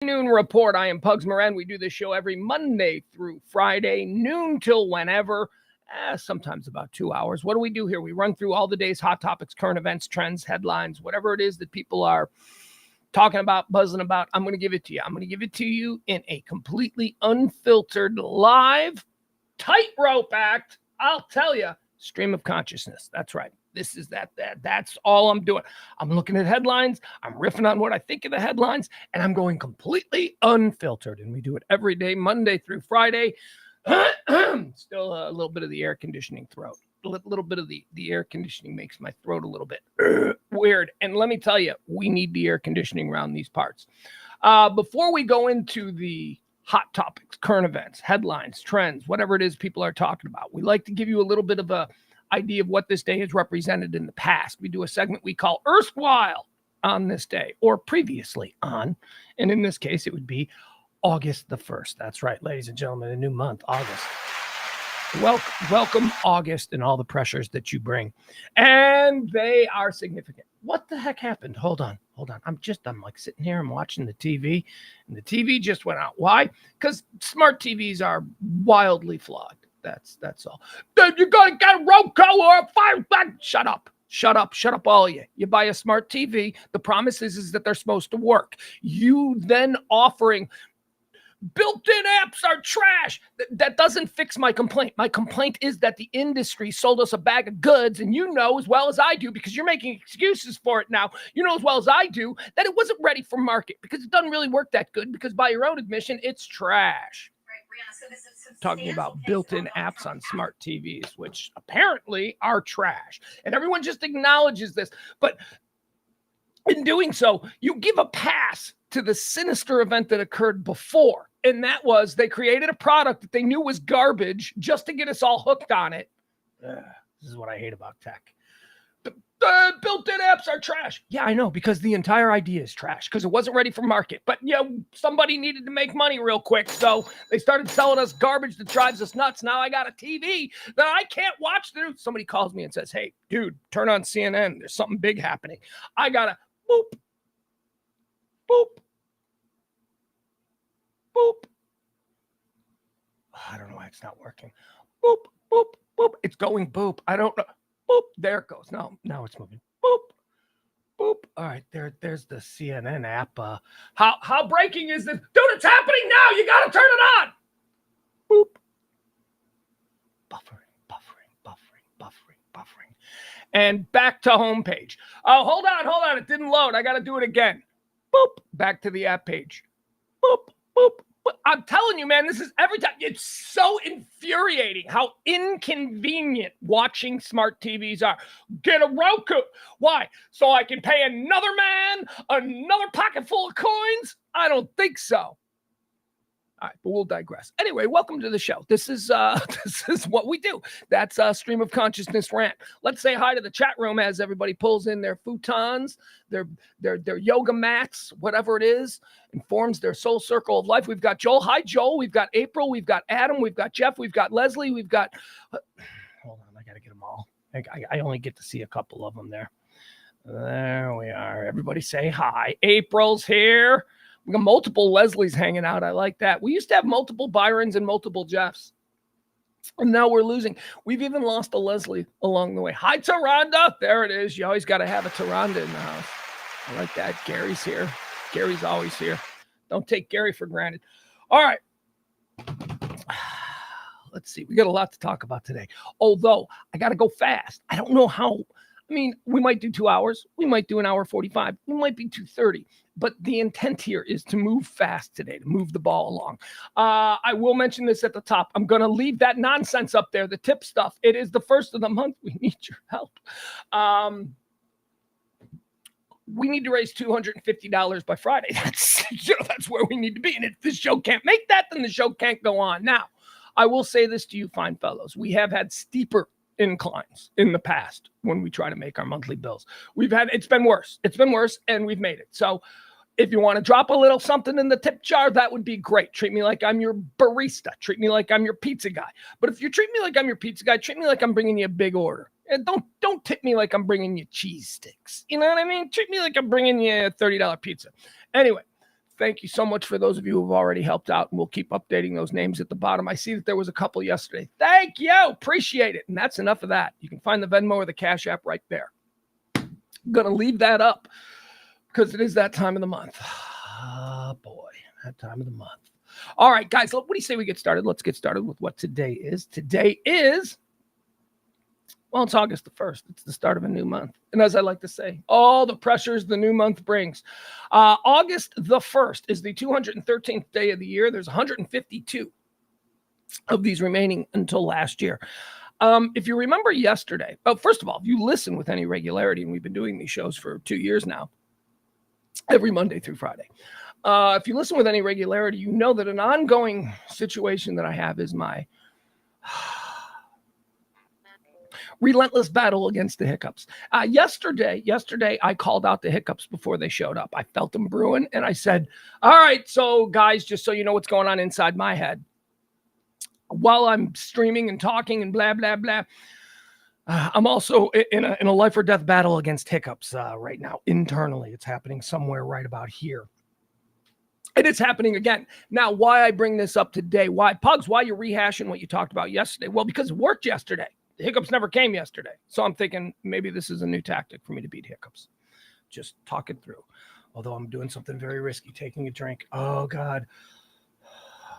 Afternoon Report. I am Pugs Moran. We do this show every Monday through Friday, noon till whenever, sometimes about 2 hours. What do we do here? We run through all the day's hot topics, current events, trends, headlines, whatever it is that people are talking about, buzzing about. I'm going to give it to you. I'm going to give it to you in a completely unfiltered, live, tightrope act. I'll tell you, stream of consciousness. That's right. This is that's all I'm doing. I'm looking at headlines. I'm riffing on what I think of the headlines, and I'm going completely unfiltered. And we do it every day, Monday through Friday. Still a little bit of the air conditioning throat. A little bit of the air conditioning makes my throat a little bit weird. And let me tell you, we need the air conditioning around these parts. Before we go into the hot topics, current events, headlines, trends, whatever it is people are talking about, we like to give you a little bit of a idea of what this day has represented in the past. We do a segment we call Erstwhile on this day, or previously on. And in this case, it would be August the 1st. That's right, ladies and gentlemen, a new month, August. Welcome August and all the pressures that you bring. And they are significant. What the heck happened? Hold on. I'm like sitting here, I'm watching the TV, and the TV just went out. Why? Because smart TVs are wildly flawed. That's all. Dude, you gotta get a Roku or a Fire. Shut up, all of you. You buy a smart TV. The promise is that they're supposed to work. You then offering built-in apps are trash. That doesn't fix my complaint. My complaint is that the industry sold us a bag of goods, and you know as well as I do, because you're making excuses for it now, you know as well as I do, that it wasn't ready for market because it doesn't really work that good, because by your own admission, it's trash. So this is talking about built-in apps on smart TVs, which apparently are trash. And everyone just acknowledges this. But in doing so, you give a pass to the sinister event that occurred before. And that was they created a product that they knew was garbage just to get us all hooked on it. This is what I hate about tech. The built-in apps are trash. Yeah, I know, because the entire idea is trash, because it wasn't ready for market. But, somebody needed to make money real quick, so they started selling us garbage that drives us nuts. Now I got a TV that I can't watch. Somebody calls me and says, hey, dude, turn on CNN. There's something big happening. I got to boop, boop, boop. I don't know why it's not working. Boop, boop, boop. It's going boop. I don't know. Boop, there it goes. Now it's moving. Boop, boop. All right, there's the CNN app. How breaking is this? Dude, it's happening now. You got to turn it on. Boop. Buffering. And back to homepage. Oh, hold on. It didn't load. I got to do it again. Boop. Back to the app page. Boop, boop. I'm telling you, man, this is every time. It's so infuriating how inconvenient watching smart TVs are. Get a Roku. Why? So I can pay another man another pocket full of coins? I don't think so. All right, but we'll digress. Anyway, welcome to the show. This is what we do. That's Stream of Consciousness Rant. Let's say hi to the chat room as everybody pulls in their futons, their yoga mats, whatever it is, and forms their soul circle of life. We've got Joel. Hi, Joel. We've got April. We've got Adam. We've got Jeff. We've got Leslie. We've got... hold on, I got to get them all. I only get to see a couple of them there. There we are. Everybody say hi. April's here. We got multiple Leslies hanging out. I like that. We used to have multiple Byrons and multiple Jeffs. And now we're losing. We've even lost a Leslie along the way. Hi, Taronda. There it is. You always got to have a Taronda in the house. I like that. Gary's here. Gary's always here. Don't take Gary for granted. All right. Let's see. We got a lot to talk about today. Although, I got to go fast. I don't know how. I mean, we might do 2 hours. We might do an hour 45. We might be 2:30. But the intent here is to move fast today, to move the ball along. I will mention this at the top. I'm going to leave that nonsense up there, the tip stuff. It is the first of the month. We need your help. We need to raise $250 by Friday. That's where we need to be. And if this show can't make that, then the show can't go on. Now, I will say this to you, fine fellows. We have had steeper inclines in the past when we try to make our monthly bills. It's been worse, and we've made it. So if you want to drop a little something in the tip jar, that would be great. Treat me like I'm your barista. Treat me like I'm your pizza guy. But if you treat me like I'm your pizza guy, treat me like I'm bringing you a big order. And don't tip me like I'm bringing you cheese sticks. You know what I mean? Treat me like I'm bringing you a $30 pizza. Anyway, Thank you so much for those of you who have already helped out, and we'll keep updating those names at the bottom. I see that there was a couple yesterday. Thank you. Appreciate it. And that's enough of that. You can find the Venmo or the Cash App right there. I'm going to leave that up because it is that time of the month. Oh, boy, that time of the month. All right, guys, what do you say we get started? Let's get started with what today is. Today is, well, it's August the 1st. It's the start of a new month. And as I like to say, all the pressures the new month brings. August the 1st is the 213th day of the year. There's 152 of these remaining until last year. If you remember yesterday, first of all, if you listen with any regularity, and we've been doing these shows for 2 years now, every Monday through Friday. If you listen with any regularity, you know that an ongoing situation that I have is my relentless battle against the hiccups. Yesterday, I called out the hiccups before they showed up. I felt them brewing, and I said, all right, so guys, just so you know what's going on inside my head, while I'm streaming and talking and blah, blah, blah, I'm also in a life or death battle against hiccups right now. Internally, it's happening somewhere right about here. And it's happening again. Now, why I bring this up today, why, Pugs, why you're rehashing what you talked about yesterday? Well, because it worked yesterday. The hiccups never came yesterday. So I'm thinking maybe this is a new tactic for me to beat hiccups. Just talk it through. Although I'm doing something very risky, taking a drink. Oh, God.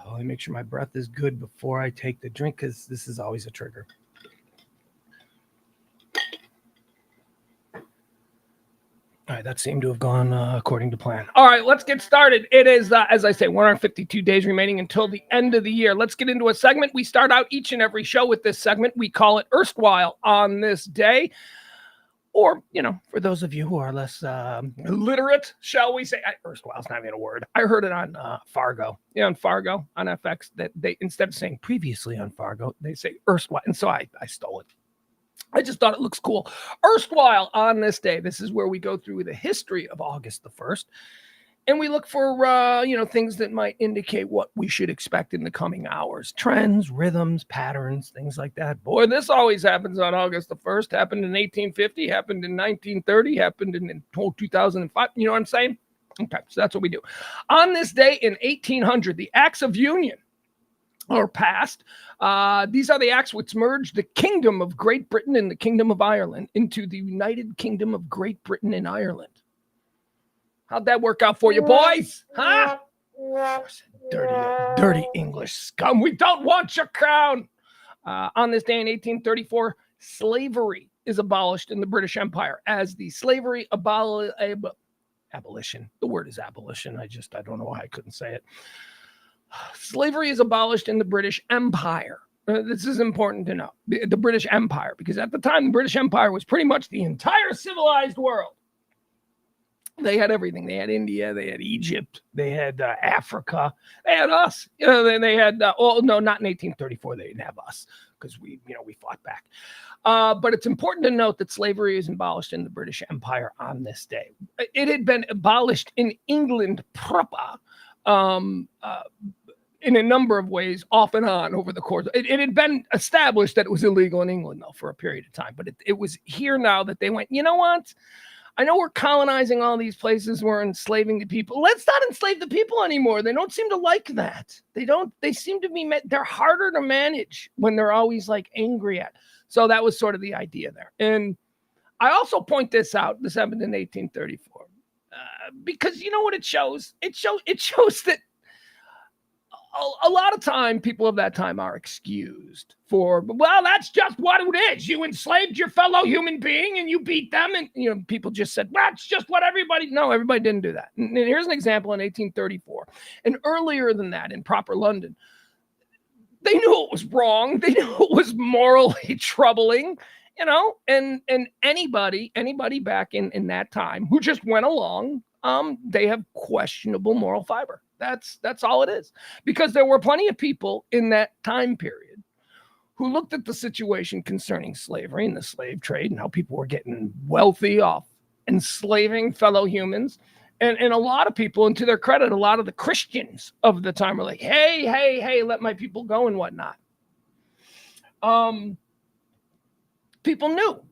Let me make sure my breath is good before I take the drink, because this is always a trigger. All right, that seemed to have gone according to plan. All right, let's get started. It is, as I say, 152 days remaining until the end of the year. Let's get into a segment. We start out each and every show with this segment. We call it Erstwhile on this day. Or, you know, for those of you who are less literate, shall we say, erstwhile is not even a word. I heard it on Fargo. Yeah, on Fargo, on FX, that they, instead of saying previously on Fargo, they say erstwhile. And so I stole it. I just thought it looks cool. Erstwhile on this day. This is where we go through the history of August the 1st. And we look for, things that might indicate what we should expect in the coming hours. Trends, rhythms, patterns, things like that. Boy, this always happens on August the 1st. Happened in 1850, happened in 1930, happened in 2005. You know what I'm saying? Okay, so that's what we do. On this day in 1800, the Acts of Union are passed. These are the acts which merged the Kingdom of Great Britain and the Kingdom of Ireland into the United Kingdom of Great Britain and Ireland. How'd that work out for you, boys? Huh? Dirty English scum. We don't want your crown. On this day in 1834, slavery is abolished in the British Empire as the slavery abolition. The word is abolition. I don't know why I couldn't say it. Slavery is abolished in the British Empire. This is important to know. The British Empire, because at the time, the British Empire was pretty much the entire civilized world. They had everything. They had India. They had Egypt. They had Africa. They had us. They had, not in 1834. They didn't have us because we fought back. But it's important to note that slavery is abolished in the British Empire on this day. It had been abolished in England proper, in a number of ways, off and on over the course. It had been established that it was illegal in England, though, for a period of time. But it was here now that they went, you know what? I know we're colonizing all these places. We're enslaving the people. Let's not enslave the people anymore. They don't seem to like that. They seem to be, they're harder to manage when they're always like angry at. So that was sort of the idea there. And I also point this out. This happened in 1834. Because you know what it shows? It shows that a lot of time, people of that time are excused for, well, that's just what it is. You enslaved your fellow human being and you beat them. And, people just said, well, that's just what everybody didn't do that. And here's an example in 1834. And earlier than that, in proper London, they knew it was wrong. They knew it was morally troubling, and anybody back in that time who just went along, they have questionable moral fiber. That's all it is. Because there were plenty of people in that time period who looked at the situation concerning slavery and the slave trade and how people were getting wealthy off enslaving fellow humans. And a lot of people, and to their credit, a lot of the Christians of the time were like, hey, let my people go and whatnot. People knew.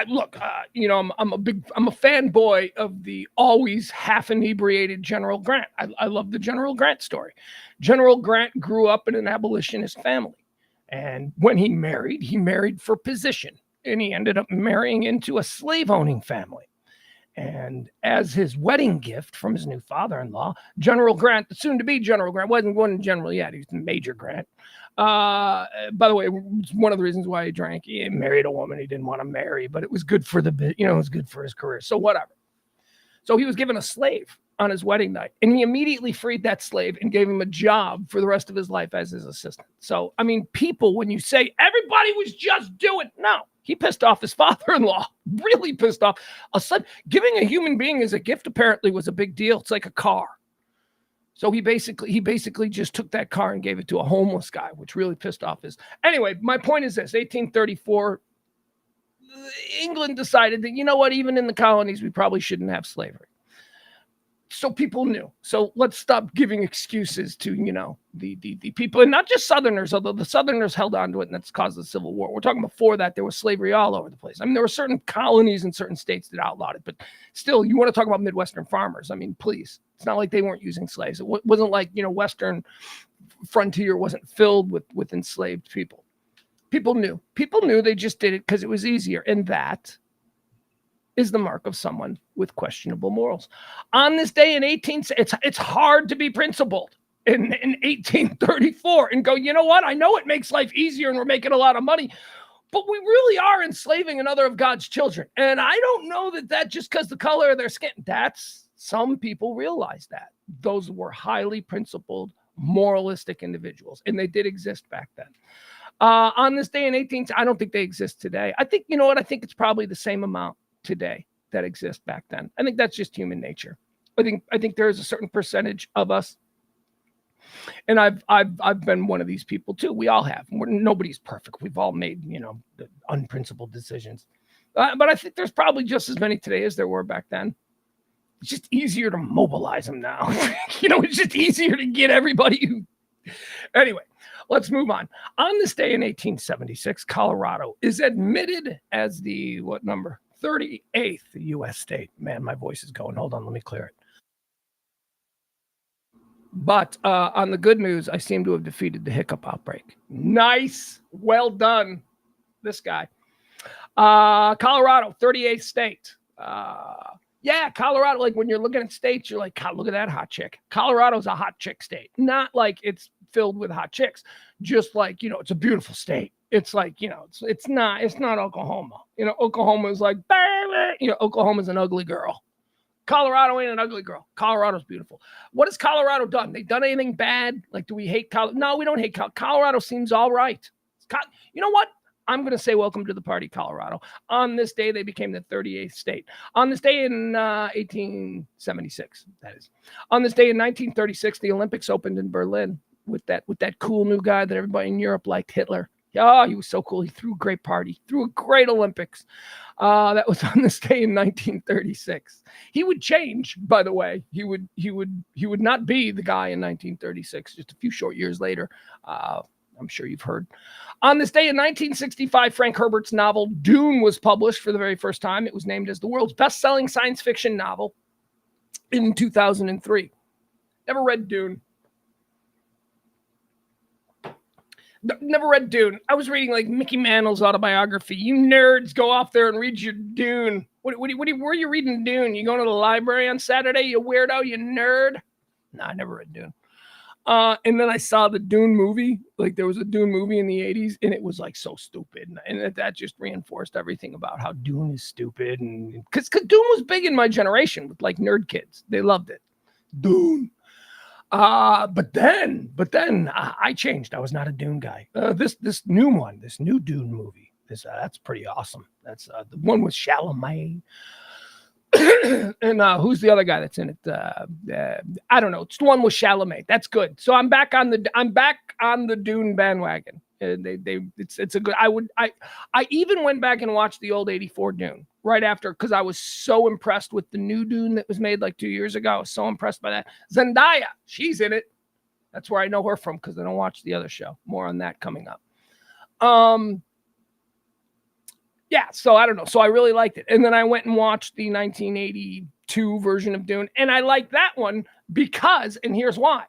Look, I'm a fanboy of the always half inebriated General Grant. I love the General Grant story. General Grant grew up in an abolitionist family, and when he married for position, and he ended up marrying into a slave owning family. And as his wedding gift from his new father-in-law, General Grant, the soon-to-be General Grant, wasn't general yet. He was Major Grant. By the way, it's one of the reasons why he drank. He married a woman he didn't want to marry, but it was good for it was good for his career. So whatever. So he was given a slave on his wedding night, and he immediately freed that slave and gave him a job for the rest of his life as his assistant. So, I mean, people, when you say everybody was just doing, no, he pissed off his father-in-law, really pissed off. Giving a human being as a gift apparently was a big deal. It's like a car. So he basically just took that car and gave it to a homeless guy, which really pissed off his. Anyway, my point is this: 1834, England decided that, you know what, even in the colonies, we probably shouldn't have slavery. So people knew. So let's stop giving excuses to, the people, and not just Southerners, although the Southerners held on to it, and that's caused the Civil War. We're talking before that, there was slavery all over the place. I mean, there were certain colonies in certain states that outlawed it, but still, you want to talk about Midwestern farmers. I mean, please. It's not like they weren't using slaves. It wasn't like, Western frontier wasn't filled with enslaved people. People knew. They just did it because it was easier. And that is the mark of someone with questionable morals. On this day in it's hard to be principled in 1834 and go, you know what? I know it makes life easier and we're making a lot of money, but we really are enslaving another of God's children. And I don't know that just because the color of their skin, some people realize that. Those were highly principled, moralistic individuals, and they did exist back then. On this day in I don't think they exist today. I think, I think it's probably the same amount today that exists back then. I think that's just human nature. I think there is a certain percentage of us, and I've been one of these people too. We all have. Nobody's perfect. We've all made unprincipled decisions, but I think there's probably just as many today as there were back then. It's just easier to mobilize them now. It's just easier to get everybody who. Anyway, let's move on. On this day in 1876, Colorado is admitted as the what number? 38th U.S. state. Man, my voice is going. Hold on, let me clear it. But on the good news, I seem to have defeated the hiccup outbreak. Nice. Well done, this guy. Colorado, 38th state. Yeah, Colorado, like when you're looking at states, you're like, God, look at that hot chick. Colorado's a hot chick state. Not like it's filled with hot chicks, just like, it's a beautiful state. It's like, it's not Oklahoma. Oklahoma is like, Oklahoma's an ugly girl. Colorado ain't an ugly girl. Colorado's beautiful. What has Colorado done? They done anything bad? Like, do we hate Colorado? No, we don't hate Colorado. Colorado seems all right. You know what? I'm going to say welcome to the party, Colorado. On this day, they became the 38th state. On this day in 1876, that is. On this day in 1936, the Olympics opened in Berlin with that cool new guy that everybody in Europe liked, Hitler. Oh, he was so cool. He threw a great party, threw a great Olympics. That was on this day in 1936. He would change, by the way. He would not be the guy in 1936. Just a few short years later. I'm sure you've heard. On this day in 1965, Frank Herbert's novel Dune was published for the very first time. It was named as the world's best-selling science fiction novel in 2003. Never read Dune. Never read Dune. I was reading like Mickey Mantle's autobiography. You nerds, go off there and read your Dune. Where are you reading Dune? You going to the library on Saturday, you weirdo, you nerd? No, I never read Dune. And then I saw the Dune movie. Like there was a Dune movie in the 80s, and it was like so stupid. And that just reinforced everything about how Dune is stupid. And because Dune was big in my generation with like nerd kids. They loved it. Dune. But then I changed. I was not a Dune guy. This new Dune movie, that's pretty awesome. That's the one with Chalamet. And who's the other guy that's in it? I don't know. It's the one with Chalamet. That's good. So I'm back on the Dune bandwagon. It's a good. I even went back and watched the old 84 Dune right after, because I was so impressed with the new Dune that was made like 2 years ago. I was so impressed by that. Zendaya, she's in it. That's where I know her from, because I don't watch the other show. More on that coming up. Yeah, so I don't know. So I really liked it. And then I went and watched the 1982 version of Dune. And I like that one because, and here's why.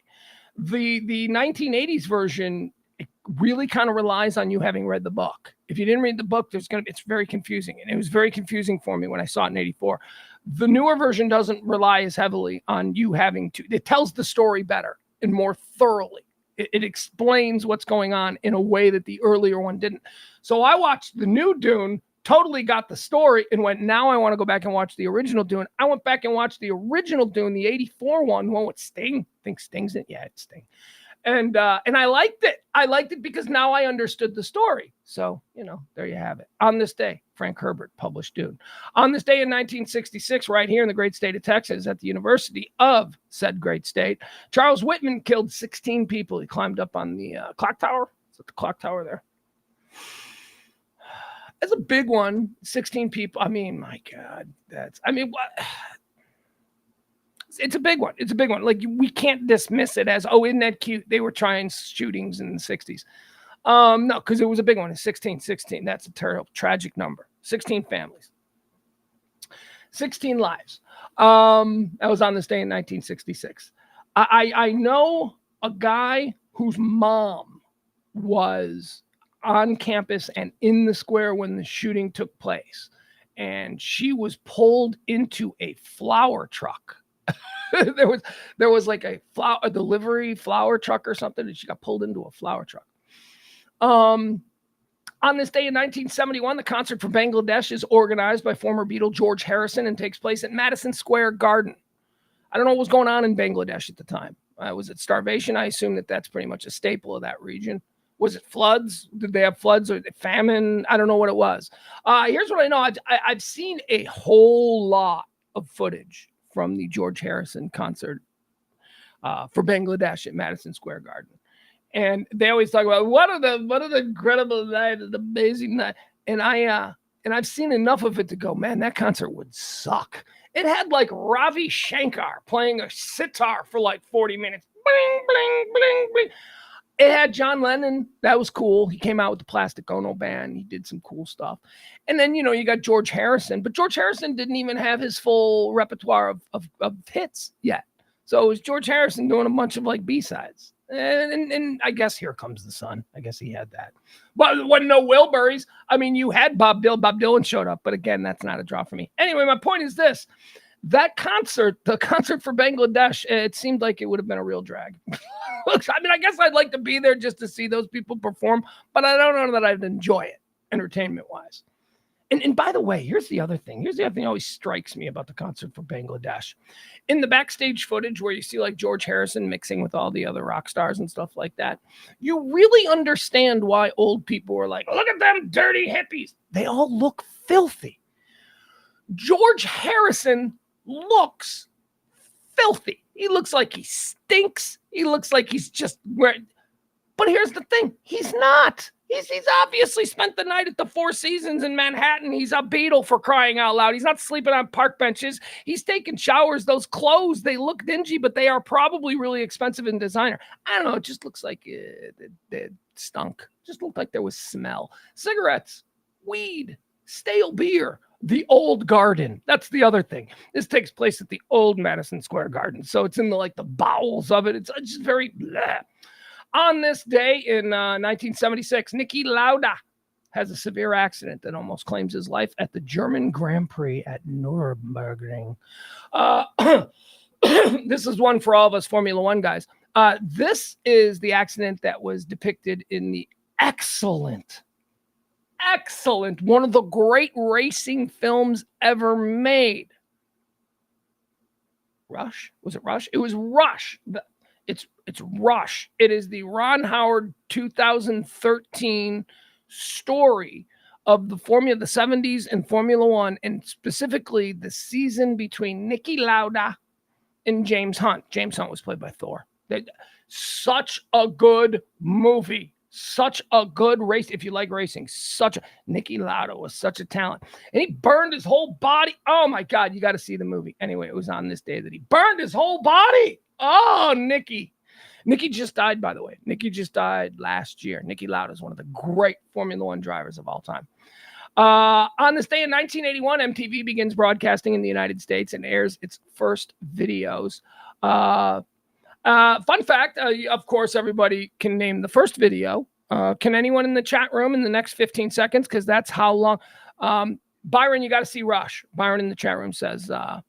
The 1980s version, it really kind of relies on you having read the book. If you didn't read the book, it's very confusing. And it was very confusing for me when I saw it in 84. The newer version doesn't rely as heavily on you having to, it tells the story better and more thoroughly. It explains what's going on in a way that the earlier one didn't. So I watched the new Dune, totally got the story, and went, now I want to go back and watch the original Dune. I went back and watched the original Dune, the 84 one with Sting. I think Sting's in it. Yeah, it's Sting. And I liked it. I liked it because now I understood the story. So, there you have it. On this day, Frank Herbert published Dune. On this day in 1966, right here in the great state of Texas, at the University of said great state, Charles Whitman killed 16 people. He climbed up on the clock tower. Is it the clock tower there? That's a big one. 16 people. I mean, my God, what? It's a big one. It's a big one. Like, we can't dismiss it as, oh, isn't that cute? They were trying shootings in the 60s. No, because it was a big one. It's 16. That's a terrible, tragic number. 16 families. 16 lives. That was on this day in 1966. I know a guy whose mom was on campus and in the square when the shooting took place. And she was pulled into a flower truck. there was like a delivery flower truck or something, and she got pulled into a flower truck. On this day in 1971, the concert for Bangladesh is organized by former Beatle George Harrison and takes place at Madison Square Garden. I don't know what was going on in Bangladesh at the time. Was it starvation? I assume that's pretty much a staple of that region. Was it floods? Did they have floods or famine? I don't know what it was. Here's what I know. I've seen a whole lot of footage from the George Harrison concert for Bangladesh at Madison Square Garden. And they always talk about what are the incredible night, the amazing night. And I've seen enough of it to go, man, that concert would suck. It had like Ravi Shankar playing a sitar for like 40 minutes. Bling, bling, bling, bling. It had John Lennon. That was cool. He came out with the Plastic Ono Band. He did some cool stuff. And then, you got George Harrison. But George Harrison didn't even have his full repertoire of hits yet. So it was George Harrison doing a bunch of like B-sides. And I guess Here Comes the Sun. I guess he had that. But there wasn't no Wilburys. I mean, you had Bob Dylan. Bob Dylan showed up. But again, that's not a draw for me. Anyway, my point is this. That concert, the concert for Bangladesh, it seemed like it would have been a real drag. I guess I'd like to be there just to see those people perform, but I don't know that I'd enjoy it entertainment-wise. And by the way, here's the other thing. That always strikes me about the concert for Bangladesh. In the backstage footage where you see like George Harrison mixing with all the other rock stars and stuff like that, you really understand why old people were like, look at them dirty hippies. They all look filthy. George Harrison looks filthy. He looks like he stinks. He looks like he's just wearing. But here's the thing. He's not. He's obviously spent the night at the Four Seasons in Manhattan. He's a Beatle, for crying out loud. He's not sleeping on park benches. He's taking showers. Those clothes, they look dingy, but they are probably really expensive in designer. I don't know. It just looks like it stunk. Just looked like there was smell. Cigarettes, weed, stale beer. The old garden. That's the other thing. This takes place at the old Madison Square Garden. So it's in the bowels of it. It's just very bleh. On this day in 1976, Niki Lauda has a severe accident that almost claims his life at the German Grand Prix at Nürburgring. This is one for all of us Formula One guys. This is the accident that was depicted in the excellent, one of the great racing films ever made. Rush? Was it Rush? It was Rush. It's Rush. It is the Ron Howard 2013 story of the 70s and Formula One, and specifically the season between Niki Lauda and James Hunt. James Hunt was played by Thor. Such a good movie. Such a good race. If you like racing, Niki Lauda was such a talent. And he burned his whole body. Oh my God, you got to see the movie. Anyway, it was on this day that he burned his whole body. Oh, Niki. Niki just died, by the way. Niki just died last year. Niki Lauda is one of the great Formula One drivers of all time. On this day in 1981, MTV begins broadcasting in the United States and airs its first videos. Fun fact, of course, everybody can name the first video. Can anyone in the chat room in the next 15 seconds? Because that's how long. Byron, you got to see Rush. Byron in the chat room says I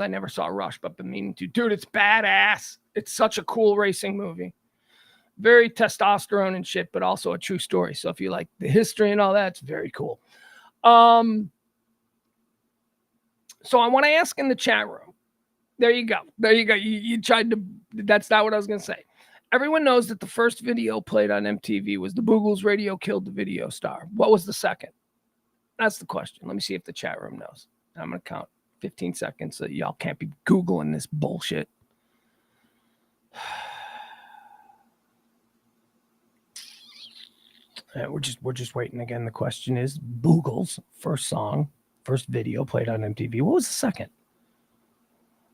never saw Rush, but been meaning to. Dude, it's badass. It's such a cool racing movie. Very testosterone and shit, but also a true story. So if you like the history and all that, it's very cool. So I want to ask in the chat room. There you go. You tried to. That's not what I was going to say. Everyone knows that the first video played on MTV was the Boogles Radio Killed the Video Star. What was the second? That's the question. Let me see if the chat room knows. I'm going to count 15 seconds so y'all can't be Googling this bullshit. We're just waiting again. The question is Boogles, first song, first video played on MTV. What was the second?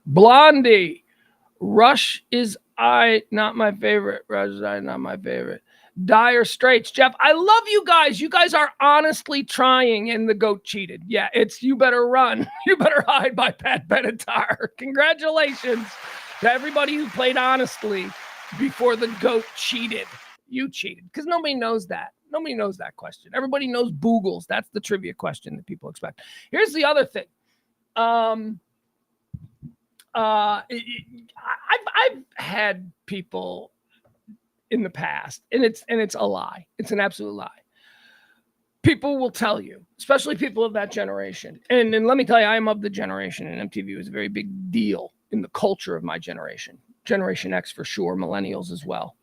Blondie. Rush is not my favorite. Rush is not my favorite. Dire Straits. Jeff, I love you guys. You guys are honestly trying, and the goat cheated. Yeah, it's You Better Run. You Better Hide by Pat Benatar. Congratulations to everybody who played honestly before the goat cheated. You cheated because nobody knows that. Nobody knows that question. Everybody knows Boogles. That's the trivia question that people expect. Here's the other thing. I've had people in the past, and it's a lie. It's an absolute lie. People will tell you, especially people of that generation. And let me tell you, I am of the generation, and MTV was a very big deal in the culture of my generation. Generation X for sure, millennials as well.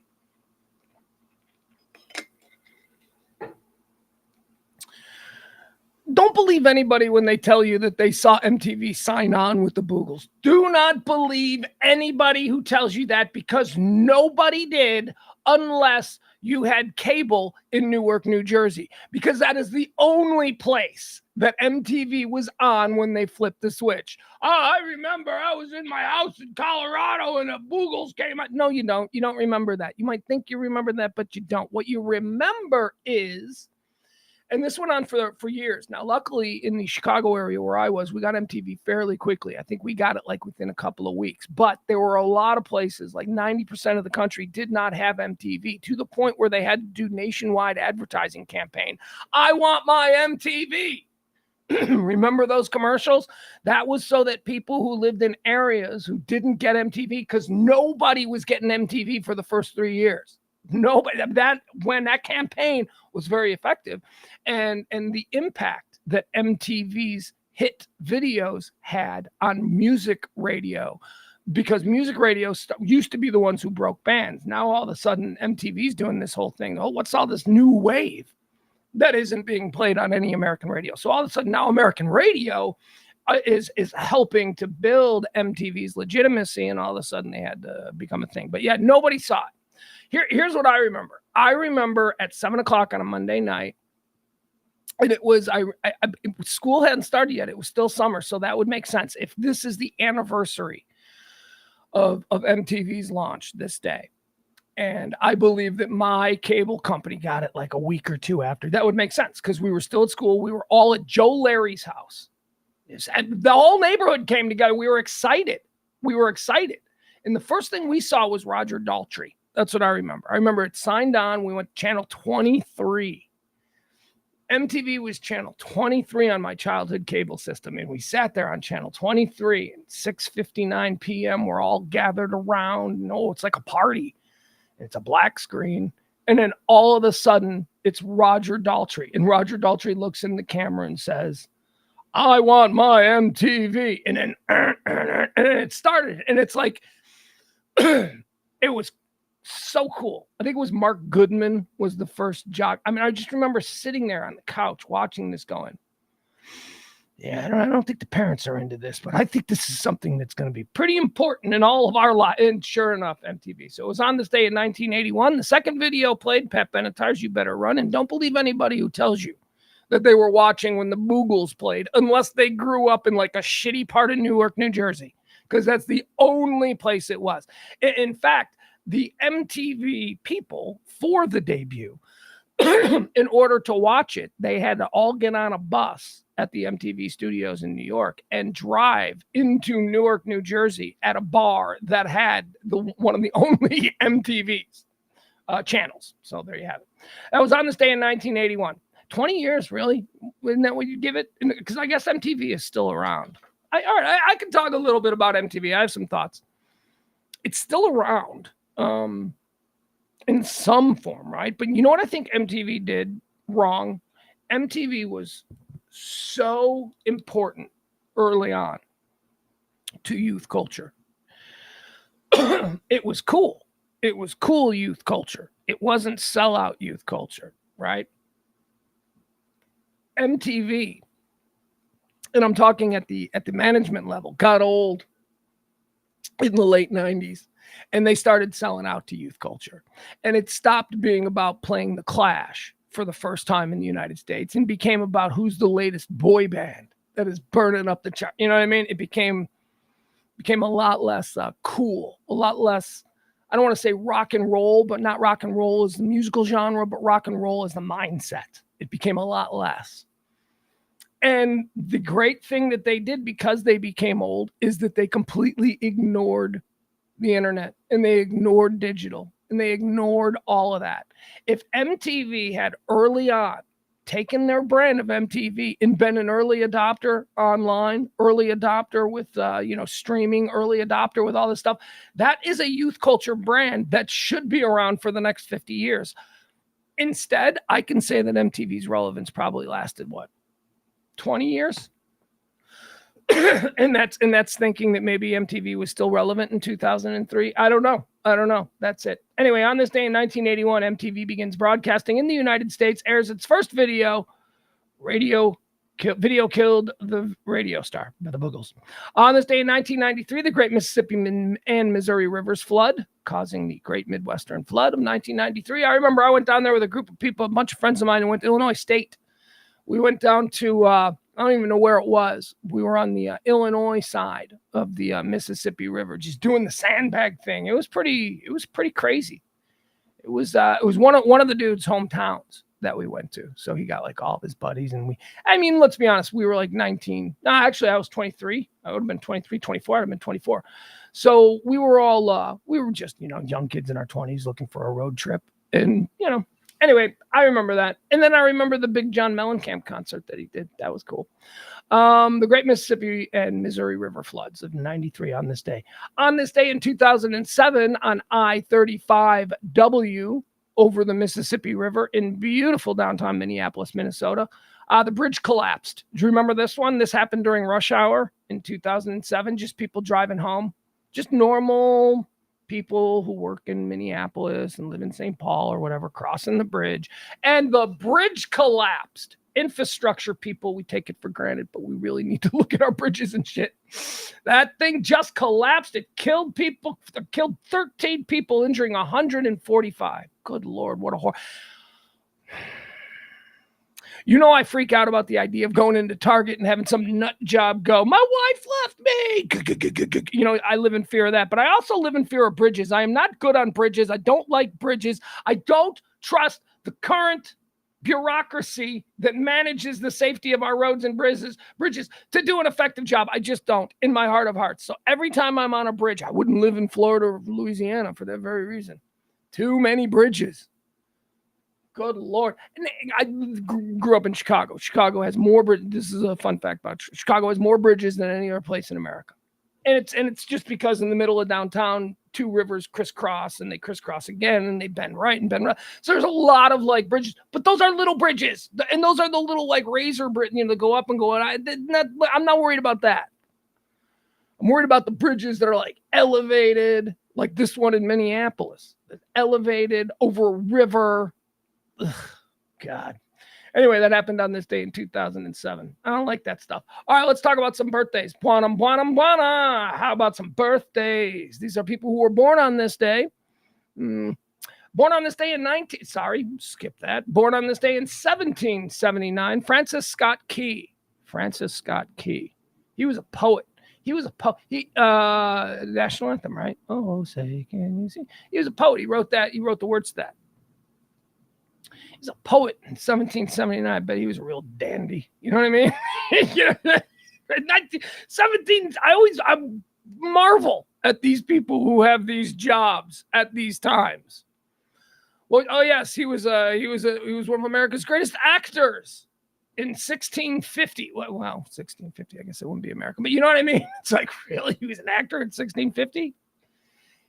Don't believe anybody when they tell you that they saw MTV sign on with the Boogles. Do not believe anybody who tells you that, because nobody did unless you had cable in Newark, New Jersey, because that is the only place that MTV was on when they flipped the switch. Oh, I remember I was in my house in Colorado and the Boogles came out. No, you don't. You don't remember that. You might think you remember that, but you don't. What you remember is, and this went on for years. Now, luckily, in the Chicago area where I was, we got MTV fairly quickly. I think we got it like within a couple of weeks. But there were a lot of places, like 90% of the country did not have MTV, to the point where they had to do nationwide advertising campaign. I want my MTV. Remember those commercials? That was so that people who lived in areas who didn't get MTV, because nobody was getting MTV for the first 3 years. Nobody. When that campaign was very effective, and the impact that MTV's hit videos had on music radio, because music radio used to be the ones who broke bands. Now all of a sudden MTV's doing this whole thing. Oh, what's all this new wave that isn't being played on any American radio? So all of a sudden now American radio is helping to build MTV's legitimacy, and all of a sudden they had to become a thing. But yeah, nobody saw it. Here's what I remember. I remember at 7:00 on a Monday night, and it was school hadn't started yet. It was still summer, so that would make sense if this is the anniversary of MTV's launch this day. And I believe that my cable company got it like a week or two after. That would make sense because we were still at school. We were all at Joe Larry's house. And the whole neighborhood came together. We were excited. And the first thing we saw was Roger Daltrey. That's what I remember. I remember it signed on. We went to channel 23. MTV was channel 23 on my childhood cable system. And we sat there on channel 23 and 6:59 p.m. We're all gathered around. No, it's like a party. It's a black screen. And then all of a sudden, it's Roger Daltrey. And Roger Daltrey looks in the camera and says, I want my MTV. And then and it started. And it's like, it was so cool. I think it was Mark Goodman was the first jock. I mean, I just remember sitting there on the couch watching this going, yeah, I don't think the parents are into this, but I think this is something that's going to be pretty important in all of our lives. And sure enough, MTV. So it was on this day in 1981. The second video played, Pat Benatar's You Better Run. And don't believe anybody who tells you that they were watching when the Boogles played, unless they grew up in like a shitty part of Newark, New Jersey, because that's the only place it was. In fact, the MTV people for the debut in order to watch it, they had to all get on a bus at the MTV studios in New York and drive into Newark, New Jersey at a bar that had one of the only MTV's channels. So there you have it. That was on this day in 1981. 20 years, really? Isn't that what you give it? Because I guess MTV is still around. All right, I can talk a little bit about MTV. I have some thoughts. It's still around in some form, right? But you know what I think MTV did wrong? MTV was so important early on to youth culture. It was cool. It was cool youth culture. It wasn't sellout youth culture, right? MTV, and I'm talking at the management level, got old in the late 90s, and they started selling out to youth culture. And it stopped being about playing The Clash for the first time in the United States and became about who's the latest boy band that is burning up the chart. You know what I mean? It became a lot less cool, a lot less, I don't want to say rock and roll, but not rock and roll as the musical genre, but rock and roll as the mindset. It became a lot less. And the great thing that they did because they became old is that they completely ignored the internet and they ignored digital and they ignored all of that. If MTV had early on taken their brand of MTV and been an early adopter online, early adopter with, streaming, early adopter with all this stuff, that is a youth culture brand that should be around for the next 50 years. Instead, I can say that MTV's relevance probably lasted, 20 years? and that's thinking that maybe MTV was still relevant in 2003. I don't know. That's it. Anyway, on this day in 1981, MTV begins broadcasting in the United States, airs its first video killed the radio star by the Boogles. On this day in 1993, the Great Mississippi and Missouri Rivers flood, causing the Great Midwestern Flood of 1993. I remember I went down there with a group of people, a bunch of friends of mine, and went to Illinois State. We went down to, I don't even know where it was. We were on the Illinois side of the Mississippi River, just doing the sandbag thing. It was pretty crazy. It was one of the dude's hometowns that we went to. So he got like all of his buddies and let's be honest, we were like 19. No, actually I was 23. I would have been 23, 24. I'd have been 24. So we were all, we were just, young kids in our 20s looking for a road trip. And, anyway, I remember that. And then I remember the big John Mellencamp concert that he did. That was cool. The Great Mississippi and Missouri River floods of 93 on this day. On this day in 2007 on I-35W, over the Mississippi River in beautiful downtown Minneapolis, Minnesota. The bridge collapsed. Do you remember this one? This happened during rush hour in 2007. Just people driving home. Just normal people who work in Minneapolis and live in St. Paul or whatever, crossing the bridge. And the bridge collapsed. Infrastructure people, we take it for granted, but we really need to look at our bridges and shit. That thing just collapsed. It killed people. It killed 13 people, injuring 145. Good Lord, what a horror. I freak out about the idea of going into Target and having some nut job go, my wife left me. I live in fear of that, but I also live in fear of bridges. I am not good on bridges. I don't like bridges. I don't trust the current bureaucracy that manages the safety of our roads and bridges to do an effective job. I just don't, in my heart of hearts. So every time I'm on a bridge, I wouldn't live in Florida or Louisiana for that very reason. Too many bridges. Good Lord. And I grew up in Chicago. Chicago has more bridges. This is a fun fact about Chicago has more bridges than any other place in America. And it's just because in the middle of downtown, two rivers crisscross and they crisscross again and they bend right and bend right. So there's a lot of like bridges, but those are little bridges. And those are the little like razor bridges, that go up and go on. I'm not worried about that. I'm worried about the bridges that are like elevated, like this one in Minneapolis, elevated over a river. Ugh, God. Anyway, that happened on this day in 2007. I don't like that stuff. All right, let's talk about some birthdays. Buana, buana, buana. How about some birthdays? These are people who were born on this day. Born on this day in Born on this day in 1779. Francis Scott Key. He was a poet. National anthem, right? Oh, say, can you see? He was a poet. He wrote the words to that. He's a poet in 1779, but he was a real dandy. You know what I mean? You know, 17, I marvel at these people who have these jobs at these times. Well, oh yes, he was one of America's greatest actors in 1650. Well, 1650, I guess it wouldn't be American, but you know what I mean? It's like, really? He was an actor in 1650?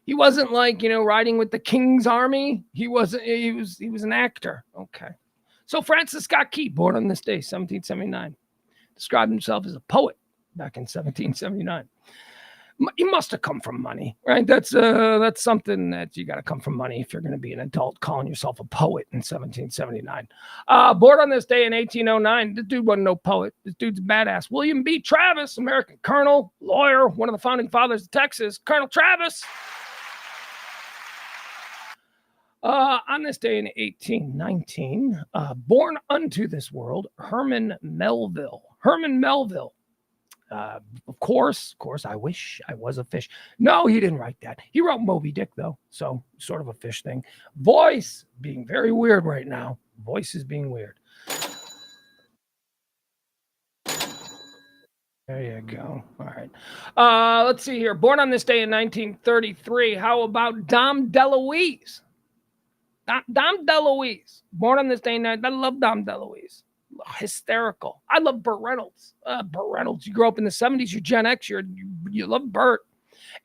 He wasn't like, riding with the King's Army. He was an actor. Okay. So Francis Scott Key, born on this day, 1779, described himself as a poet back in 1779. He must have come from money, right? That's something that you got to come from money if you're going to be an adult calling yourself a poet in 1779. Born on this day in 1809. This dude wasn't no poet. This dude's a badass. William B. Travis, American colonel, lawyer, one of the founding fathers of Texas. Colonel Travis. On this day in 1819, born unto this world, Herman Melville. Herman Melville. Of course, I wish I was a fish. No, he didn't write that. He wrote Moby Dick, though, so sort of a fish thing. Voice being very weird right now. Voice is being weird. There you go. All right. Let's see here. Born on this day in 1933. How about Dom DeLuise? Dom DeLuise. Born on this day in 1933. I love Dom DeLuise. Hysterical. I love Burt Reynolds. Burt Reynolds. You grew up in the 70s. You're Gen X. You love Burt.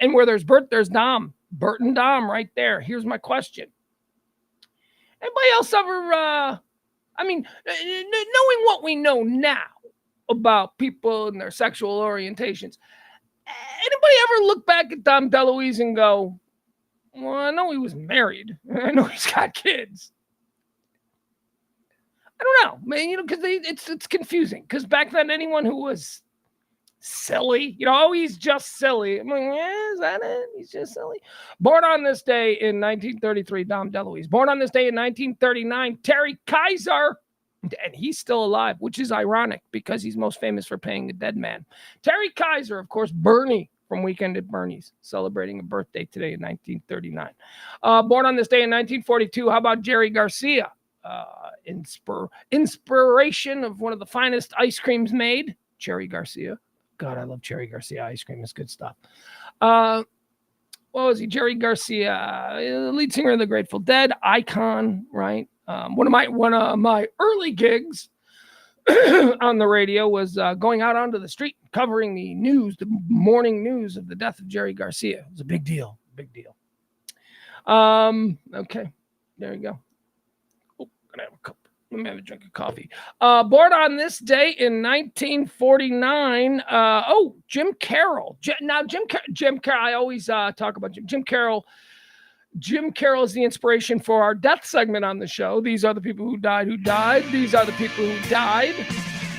And where there's Burt, there's Dom. Burt and Dom right there. Here's my question. Anybody else ever, knowing what we know now about people and their sexual orientations, anybody ever look back at Dom DeLuise and go, well, I know he was married. I know he's got kids. I don't know, man, because it's confusing. Because back then, anyone who was silly, he's just silly. I'm like, yeah, is that it? He's just silly. Born on this day in 1933, Dom DeLuise. Born on this day in 1939, Terry Kaiser. And he's still alive, which is ironic because he's most famous for playing a dead man. Terry Kaiser, of course, Bernie from Weekend at Bernie's, celebrating a birthday today in 1939. Born on this day in 1942, how about Jerry Garcia? Inspiration of one of the finest ice creams made, Cherry Garcia. God, I love Cherry Garcia ice cream. It's good stuff. What was he? Jerry Garcia, lead singer of the Grateful Dead, icon, right? One of my early gigs on the radio was going out onto the street, covering the morning news of the death of Jerry Garcia. It was a big deal. Okay, there you go. Let me have a drink of coffee. Born on this day in 1949. Jim Carroll. Jim Carroll. I always talk about Jim Carroll. Jim Carroll is the inspiration for our death segment on the show. These are the people who died. These are the people who died.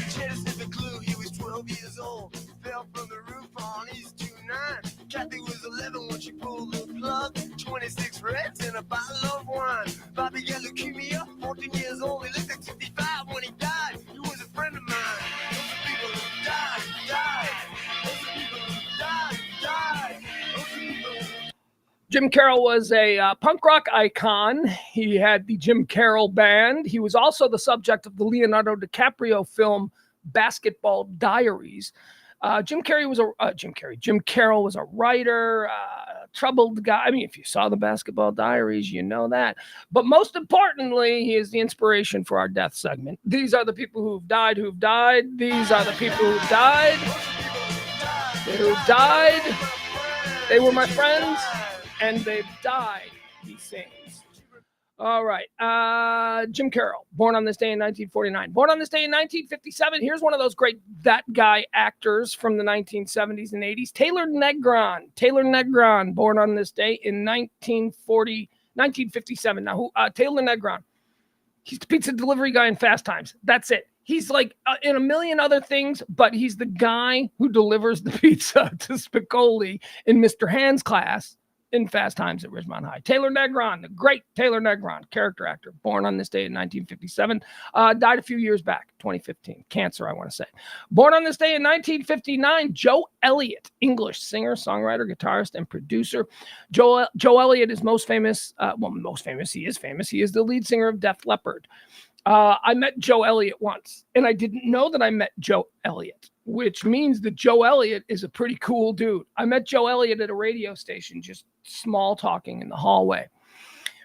Genesis the clue, he was 12 years old. Fell from the roof on East 29. Kathy was 11 when she pulled the plug. 26 reds and a bottle of wine. Bobby got leukemia, 14 years old. He looked like 65 when he died. He was a friend of mine. Those are people who died. Those are people who died. Those are people who... Jim Carroll was a punk rock icon. He had the Jim Carroll Band. He was also the subject of the Leonardo DiCaprio film Basketball Diaries. Jim Carroll was a writer, troubled guy. I mean, if you saw the Basketball Diaries, you know that. But most importantly, he is the inspiration for our death segment. These are the people who've died. These are the people who died. They were my friends. And they've died, he sings. All right. Jim Carroll, born on this day in 1949. Born on this day in 1957. Here's one of those great that guy actors from the 1970s and 80s. Taylor Negron, born on this day in 1957. Now, Taylor Negron, he's the pizza delivery guy in Fast Times. That's it. He's like in a million other things, but he's the guy who delivers the pizza to Spicoli in Mr. Hand's class. in Fast Times at Ridgemont High. Taylor Negron, the great Taylor Negron, character actor, born on this day in 1957, died a few years back, 2015. Cancer, I want to say. Born on this day in 1959, Joe Elliott, English singer, songwriter, guitarist, and producer. Joe Elliott is most famous. He is famous. He is the lead singer of Def Leppard. I met Joe Elliott once, and I didn't know that I met Joe Elliott, which means that Joe Elliott is a pretty cool dude. I met Joe Elliott at a radio station, just small talking in the hallway.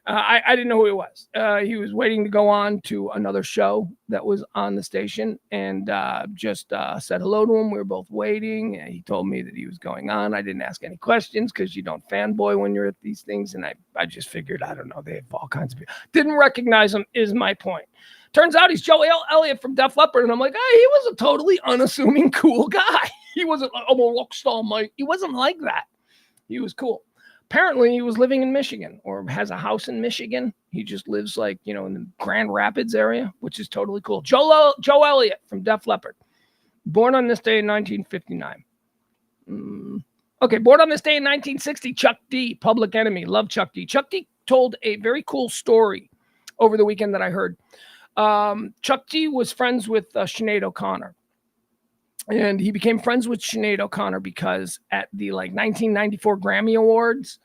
I didn't know who he was. He was waiting to go on to another show that was on the station, and just said hello to him. We were both waiting, and he told me that he was going on. I didn't ask any questions because you don't fanboy when you're at these things, and I just figured, I don't know, they have all kinds of people. Didn't recognize him is my point. Turns out he's Joe Elliott from Def Leppard, and I'm like, hey, he was a totally unassuming, cool guy. He wasn't like, I'm a rock star, Mike. He wasn't like that. He was cool. Apparently, he was living in Michigan or has a house in Michigan. He just lives in the Grand Rapids area, which is totally cool. Joe Elliott from Def Leppard, born on this day in 1959. Okay, born on this day in 1960, Chuck D, Public Enemy. Love Chuck D. Chuck D told a very cool story over the weekend that I heard. Chuck D was friends with Sinead O'Connor. And he became friends with Sinead O'Connor because at the 1994 Grammy Awards,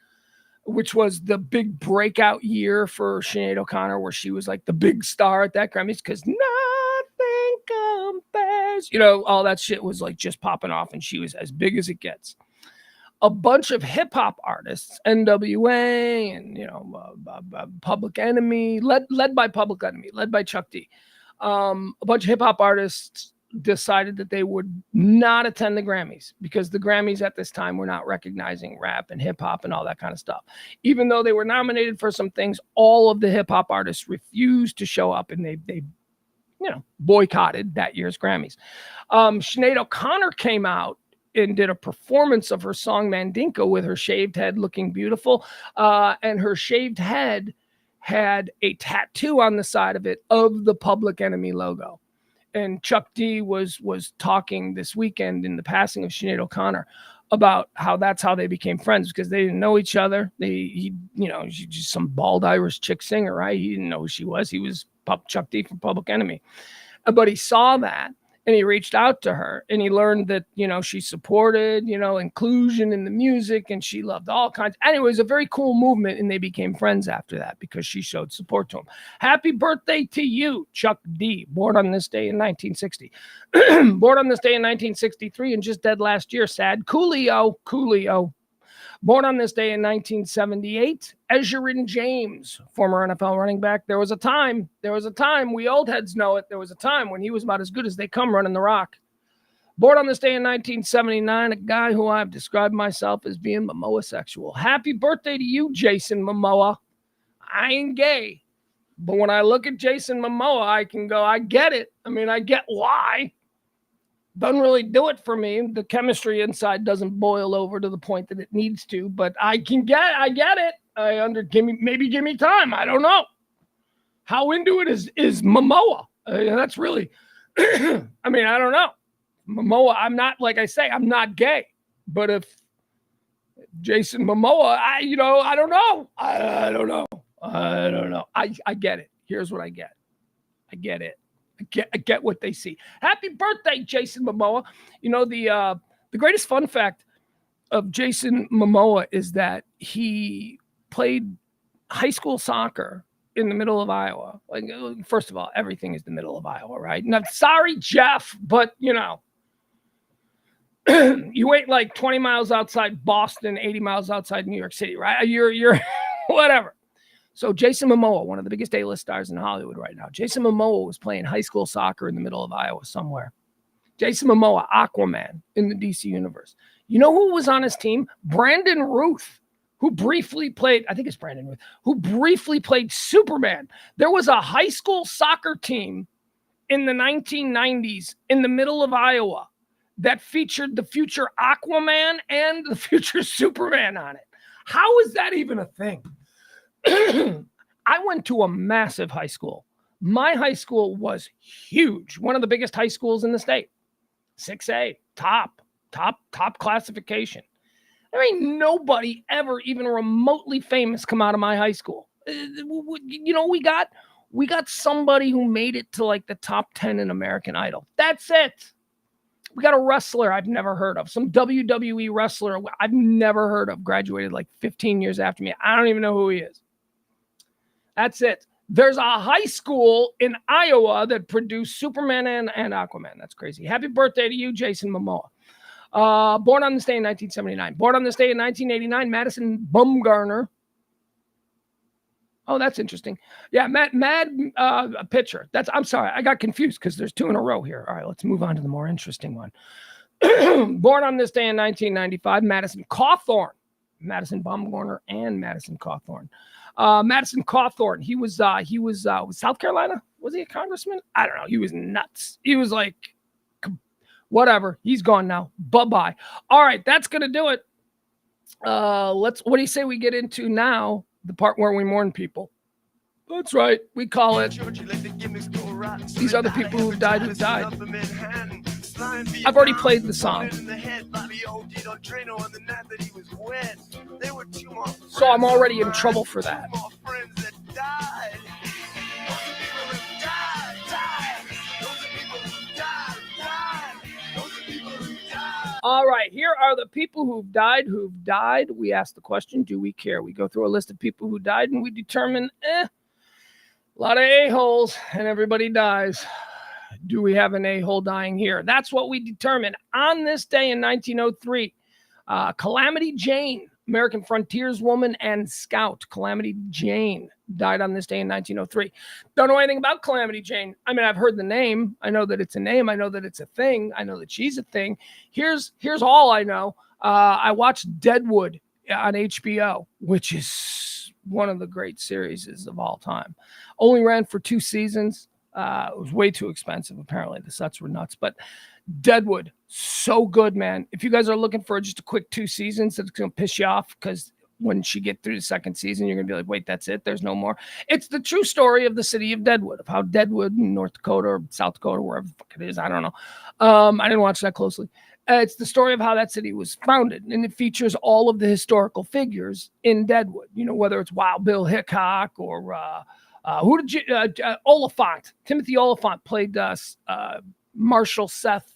which was the big breakout year for Sinead O'Connor, where she was like the big star at that Grammys because nothing compares. All that shit was just popping off, and she was as big as it gets. A bunch of hip hop artists, NWA and Public Enemy, led by Public Enemy, led by Chuck D. A bunch of hip hop artists decided that they would not attend the Grammys because the Grammys at this time were not recognizing rap and hip hop and all that kind of stuff. Even though they were nominated for some things, all of the hip hop artists refused to show up, and they boycotted that year's Grammys. Sinead O'Connor came out and did a performance of her song Mandinka with her shaved head looking beautiful. And her shaved head had a tattoo on the side of it of the Public Enemy logo. And Chuck D was talking this weekend in the passing of Sinead O'Connor about how that's how they became friends, because they didn't know each other. She's just some bald Irish chick singer, right? He didn't know who she was. He was Chuck D from Public Enemy. But he saw that, and he reached out to her, and he learned that, she supported, inclusion in the music, and she loved all kinds. Anyway, it was a very cool movement, and they became friends after that because she showed support to him. Happy birthday to you, Chuck D, born on this day in 1960. Born on this day in 1963 and just dead last year, sad. Coolio. Born on this day in 1978, Ezrin James, former NFL running back. There was a time, we old heads know it, there was a time when he was about as good as they come running the rock. Born on this day in 1979, a guy who I've described myself as being Momoa-sexual. Happy birthday to you, Jason Momoa. I ain't gay, but when I look at Jason Momoa, I can go, I get it. I get why. Doesn't really do it for me. The chemistry inside doesn't boil over to the point that it needs to, but I get it. Give me time. I don't know. How into it is Momoa? That's really, I don't know. Momoa, I'm not, like I say, I'm not gay, but if Jason Momoa, I don't know. I don't know. I get it. Here's what I get. I get it. I get what they see. Happy birthday, Jason Momoa. The greatest fun fact of Jason Momoa is that he played high school soccer in the middle of Iowa. First of all, everything is the middle of Iowa, right? Now, sorry, Jeff, but you ain't 20 miles outside Boston, 80 miles outside New York City, right? You're whatever. So Jason Momoa, one of the biggest A-list stars in Hollywood right now. Jason Momoa was playing high school soccer in the middle of Iowa somewhere. Jason Momoa, Aquaman in the DC universe. You know who was on his team? Brandon Ruth, who briefly played, I think it's Brandon Ruth, who briefly played Superman. There was a high school soccer team in the 1990s in the middle of Iowa that featured the future Aquaman and the future Superman on it. How is that even a thing? I went to a massive high school. My high school was huge. One of the biggest high schools in the state. 6A, top classification. There ain't nobody ever even remotely famous come out of my high school. You know, we got somebody who made it to like the top 10 in American Idol. That's it. We got a wrestler I've never heard of. Some WWE wrestler I've never heard of. Graduated like 15 years after me. I don't even know who he is. That's it. There's a high school in Iowa that produced Superman and Aquaman. That's crazy. Happy birthday to you, Jason Momoa. Born on this day in 1979. Born on this day in 1989, Madison Bumgarner. Oh, that's interesting. Yeah, mad pitcher. I'm sorry, I got confused because there's two in a row here. All right, let's move on to the more interesting one. Born on this day in 1995, Madison Cawthorn. Madison Bumgarner and Madison Cawthorn. Madison Cawthorn. He was South Carolina. Was he a congressman? I don't know. He was nuts. He was like, whatever. He's gone now. Bye-bye. All right, that's gonna do it. What do you say we get into now? The part where we mourn people. That's right. We call it. These are the people who died. I've already played the song. So I'm already in trouble for that. All right, here are the people who've died. We ask the question, do we care? We go through a list of people who died and we determine, a lot of a-holes and everybody dies. Do we have an a-hole dying here? That's what we determine. On this day in 1903, Calamity Jane, American frontierswoman and scout. Calamity Jane died on this day in 1903. Don't know anything about Calamity Jane. I mean, I've heard the name. I know that it's a name. I know that it's a thing. I know that she's a thing. Here's all I know. I watched Deadwood on HBO, which is one of the great series of all time. Only ran for 2 seasons. It was way too expensive. Apparently, the sets were nuts, but Deadwood, so good, man. If you guys are looking for just a quick 2 seasons, that's going to piss you off because when you get through the second season, you're going to be like, wait, that's it? There's no more. It's the true story of the city of Deadwood, of how Deadwood in North Dakota or South Dakota, wherever the fuck it is, I don't know. I didn't watch that closely. It's the story of how that city was founded, and it features all of the historical figures in Deadwood. You know, whether it's Wild Bill Hickok or Oliphant. Timothy Oliphant played Marshall Seth,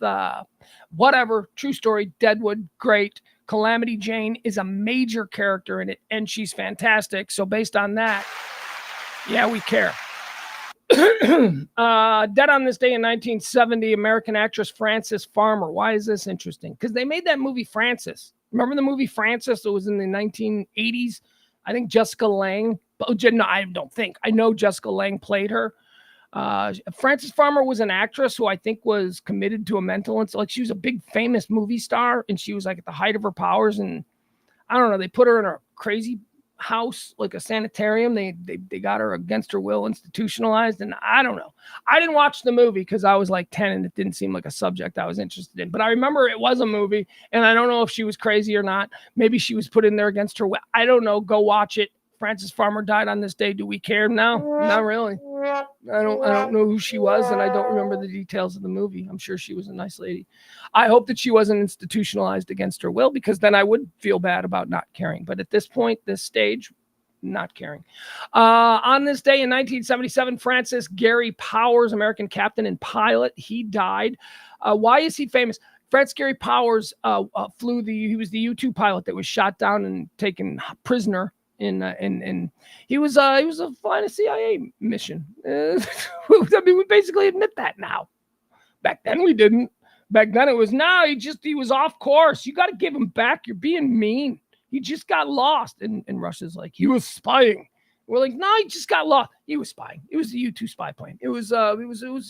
whatever. True story. Deadwood, great. Calamity Jane is a major character in it, and she's fantastic. So based on that, yeah, we care. Dead on this day in 1970, American actress Frances Farmer. Why is this interesting? Because they made that movie Frances. Remember the movie Frances? It was in the 1980s. I think Jessica Lange. No, I don't think. I know Jessica Lange played her. Frances Farmer was an actress who I think was committed to a mental institution. Like, she was a big famous movie star, and she was like at the height of her powers. And I don't know, they put her in a crazy house, like a sanitarium. They got her against her will institutionalized. And I don't know. I didn't watch the movie because I was like 10 and it didn't seem like a subject I was interested in. But I remember it was a movie, and I don't know if she was crazy or not. Maybe she was put in there against her will. I don't know. Go watch it. Frances Farmer died on this day. Do we care? No, not really. I don't know who she was, and I don't remember the details of the movie. I'm sure she was a nice lady. I hope that she wasn't institutionalized against her will, because then I would feel bad about not caring. But at this point, this stage, not caring. On this day in 1977, Francis Gary Powers, American captain and pilot, he died. Why is he famous? Francis Gary Powers he was the U-2 pilot that was shot down and taken prisoner. He was flying a CIA mission. I mean, we basically admit that now. Back then we didn't. Back then it was, he was off course. You got to give him back. You're being mean. He just got lost. And Russia's like, he was spying. We're like, no, he just got lost. He was spying. It was the U-2 spy plane. It was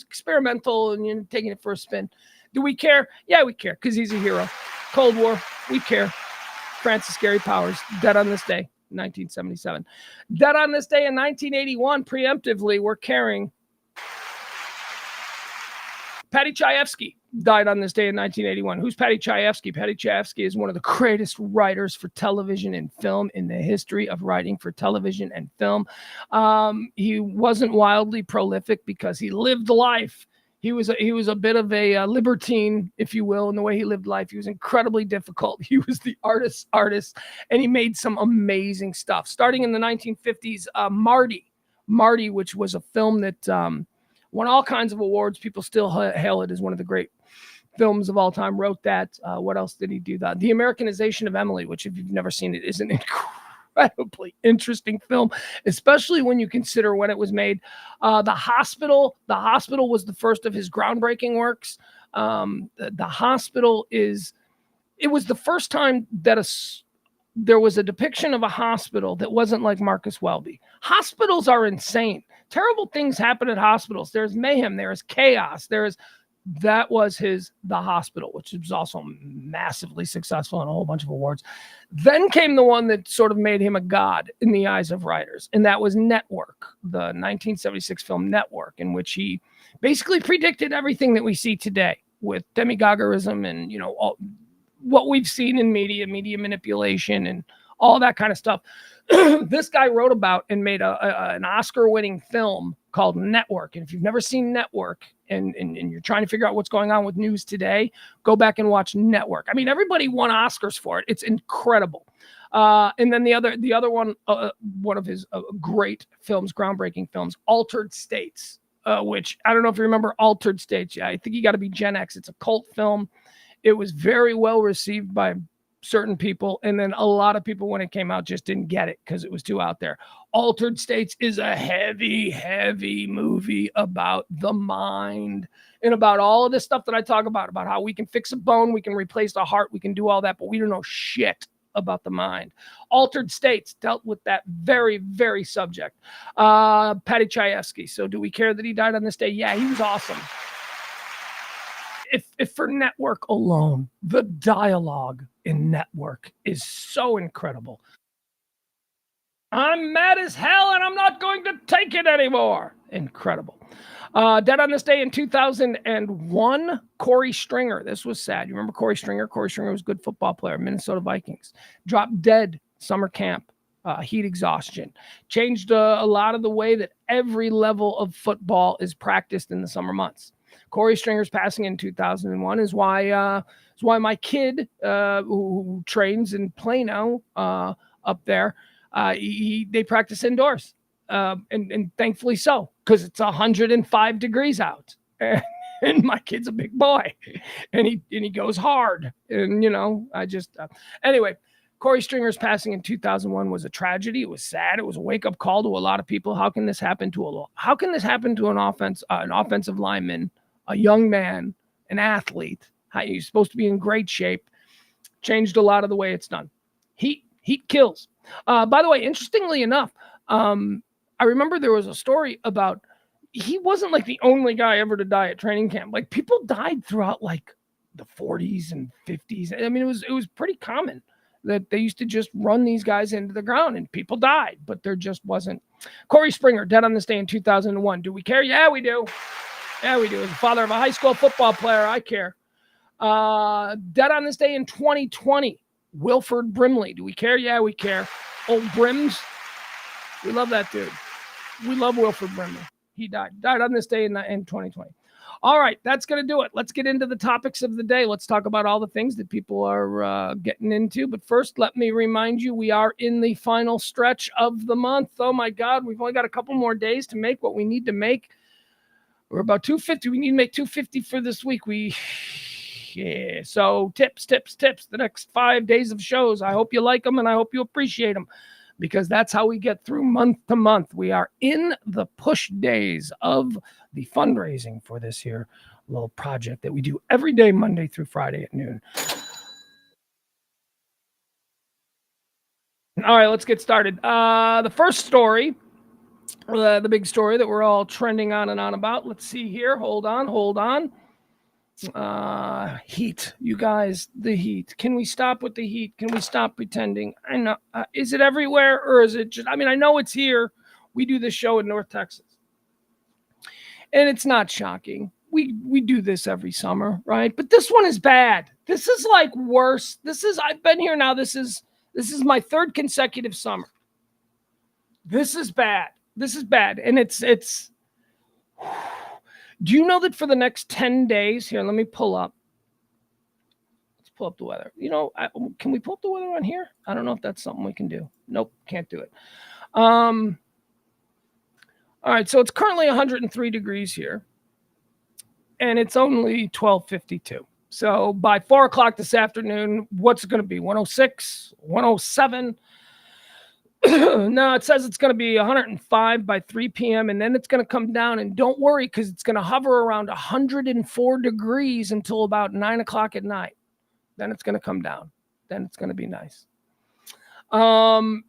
experimental, and you're taking it for a spin. Do we care? Yeah, we care, because he's a hero. Cold War, we care. Francis Gary Powers, dead on this day. 1977. Dead on this day in 1981, preemptively, we're caring. Patty Chayefsky died on this day in 1981. Who's Patty Chayefsky? Patty Chayefsky is one of the greatest writers for television and film in the history of writing for television and film. He wasn't wildly prolific because he lived life. He was a bit of a libertine, if you will, in the way he lived life. He was incredibly difficult. He was the artist, and he made some amazing stuff. Starting in the 1950s, Marty, which was a film that won all kinds of awards. People still hail it as one of the great films of all time. Wrote that. What else did he do? The Americanization of Emily, which if you've never seen it, is an incredibly interesting film, especially when you consider when it was made. The Hospital was the first of his groundbreaking works. The Hospital it was the first time that there was a depiction of a hospital that wasn't like Marcus Welby. Hospitals are insane. Terrible things happen at hospitals. There's mayhem. There is chaos. That was The Hospital, which was also massively successful in a whole bunch of awards. Then came the one that sort of made him a god in the eyes of writers, and that was Network, the 1976 film Network, in which he basically predicted everything that we see today with demagoguerism and, what we've seen in media manipulation and all that kind of stuff. This guy wrote about and made an Oscar-winning film called Network. And if you've never seen Network and you're trying to figure out what's going on with news today, go back and watch Network. I mean, everybody won Oscars for it. It's incredible. And then the other one, one of his great films, groundbreaking films, Altered States, which I don't know if you remember Altered States. Yeah, I think you got to be Gen X. It's a cult film. It was very well received by certain people, and then a lot of people when it came out just didn't get it because it was too out there. Altered States is a heavy movie about the mind and about all of this stuff that I talk about how we can fix a bone, we can replace a heart, we can do all that, but we don't know shit about the mind. Altered States dealt with that very, very subject. Patty Chayefsky. So do we care that he died on this day? Yeah, he was awesome. If for Network alone, the dialogue in Network is so incredible. I'm mad as hell and I'm not going to take it anymore. Incredible. Dead on this day in 2001, Corey Stringer. This was sad. You remember Corey Stringer? Corey Stringer was a good football player, Minnesota Vikings. Dropped dead summer camp, heat exhaustion. Changed a lot of the way that every level of football is practiced in the summer months. Corey Stringer's passing in 2001 is why my kid, who trains in Plano up there, they practice indoors, and thankfully so, because it's 105 degrees out, and my kid's a big boy, and he goes hard, and anyway. Corey Stringer's passing in 2001 was a tragedy. It was sad. It was a wake-up call to a lot of people. How can this happen to an offensive lineman, a young man, an athlete? He's supposed to be in great shape. Changed a lot of the way it's done. Heat kills. By the way, interestingly enough, I remember there was a story about he wasn't like the only guy ever to die at training camp. Like, people died throughout like the 40s and 50s. I mean, it was pretty common that they used to just run these guys into the ground and people died, but there just wasn't. Corey Springer, dead on this day in 2001. Do we care? Yeah, we do. Yeah, we do. As the father of a high school football player, I care. Dead on this day in 2020, Wilford Brimley. Do we care? Yeah, we care. Old Brims. We love that dude. We love Wilford Brimley. He died on this day in 2020. All right, that's going to do it. Let's get into the topics of the day. Let's talk about all the things that people are getting into. But first, let me remind you, we are in the final stretch of the month. Oh, my God, we've only got a couple more days to make what we need to make. We're about 250. We need to make 250 for this week. So tips. The next 5 days of shows. I hope you like them and I hope you appreciate them, because that's how we get through month to month. We are in the push days of the fundraising for this here little project that we do every day, Monday through Friday at noon. All right, let's get started. The first story, the big story that we're all trending on and on about. Let's see here. Hold on. Heat, you guys, the heat. Can we stop with the heat? Can we stop pretending? I know. Is it everywhere, or is it just, I know it's here. We do this show in North Texas, and it's not shocking. We do this every summer, right? But this one is bad. This is like worse. I've been here now. This is my third consecutive summer. This is bad. And it's Do you know that for the next 10 days here, let me pull up. Let's pull up the weather. Can we pull up the weather on here? I don't know if that's something we can do. Nope, can't do it. All right, so it's currently 103 degrees here, and it's only 12:52. So by 4 o'clock this afternoon, what's it going to be? 106, 107? No, it says it's going to be 105 by 3 p.m. and then it's going to come down. And don't worry, because it's going to hover around 104 degrees until about 9 o'clock at night. Then it's going to come down. Then it's going to be nice.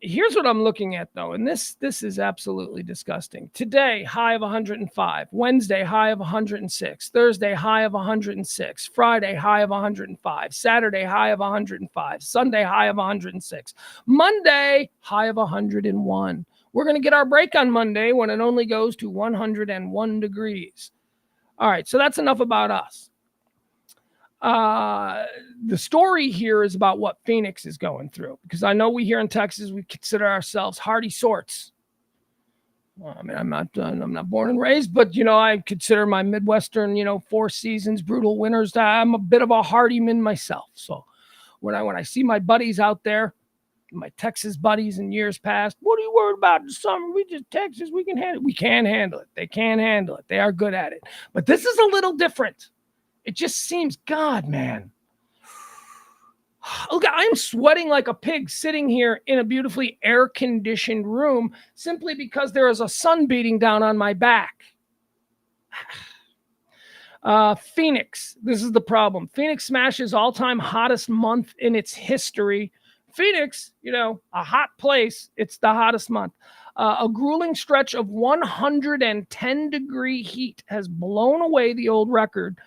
Here's what I'm looking at, though, and this is absolutely disgusting. Today, high of 105. Wednesday, high of 106. Thursday, high of 106. Friday, high of 105. Saturday, high of 105. Sunday, high of 106. Monday, high of 101. We're going to get our break on Monday when it only goes to 101 degrees. All right, so that's enough about us. The story here is about what Phoenix is going through, because I know we here in Texas, we consider ourselves hardy sorts. Well, I mean, I'm not born and raised, but I consider my Midwestern, 4 seasons, brutal winters. I'm a bit of a hardyman myself. So when I see my buddies out there, my Texas buddies in years past, what are you worried about in the summer? We just Texas, we can handle it. We can handle it. They can handle it. They are good at it. But this is a little different. It just seems, God, man. Look, I'm sweating like a pig sitting here in a beautifully air-conditioned room simply because there is a sun beating down on my back. Phoenix, this is the problem. Phoenix smashes all-time hottest month in its history. Phoenix, a hot place. It's the hottest month. A grueling stretch of 110-degree heat has blown away the old record.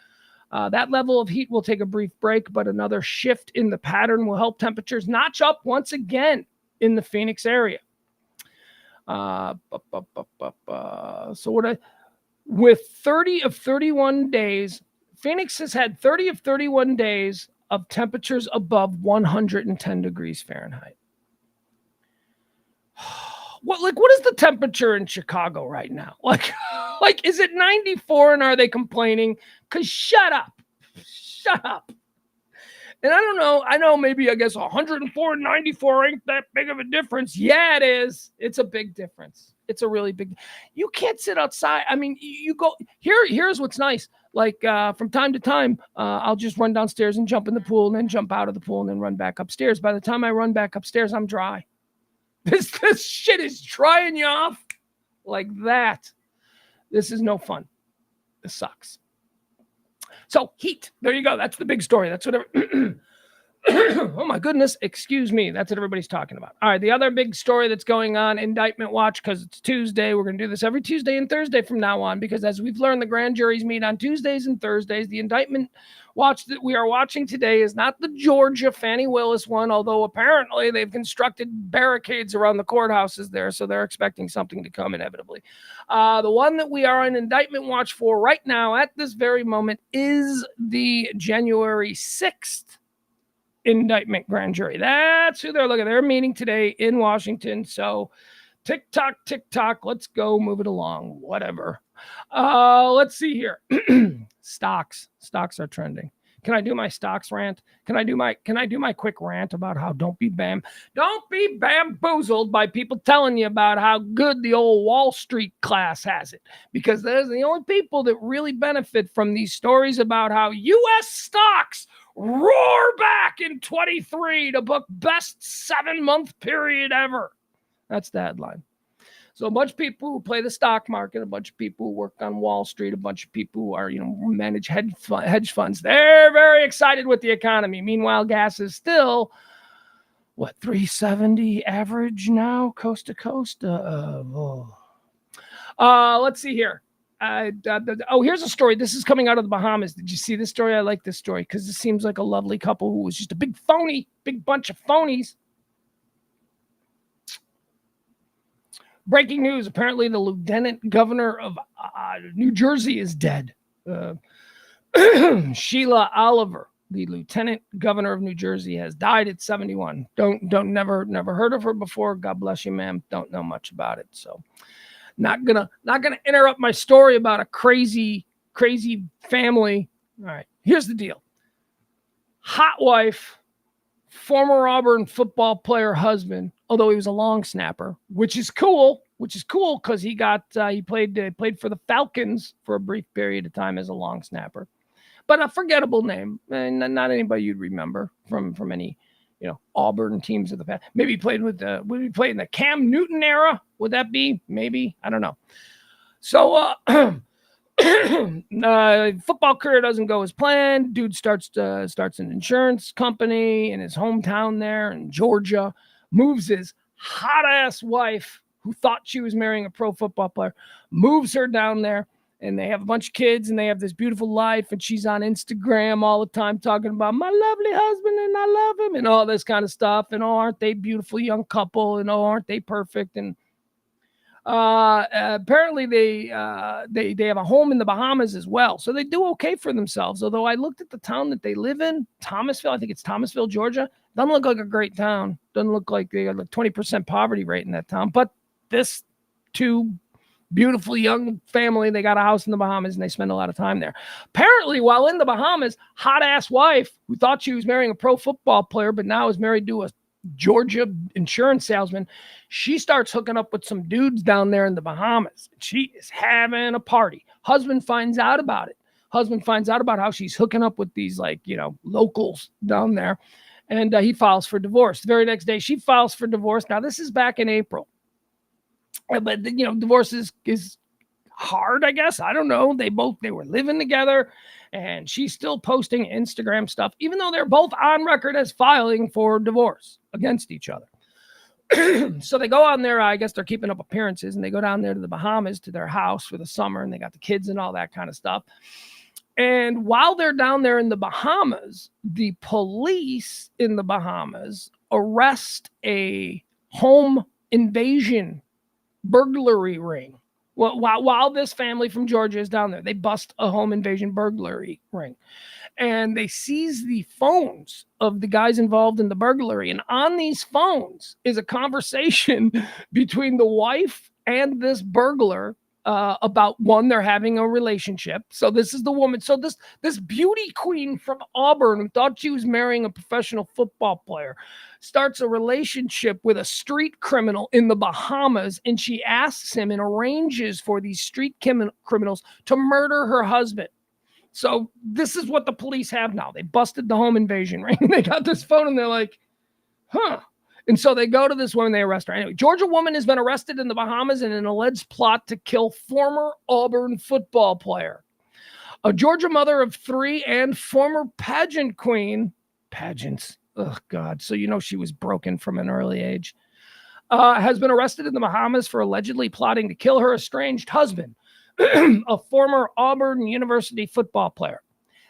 That level of heat will take a brief break, but another shift in the pattern will help temperatures notch up once again in the Phoenix area. With 30 of 31 days, Phoenix has had 30 of 31 days of temperatures above 110 degrees Fahrenheit. What is the temperature in Chicago right now? Like, is it 94 and are they complaining? Because shut up. And I don't know. I know maybe, I guess 104 and 94 ain't that big of a difference. Yeah, it is. It's a big difference. It's a really big. You can't sit outside. I mean, you go here. Here's what's nice. Like from time to time, I'll just run downstairs and jump in the pool and then jump out of the pool and then run back upstairs. By the time I run back upstairs, I'm dry. This shit is drying you off like that. This is no fun. This sucks. So heat. There you go. That's the big story. That's what. Oh my goodness. Excuse me. That's what everybody's talking about. All right. The other big story that's going on, indictment watch, because it's Tuesday. We're going to do this every Tuesday and Thursday from now on, because as we've learned, the grand juries meet on Tuesdays and Thursdays. The indictment watch that we are watching today is not the Georgia Fannie Willis one, although apparently they've constructed barricades around the courthouses there, so they're expecting something to come inevitably. The one that we are on indictment watch for right now at this very moment is the January 6th indictment grand jury. That's who they're looking at. They're meeting today in Washington. So tick tock, let's go, move it along, whatever. Let's see here. Stocks are trending. Can I do my stocks rant? Can I do my quick rant about how don't be bamboozled by people telling you about how good the old Wall Street class has it, because those are the only people that really benefit from these stories about how U.S. stocks roar back in 23 to book best 7-month period ever. That's the headline. So a bunch of people who play the stock market, a bunch of people who work on Wall Street, a bunch of people who are, manage hedge funds, they're very excited with the economy. Meanwhile, gas is still, $3.70 average now, coast to coast? Let's see here. Here's a story. This is coming out of the Bahamas. Did you see this story? I like this story because it seems like a lovely couple who was just a big bunch of phonies. Breaking news. Apparently the lieutenant governor of New Jersey is dead. Sheila Oliver, the lieutenant governor of New Jersey, has died at 71. Never heard of her before. God bless you, ma'am. Don't know much about it. So not gonna interrupt my story about a crazy crazy family. All right, here's the deal. Hot wife, former Auburn football player husband, although he was a long snapper, which is cool because he played for the Falcons for a brief period of time as a long snapper. But a forgettable name, and not anybody you'd remember from any, Auburn teams of the past. Maybe he played would he play in the Cam Newton era? Would that be? Maybe, I don't know. So football career doesn't go as planned. Dude starts an insurance company in his hometown there in Georgia. Moves his hot ass wife, who thought she was marrying a pro football player, moves her down there. And they have a bunch of kids, and they have this beautiful life. And she's on Instagram all the time talking about my lovely husband, and I love him, and all this kind of stuff. And oh, aren't they beautiful young couple? And oh, aren't they perfect? And apparently they have a home in the Bahamas as well, so they do okay for themselves. Although I looked at the town that they live in, Thomasville. I think it's Thomasville, Georgia. Doesn't look like a great town. Doesn't look like they got like 20% poverty rate in that town. But this two beautiful young family, they got a house in the Bahamas, and they spend a lot of time there. Apparently, while in the Bahamas, hot ass wife who thought she was marrying a pro football player, but now is married to a Georgia insurance salesman, she starts hooking up with some dudes down there in the Bahamas. She is having a party. Husband finds out about it. Husband finds out about how she's hooking up with these locals down there, and he files for divorce. The very next day, she files for divorce. Now, this is back in April. But, divorce is hard, I guess. I don't know. They were living together, and she's still posting Instagram stuff, even though they're both on record as filing for divorce against each other. So they go on there. I guess they're keeping up appearances, and they go down there to the Bahamas to their house for the summer, and they got the kids and all that kind of stuff. And while they're down there in the Bahamas, the police in the Bahamas arrest a home invasion burglary ring. Well, while this family from Georgia is down there, they bust a home invasion burglary ring, and they seize the phones of the guys involved in the burglary. And on these phones is a conversation between the wife and this burglar about, one, they're having a relationship. So this is the woman. So this beauty queen from Auburn, who thought she was marrying a professional football player, starts a relationship with a street criminal in the Bahamas, and she asks him and arranges for these street criminals to murder her husband. So this is what the police have now. They busted the home invasion ring. They got this phone, and they're like, huh. And so they go to this woman, they arrest her. Anyway, Georgia woman has been arrested in the Bahamas in an alleged plot to kill former Auburn football player. A Georgia mother of 3 and former pageant queen. Pageants. Oh, God. So she was broken from an early age. Has been arrested in the Bahamas for allegedly plotting to kill her estranged husband, a former Auburn University football player.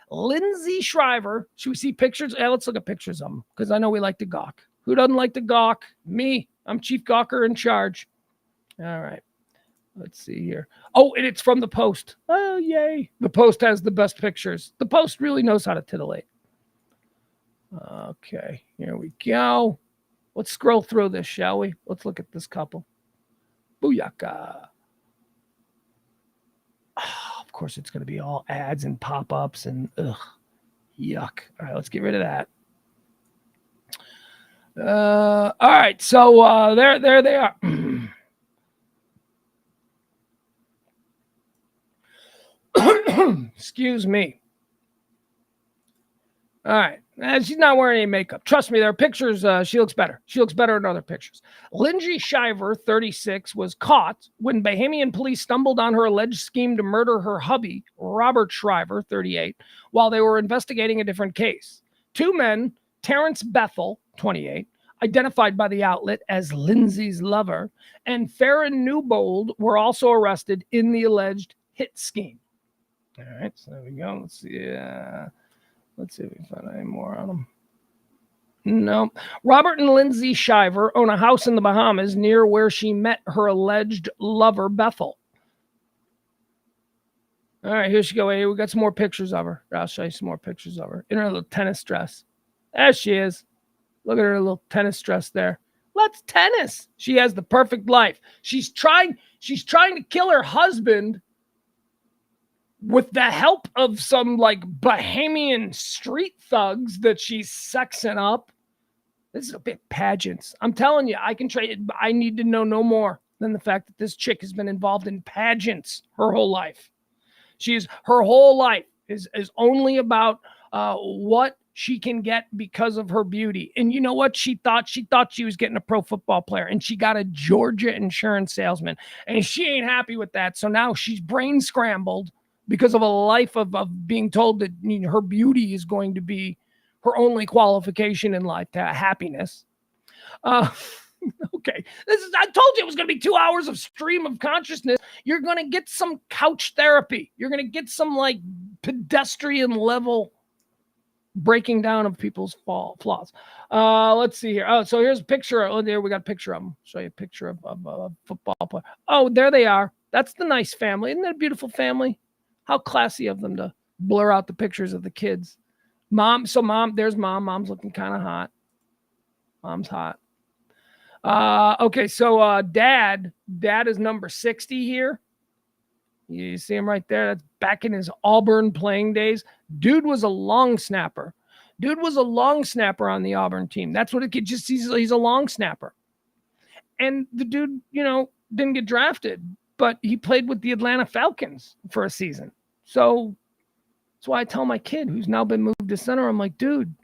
Lindsay Shriver. Should we see pictures? Let's look at pictures of them, because I know we like to gawk. Who doesn't like to gawk? Me. I'm chief gawker in charge. All right. Let's see here. Oh, and it's from the Post. Oh, yay. The Post has the best pictures. The Post really knows how to titillate. Okay, here we go. Let's scroll through this, shall we? Let's look at this couple. Booyaka. Oh, of course, it's going to be all ads and pop-ups and yuck. All right, let's get rid of that. All right, so there they are. Excuse me. All right. She's not wearing any makeup. Trust me, there are pictures. She looks better. She looks better in other pictures. Lindsay Shriver, 36, was caught when Bahamian police stumbled on her alleged scheme to murder her hubby, Robert Shriver, 38, while they were investigating a different case. 2 men, Terrence Bethel, 28, identified by the outlet as Lindsay's lover, and Farron Newbold were also arrested in the alleged hit scheme. All right, so there we go. Let's see. Let's see if we find any more on them. No. Robert and Lindsay Shriver own a house in the Bahamas near where she met her alleged lover, Bethel. All right, here she go. Hey, we got some more pictures of her. I'll show you some more pictures of her in her little tennis dress. There she is. Look at her little tennis dress there. Let's tennis. She has the perfect life. She's trying to kill her husband with the help of some like Bahamian street thugs that she's sexing up. This is a bit pageants. I'm telling you, I can trade. I need to know no more than the fact that this chick has been involved in pageants her whole life. Her whole life is only about what she can get because of her beauty. And you know what? She thought she was getting a pro football player, and she got a Georgia insurance salesman, and she ain't happy with that. So now she's brain scrambled because of a life of being told that her beauty is going to be her only qualification in life to happiness. Okay. I told you it was going to be 2 hours of stream of consciousness. You're going to get some couch therapy. You're going to get some like pedestrian level breaking down of people's flaws. Let's see here. Oh, so here's a picture. Oh, there we got a picture of them. Show you a picture of a football player. Oh, there they are. That's the nice family. Isn't that a beautiful family? How classy of them to blur out the pictures of the kids. Mom, there's mom. Mom's looking kind of hot. Mom's hot. Okay, so dad is number 60 here. You see him right there? That's back in his Auburn playing days. Dude was a long snapper. Dude was a long snapper on the Auburn team. That's what it could just, he's a long snapper. And the dude, didn't get drafted, but he played with the Atlanta Falcons for a season. So that's why I tell my kid who's now been moved to center, I'm like, dude,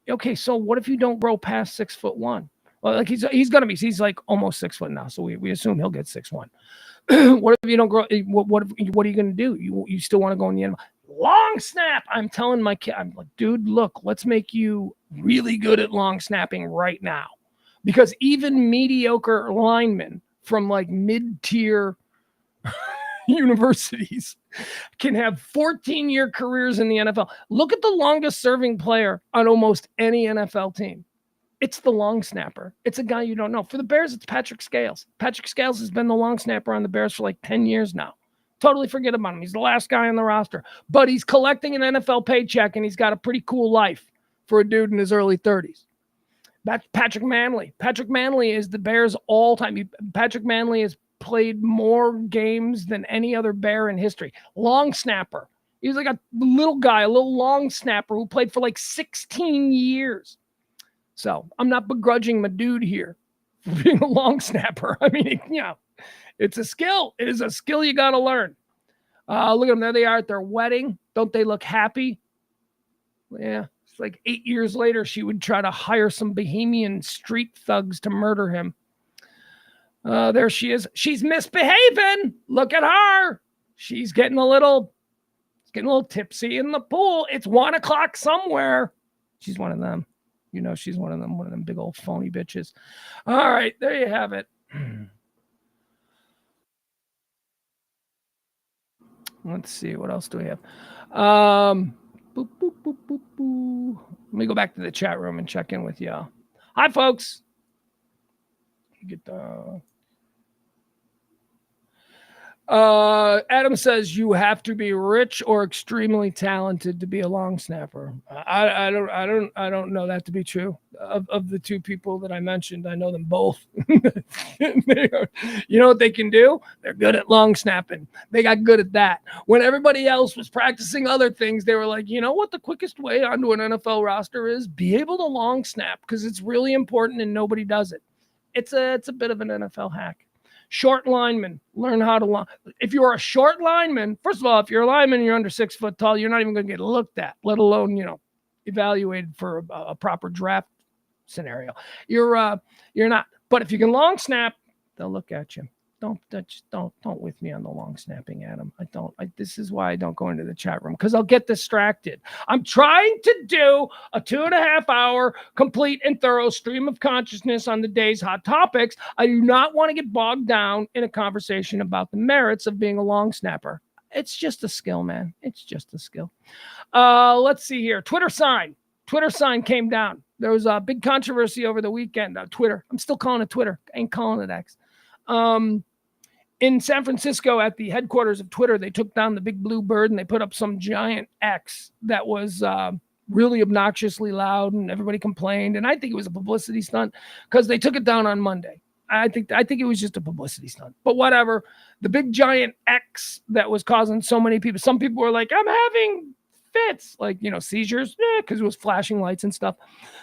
okay, so what if you don't grow past 6'1"? Well, like he's gonna be. He's like almost 6 foot now, so we assume he'll get 6'1". What if you don't grow? What are you gonna do? You still want to go in the end? Long snap. I'm telling my kid. I'm like, dude, look, let's make you really good at long snapping right now, because even mediocre linemen from like mid-tier universities can have 14-year careers in the NFL. Look at the longest serving player on almost any NFL team. It's the long snapper. It's a guy you don't know. For the Bears, it's Patrick Scales. Patrick Scales has been the long snapper on the Bears for like 10 years now. Totally forget about him. He's the last guy on the roster. But he's collecting an NFL paycheck, and he's got a pretty cool life for a dude in his early 30s. That's Patrick Manley. Patrick Manley is the Bears all-time. Patrick Manley has played more games than any other Bear in history. Long snapper. He's like a little guy, a little long snapper who played for like 16 years. So I'm not begrudging my dude here for being a long snapper. I mean, it's a skill. It is a skill you got to learn. Look at them. There they are at their wedding. Don't they look happy? Yeah. It's like 8 years later, she would try to hire some Bahamian street thugs to murder him. There she is. She's misbehaving. Look at her. She's getting a little tipsy in the pool. It's 1 o'clock somewhere. She's one of them. She's one of them big old phony bitches. All right, there you have it. Let's see, what else do we have? Boop, boop, boop, boop, boop. Let me go back to the chat room and check in with y'all. Hi, folks. Get the... Adam says you have to be rich or extremely talented to be a long snapper. I don't know that to be true. Of the two people that I mentioned, I know them both. You know what they can do? They're good at long snapping. They got good at that. When everybody else was practicing other things, they were like, you know what the quickest way onto an NFL roster is? Be able to long snap, because it's really important and nobody does it. It's a bit of an NFL hack. Short linemen, learn how to line. If you're a short lineman, first of all, if you're a lineman and you're under 6 foot tall, you're not even going to get looked at, let alone, evaluated for a proper draft scenario. You're not. But if you can long snap, they'll look at you. Don't with me on the long snapping, Adam. This is why I don't go into the chat room, because I'll get distracted. I'm trying to do a 2.5 hour complete and thorough stream of consciousness on the day's hot topics. I do not want to get bogged down in a conversation about the merits of being a long snapper. It's just a skill, man. It's just a skill. Let's see here. Twitter sign came down. There was a big controversy over the weekend. Twitter. I'm still calling it Twitter. I ain't calling it X. In San Francisco at the headquarters of Twitter, they took down the big blue bird and they put up some giant X that was really obnoxiously loud, and everybody complained. And I think it was a publicity stunt because they took it down on Monday. I think it was just a publicity stunt. But whatever. The big giant X that was causing so many people. Some people were like, I'm having fits, like, seizures, because it was flashing lights and stuff.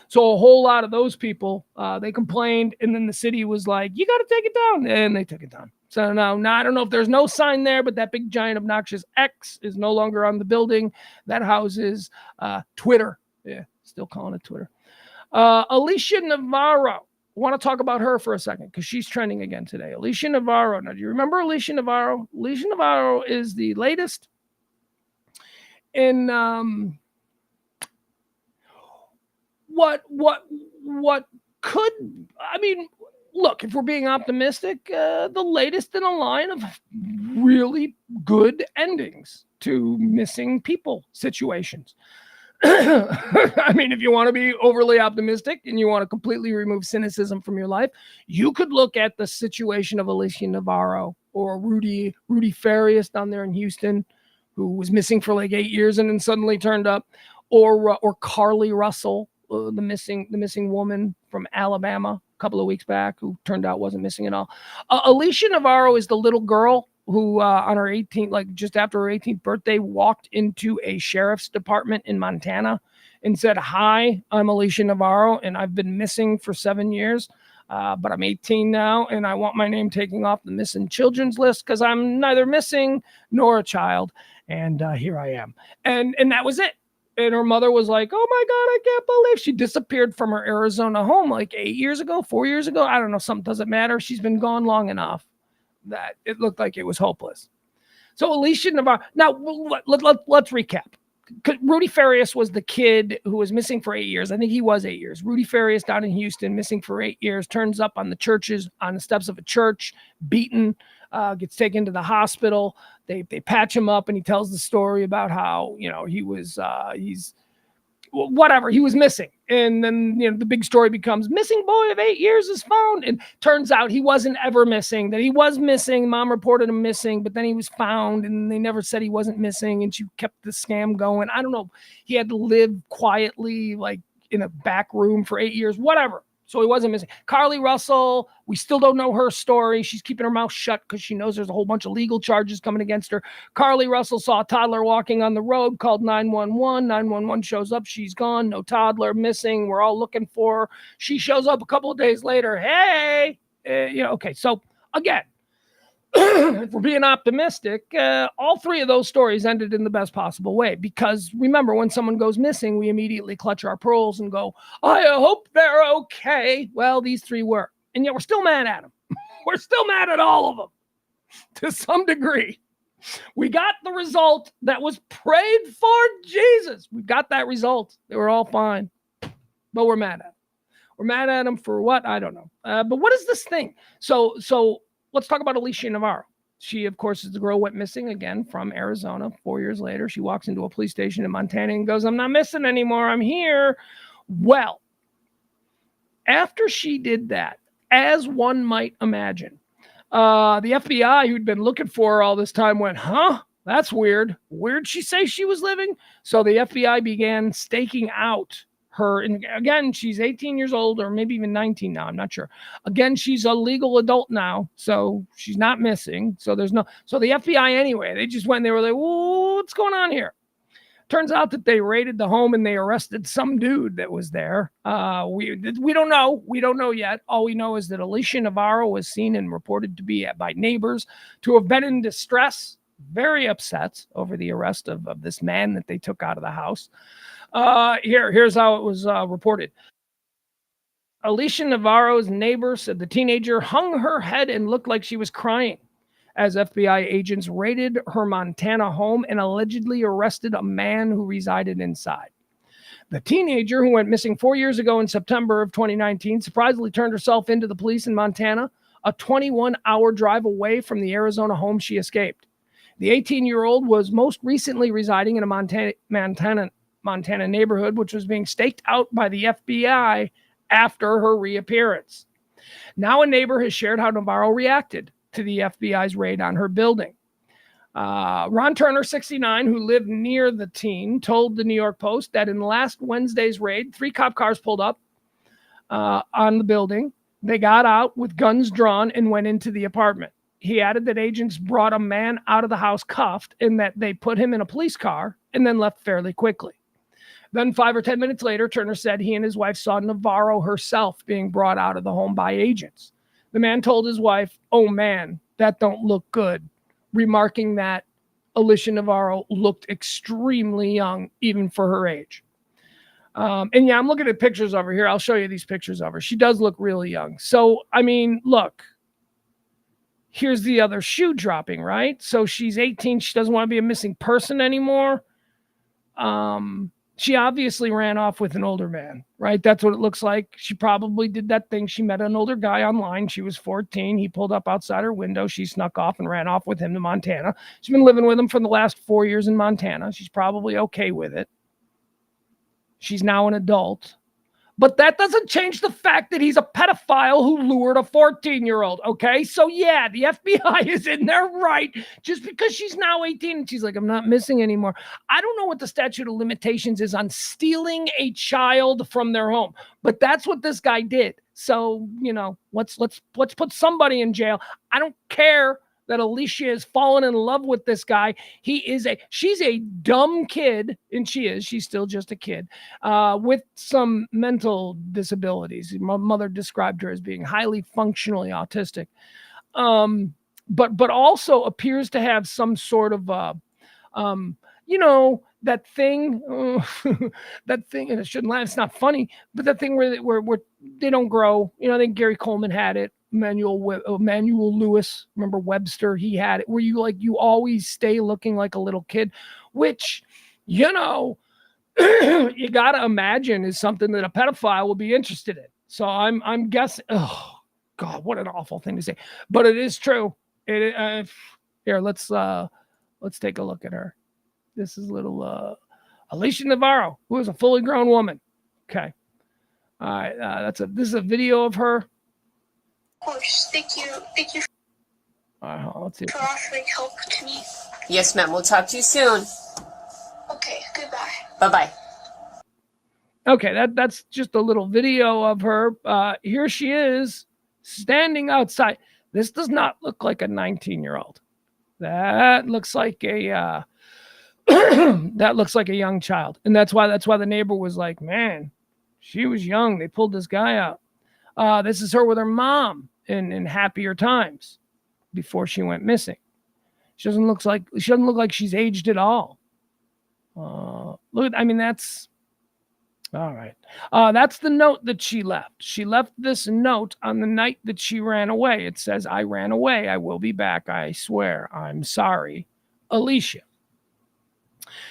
So a whole lot of those people, they complained, and then the city was like, you got to take it down, and they took it down. So now I don't know if there's no sign there, but that big giant obnoxious X is no longer on the building that houses Twitter. Yeah, still calling it Twitter. Alicia Navarro. I want to talk about her for a second because she's trending again today. Alicia Navarro. Now, do you remember Alicia Navarro? Alicia Navarro is the latest in what could, I mean, look, if we're being optimistic, the latest in a line of really good endings to missing people situations. I mean, if you want to be overly optimistic and you want to completely remove cynicism from your life, you could look at the situation of Alicia Navarro or Rudy Farias down there in Houston, who was missing for like 8 years and then suddenly turned up, or Carly Russell, the missing woman from Alabama a couple of weeks back, who turned out wasn't missing at all. Alicia Navarro is the little girl who on her 18th, like just after her 18th birthday, walked into a sheriff's department in Montana and said, "Hi, I'm Alicia Navarro, and I've been missing for 7 years, but I'm 18 now, and I want my name taken off the missing children's list because I'm neither missing nor a child, and here I am." And that was it. And her mother was like, "Oh my God, I can't believe she disappeared from her Arizona home like 4 years ago. I don't know, something doesn't matter. She's been gone long enough that it looked like it was hopeless." So Alicia Navarro. Now let's recap. Rudy Farias was the kid who was missing for 8 years. I think he was 8 years. Rudy Farias down in Houston, missing for 8 years, turns up on the steps of a church, beaten, gets taken to the hospital. They patch him up, and he tells the story about how, he was he was missing. And then, the big story becomes missing boy of 8 years is found. And turns out he wasn't ever missing, that he was missing. Mom reported him missing, but then he was found and they never said he wasn't missing. And she kept the scam going. I don't know. He had to live quietly, like in a back room for 8 years, whatever. So he wasn't missing. Carly Russell, we still don't know her story. She's keeping her mouth shut because she knows there's a whole bunch of legal charges coming against her. Carly Russell saw a toddler walking on the road, called 911. 911 shows up. She's gone. No toddler, missing. We're all looking for her. She shows up a couple of days later. Hey, okay. So again, if we're being optimistic, all three of those stories ended in the best possible way. Because remember, when someone goes missing, we immediately clutch our pearls and go, I hope they're okay. Well, these three were. And yet we're still mad at them. We're still mad at all of them to some degree. We got the result that was prayed for Jesus. We got that result. They were all fine. But we're mad at them. We're mad at them for what? I don't know. But what is this thing? So let's talk about Alicia Navarro. She, of course, is the girl who went missing again from Arizona 4 years later. She walks into a police station in Montana and goes, I'm not missing anymore. I'm here. Well, after she did that, as one might imagine, the FBI, who'd been looking for her all this time, went, huh? That's weird. Where'd she say she was living? So the FBI began staking out her. And again, she's 18 years old, or maybe even 19 now. I'm not sure. Again, she's a legal adult now, so she's not missing. So the FBI anyway, they just went, they were like, what's going on here? Turns out that they raided the home and they arrested some dude that was there. We don't know. We don't know yet. All we know is that Alicia Navarro was seen and reported to be by neighbors to have been in distress, very upset over the arrest of this man that they took out of the house. Here's how it was reported. Alicia Navarro's neighbor said the teenager hung her head and looked like she was crying as FBI agents raided her Montana home and allegedly arrested a man who resided inside. The teenager, who went missing 4 years ago in September of 2019, surprisingly turned herself into the police in Montana, a 21-hour drive away from the Arizona home she escaped. The 18-year-old was most recently residing in a Montana neighborhood, which was being staked out by the FBI after her reappearance. Now a neighbor has shared how Navarro reacted to the FBI's raid on her building. Ron Turner, 69, who lived near the teen, told the New York Post that in last Wednesday's raid, 3 cop cars pulled up on the building. They got out with guns drawn and went into the apartment. He added that agents brought a man out of the house cuffed and that they put him in a police car and then left fairly quickly. Then 5 or 10 minutes later, Turner said he and his wife saw Navarro herself being brought out of the home by agents. The man told his wife, "Oh man, that don't look good," remarking that Alicia Navarro looked extremely young, even for her age. And yeah, I'm looking at pictures of her here. I'll show you these pictures of her. She does look really young. So, I mean, look, here's the other shoe dropping, right? So she's 18. She doesn't want to be a missing person anymore. She obviously ran off with an older man, right? That's what it looks like. She probably did that thing. She met an older guy online. She was 14. He pulled up outside her window. She snuck off and ran off with him to Montana. She's been living with him for the last 4 years in Montana. She's probably okay with it. She's now an adult. But that doesn't change the fact that he's a pedophile who lured a 14-year-old, okay? So, yeah, the FBI is in there right just because she's now 18 and she's like, "I'm not missing anymore." I don't know what the statute of limitations is on stealing a child from their home, but that's what this guy did. So, you know, let's put somebody in jail. I don't care that Alicia has fallen in love with this guy. She's a dumb kid, and she's still just a kid, with some mental disabilities. My mother described her as being highly functionally autistic, but also appears to have some sort of, that thing, and it shouldn't laugh. It's not funny, but that thing where they don't grow. You know, I think Gary Coleman had it. Emmanuel Lewis, remember Webster? He had it where you always stay looking like a little kid, which, you gotta imagine is something that a pedophile will be interested in. So I'm guessing. Oh God, what an awful thing to say, but it is true. Here, let's take a look at her. This is little Alicia Navarro, who is a fully grown woman. Okay, all right. This is a video of her. Of course, thank you Let's see. for offering help to me. Yes, ma'am. We'll talk to you soon. Okay, goodbye. Bye-bye. Okay, that's just a little video of her. Here she is standing outside. This does not look like a 19-year-old. That looks like a young child, and that's why the neighbor was like, "Man, she was young. They pulled this guy out." This is her with her mom in happier times before she went missing. She doesn't look like she's aged at all. That's all right. That's the note that she left. She left this note on the night that she ran away. It says, "I ran away. I will be back. I swear. I'm sorry. Alicia."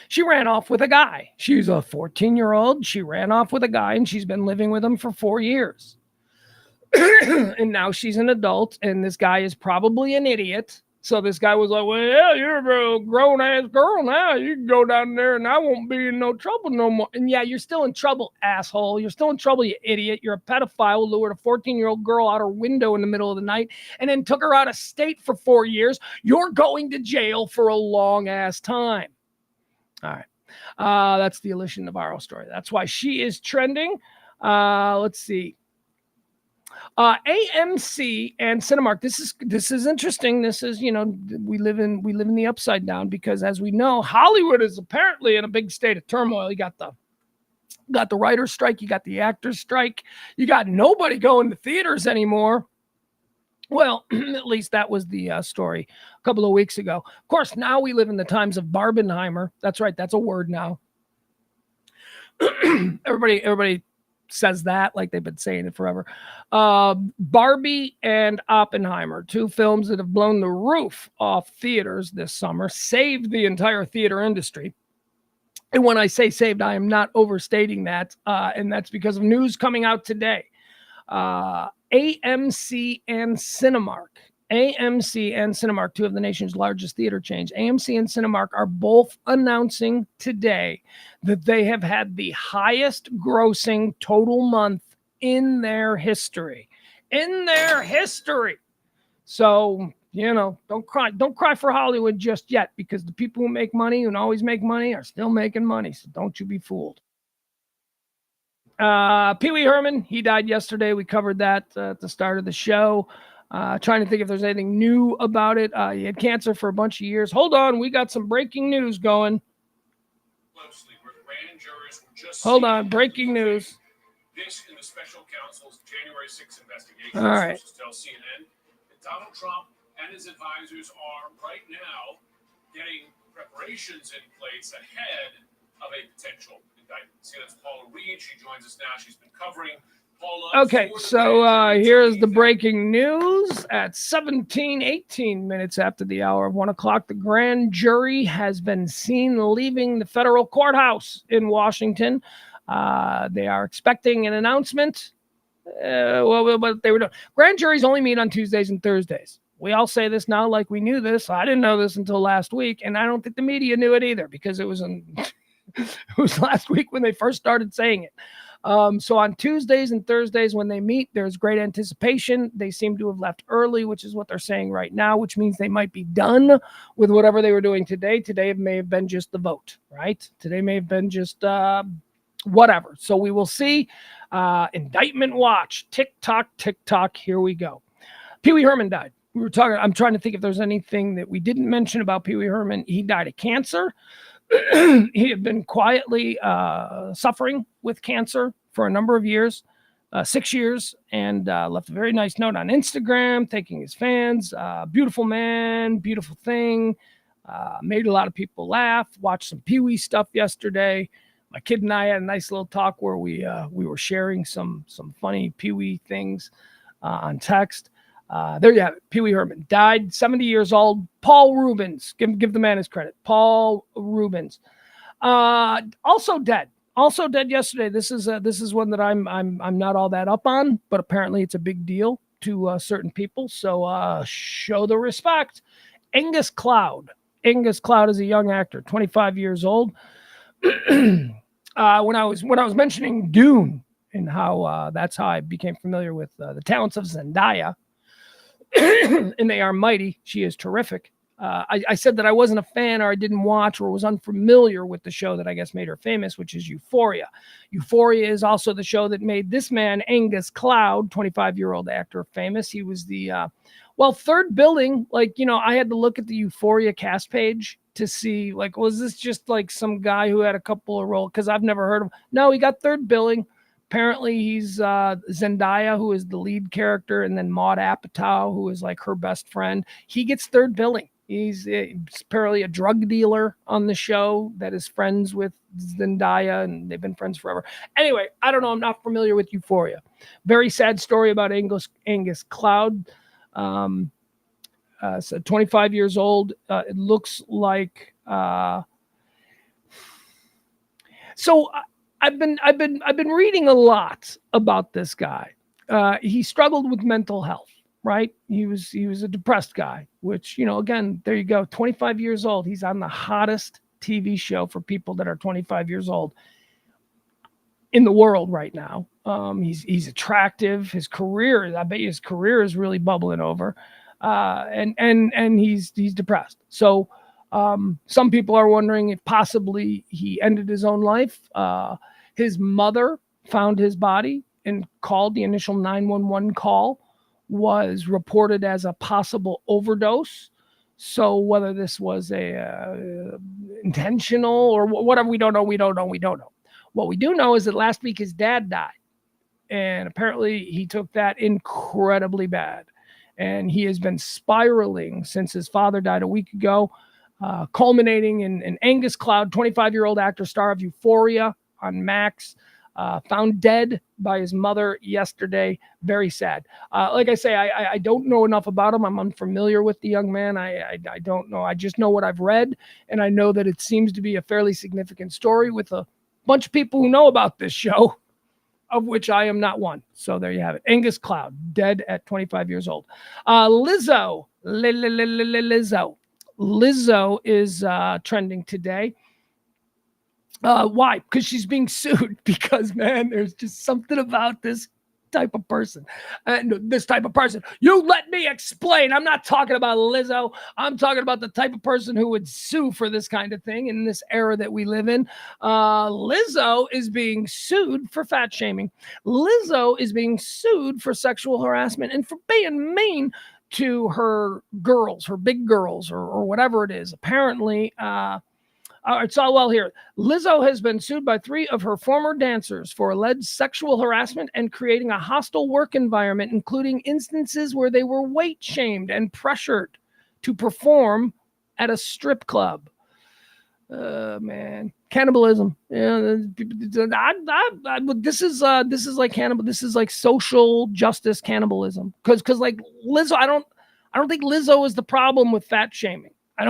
She ran off with a guy. She's a 14-year-old. She ran off with a guy, and she's been living with him for 4 years. And now she's an adult, and this guy is probably an idiot. So this guy was like, "Well, yeah, you're a grown-ass girl now. You can go down there, and I won't be in no trouble no more." And yeah, you're still in trouble, asshole. You're still in trouble, you idiot. You're a pedophile who lured a 14-year-old girl out her window in the middle of the night and then took her out of state for 4 years. You're going to jail for a long-ass time. All right. That's the Alicia Navarro story. That's why she is trending. Let's see. AMC and Cinemark. This is interesting. This is, we live in the upside down, because as we know, Hollywood is apparently in a big state of turmoil. You got the writer's strike, you got the actor's strike, you got nobody going to theaters anymore. Well, at least that was the story a couple of weeks ago. Of course, now we live in the times of Barbenheimer. That's right. That's a word now. Everybody says that like they've been saying it forever. Barbie and Oppenheimer, two films that have blown the roof off theaters this summer, saved the entire theater industry. And when I say saved, I am not overstating that. And that's because of news coming out today. AMC and Cinemark. AMC and Cinemark, two of the nation's largest theater chains. AMC and Cinemark are both announcing today that they have had the highest grossing total month in their history. So, don't cry for Hollywood just yet, because the people who make money and always make money are still making money. So don't you be fooled. Pee Wee Herman, he died yesterday. We covered that at the start of the show. Trying to think if there's anything new about it. He had cancer for a bunch of years. Hold on, we got some breaking news going. Hold on, breaking news. This in the special counsel's January 6th investigation. All right. Sources tell CNN that Donald Trump and his advisors are right now getting preparations in place ahead of a potential indictment. CNN's Paula Reed. She joins us now. She's been covering Paula. Okay, so here's the breaking news at 18 minutes after the hour of 1 o'clock. The grand jury has been seen leaving the federal courthouse in Washington. They are expecting an announcement. What they were doing. Grand juries only meet on Tuesdays and Thursdays. We all say this now like we knew this. I didn't know this until last week, and I don't think the media knew it either because it was it was last week when they first started saying it. So on Tuesdays and Thursdays when they meet, there's great anticipation. They seem to have left early, which is what they're saying right now, which means they might be done with whatever they were doing today. Today may have been just the vote, right? Today may have been just whatever. So we will see. Indictment watch. Tick tock, tick tock. Here we go. Pee Wee Herman died. We were talking. I'm trying to think if there's anything that we didn't mention about Pee Wee Herman. He died of cancer. He had been quietly suffering with cancer for a number of years, 6 years, and left a very nice note on Instagram, thanking his fans. Beautiful man, beautiful thing. Made a lot of people laugh. Watched some Pee Wee stuff yesterday. My kid and I had a nice little talk where we were sharing some funny Pee Wee things on text. There you have it. Pee Wee Herman died, 70 years old. Paul Rubens, give the man his credit. Paul Rubens, also dead. Also dead yesterday. This is one that I'm not all that up on, but apparently it's a big deal to certain people. So show the respect. Angus Cloud. Angus Cloud is a young actor, 25 years old. When I was mentioning Dune and how that's how I became familiar with the talents of Zendaya. And they are mighty. She is terrific. I said that I wasn't a fan or I didn't watch or was unfamiliar with the show that I guess made her famous, which is Euphoria. Euphoria is also the show that made this man, Angus Cloud, 25-year-old actor, famous. He was the, third billing. Like, I had to look at the Euphoria cast page to see, like, was this just like some guy who had a couple of roles? Because I've never heard of him. No, he got third billing. Apparently, he's Zendaya, who is the lead character, and then Maud Apatow, who is like her best friend. He gets third billing. He's apparently a drug dealer on the show that is friends with Zendaya, and they've been friends forever. Anyway, I don't know. I'm not familiar with Euphoria. Very sad story about Angus Cloud. So 25 years old. It looks like. I've been reading a lot about this guy. He struggled with mental health, right? He was a depressed guy, which, again, there you go. 25 years old. He's on the hottest TV show for people that are 25 years old in the world right now. He's attractive. I bet his career is really bubbling over. And he's depressed. So some people are wondering if possibly he ended his own life. His mother found his body and called. The initial 911 call was reported as a possible overdose. So whether this was a intentional or whatever, we don't know. What we do know is that last week his dad died. And apparently he took that incredibly bad. And he has been spiraling since his father died a week ago. Culminating in Angus Cloud, 25-year-old actor, star of Euphoria on Max, found dead by his mother yesterday. Very sad. Like I say, I don't know enough about him. I'm unfamiliar with the young man. I don't know. I just know what I've read, and I know that it seems to be a fairly significant story with a bunch of people who know about this show, of which I am not one. So there you have it. Angus Cloud, dead at 25 years old. Lizzo. Lizzo is trending today. Why? Because she's being sued. Because, man, there's just something about this type of person. This type of person. You let me explain. I'm not talking about Lizzo. I'm talking about the type of person who would sue for this kind of thing in this era that we live in. Lizzo is being sued for fat shaming. Lizzo is being sued for sexual harassment and for being mean to her girls, her big girls, or whatever it is. Apparently, it's all well here. Lizzo has been sued by 3 of her former dancers for alleged sexual harassment and creating a hostile work environment, including instances where they were weight shamed and pressured to perform at a strip club. Man, cannibalism. Yeah, this is like cannibal. This is like social justice cannibalism. Because like Lizzo, I don't think Lizzo is the problem with fat shaming. I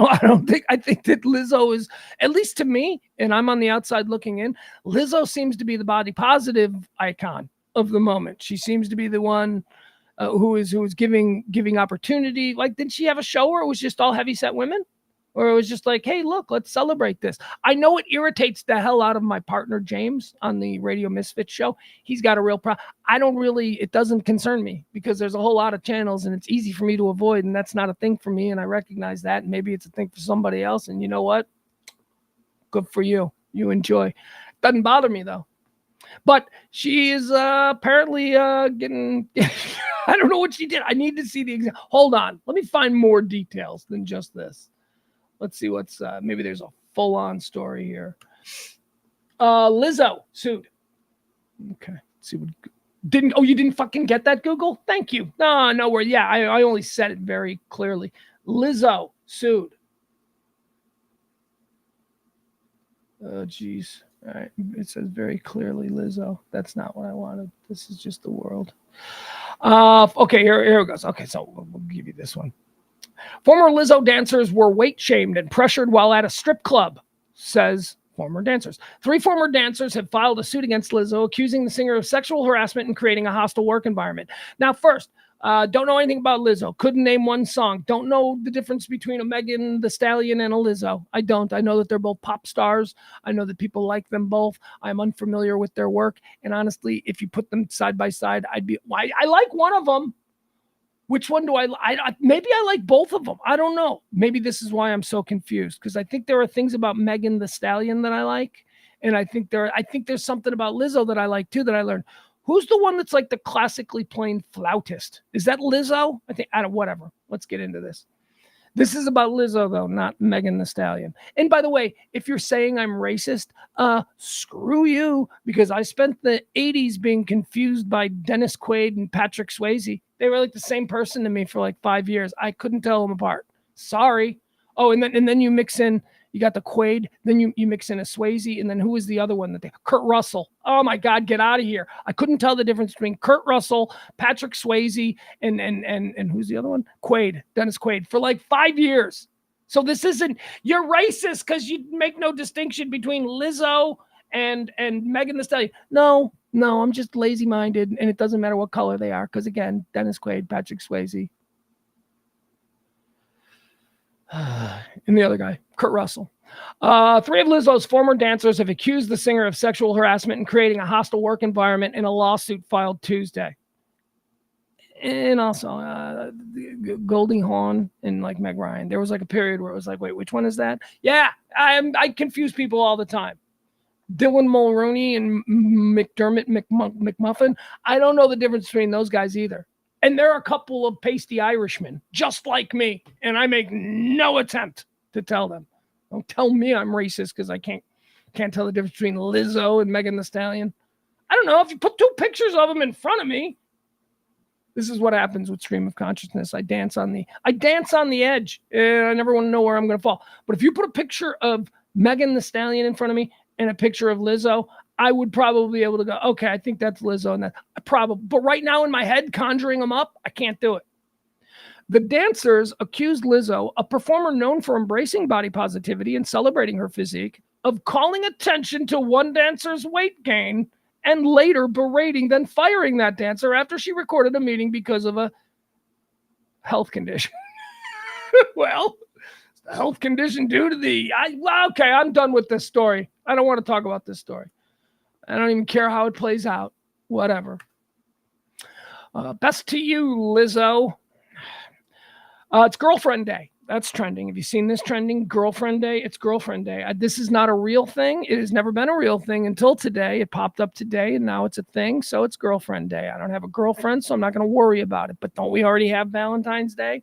think that Lizzo is, at least to me, and I'm on the outside looking in, Lizzo seems to be the body positive icon of the moment. She seems to be the one who is giving opportunity. Like, didn't she have a show where it was just all heavyset women? Or it was just like, hey, look, let's celebrate this. I know it irritates the hell out of my partner, James, on the Radio Misfits show. He's got a real problem. It doesn't concern me because there's a whole lot of channels and it's easy for me to avoid. And that's not a thing for me. And I recognize that. And maybe it's a thing for somebody else. And you know what? Good for you. You enjoy. Doesn't bother me, though. But she is apparently getting, I don't know what she did. I need to see the example. Hold on. Let me find more details than just this. Let's see what's, maybe there's a full-on story here. Lizzo sued. Okay. Let's see what, you didn't fucking get that, Google? Thank you. No worries. Yeah, I only said it very clearly. Lizzo sued. Oh, geez. All right. It says very clearly Lizzo. That's not what I wanted. This is just the world. Okay, here it goes. Okay, so we'll give you this one. Former Lizzo dancers were weight shamed and pressured while at a strip club, says former dancers. 3 former dancers have filed a suit against Lizzo, accusing the singer of sexual harassment and creating a hostile work environment. Now, first, don't know anything about Lizzo. Couldn't name one song. Don't know the difference between a Megan Thee Stallion and a Lizzo. I don't. I know that they're both pop stars. I know that people like them both. I'm unfamiliar with their work. And honestly, if you put them side by side, I like one of them. Which one do I maybe I like both of them. I don't know. Maybe this is why I'm so confused, because I think there are things about Megan Thee Stallion that I like. And I think there's something about Lizzo that I like too, that I learned. Who's the one that's like the classically plain flautist? Is that Lizzo? Whatever. Let's get into this. This is about Lizzo, though, not Megan Thee Stallion. And by the way, if you're saying I'm racist, screw you, because I spent the 80s being confused by Dennis Quaid and Patrick Swayze. They were like the same person to me for like 5 years. I couldn't tell them apart. Sorry. Oh, and then you mix in, you got the Quaid, then you mix in a Swayze, and then who is the other one? Kurt Russell. Oh my God, get out of here. I couldn't tell the difference between Kurt Russell, Patrick Swayze, and who's the other one? Quaid, Dennis Quaid, for like 5 years. So this isn't, you're racist because you make no distinction between Lizzo and Megan Thee Stallion. No, I'm just lazy-minded, and it doesn't matter what color they are, because again, Dennis Quaid, Patrick Swayze. And the other guy, Kurt Russell. 3 of Lizzo's former dancers have accused the singer of sexual harassment and creating a hostile work environment in a lawsuit filed Tuesday. And also Goldie Hawn and like Meg Ryan. There was like a period where it was like, wait, which one is that? Yeah, I confuse people all the time. Dylan Mulrooney and McDermott McMuffin. I don't know the difference between those guys either. And there are a couple of pasty Irishmen just like me, and I make no attempt to tell them. Don't tell me I'm racist because I can't tell the difference between Lizzo and Megan Thee Stallion. I don't know. If you put 2 pictures of them in front of me, this is what happens with stream of consciousness. I dance on the edge. I never want to know where I'm going to fall. But if you put a picture of Megan Thee Stallion in front of me and a picture of Lizzo, I would probably be able to go, okay, I think that's Lizzo. And that probably, but right now in my head, conjuring them up, I can't do it. The dancers accused Lizzo, a performer known for embracing body positivity and celebrating her physique, of calling attention to one dancer's weight gain and later berating, then firing that dancer after she recorded a meeting because of a health condition. Well, the health condition due to okay, I'm done with this story. I don't want to talk about this story. I don't even care how it plays out. Whatever. Best to you, Lizzo. It's Girlfriend Day. That's trending. Have you seen this trending? Girlfriend Day. It's Girlfriend Day. This is not a real thing. It has never been a real thing until today. It popped up today, and now it's a thing. So it's Girlfriend Day. I don't have a girlfriend, so I'm not going to worry about it. But don't we already have Valentine's Day?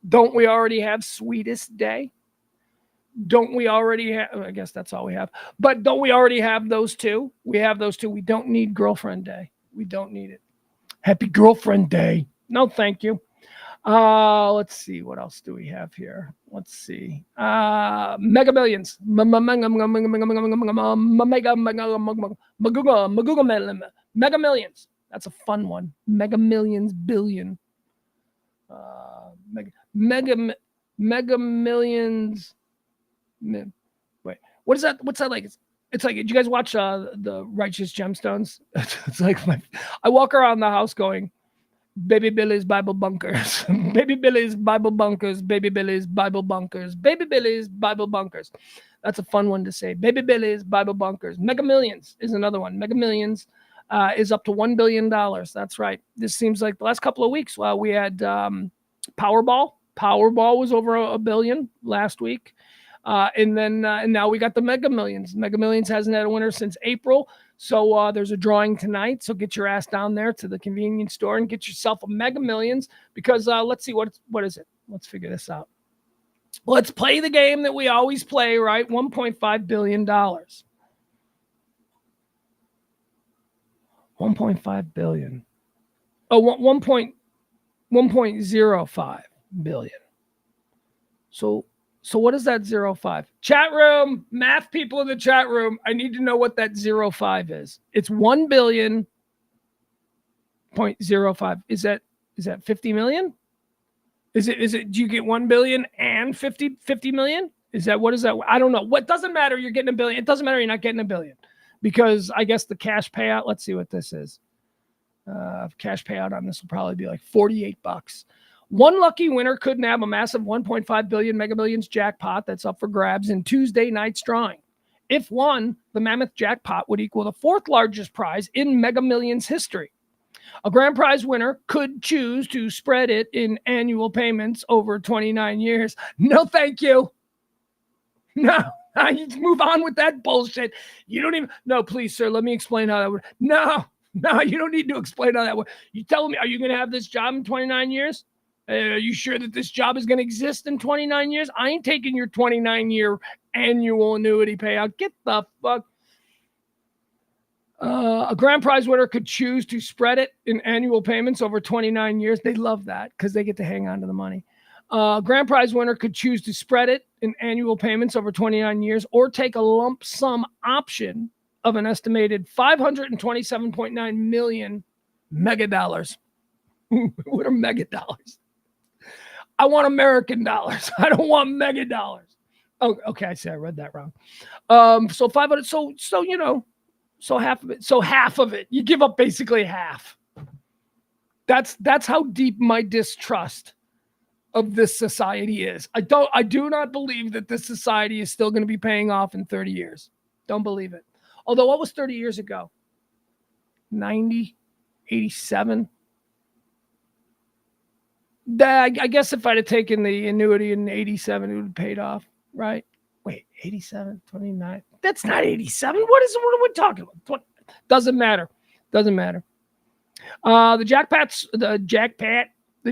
Don't we already have Sweetest Day? Don't we already have? I guess that's all we have. But don't we already have those two? We have those two. We don't need Girlfriend Day. We don't need it. Happy Girlfriend Day. No, thank you. Let's see. What else do we have here? Let's see. Mega Millions. Mega Millions. That's a fun one. Mega Millions billion. Mega Millions. Wait, what is that? What's that like? It's like, did you guys watch the Righteous Gemstones? It's like I walk around the house going, Baby Billy's Bible Bunkers, Baby Billy's Bible Bunkers, Baby Billy's Bible Bunkers, Baby Billy's Bible Bunkers. That's a fun one to say. Baby Billy's Bible Bunkers. Mega Millions is another one. Mega Millions is up to $1 billion. That's right. This seems like the last couple of weeks. We had Powerball. Powerball was over $1 billion last week. And now we got the Mega Millions. Mega Millions hasn't had a winner since April. So there's a drawing tonight. So get your ass down there to the convenience store and get yourself a Mega Millions, because let's see, what is it? Let's figure this out. Let's play the game that we always play, right? $1.5 billion. $1.5 billion. Oh, 1.05 billion. So what is that 05? Chat room, math people in the chat room, I need to know what that 05 is. It's 1 billion. 0.05. Is that 50 million? Is it do you get 1 billion and 50 million? What is that? I don't know. What doesn't matter, you're getting $1 billion. It doesn't matter, you're not getting $1 billion. Because I guess the cash payout, let's see what this is. Cash payout on this will probably be like $48. One lucky winner could nab a massive 1.5 billion Mega Millions jackpot that's up for grabs in Tuesday night's drawing. If won, the mammoth jackpot would equal the fourth largest prize in Mega Millions history. A grand prize winner could choose to spread it in annual payments over 29 years. No, thank you. No, you move on with that bullshit. You don't even. No, please, sir. Let me explain how that would. No, you don't need to explain how that would. You telling me, are you going to have this job in 29 years? Are you sure that this job is going to exist in 29 years? I ain't taking your 29-year annual annuity payout. Get the fuck. A grand prize winner could choose to spread it in annual payments over 29 years. They love that because they get to hang on to the money. Grand prize winner could choose to spread it in annual payments over 29 years or take a lump sum option of an estimated 527.9 million mega dollars. What are mega dollars? I want American dollars. I don't want mega dollars. Oh, okay. I see. I read that wrong. So 500. So half of it. So half of it. You give up basically half. That's how deep my distrust of this society is. I do not believe that this society is still going to be paying off in 30 years. Don't believe it. Although what was 30 years ago? 90, 87. I guess if I'd have taken the annuity in 87, it would have paid off, right? Wait, 87, 29. That's not 87. What are we talking about? Doesn't matter. The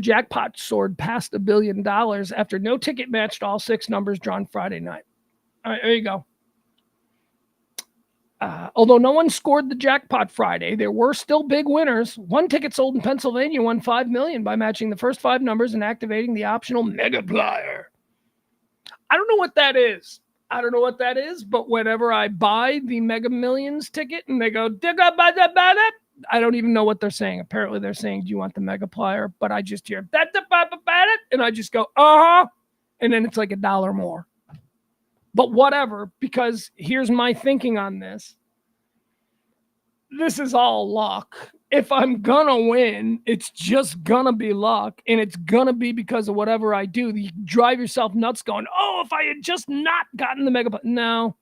jackpot soared past $1 billion after no ticket matched all 6 numbers drawn Friday night. All right, there you go. Although no one scored the jackpot Friday, there were still big winners. One ticket sold in Pennsylvania won $5 million by matching the first 5 numbers and activating the optional Megaplier. I don't know what that is. But whenever I buy the Mega Millions ticket and they go, I don't even know what they're saying. Apparently they're saying, do you want the Megaplier? But I just hear that, and I just go, uh-huh. And then it's like $1 more. But whatever, because here's my thinking on this. This is all luck. If I'm going to win, it's just going to be luck. And it's going to be because of whatever I do. You drive yourself nuts going, oh, if I had just not gotten the Mega. No.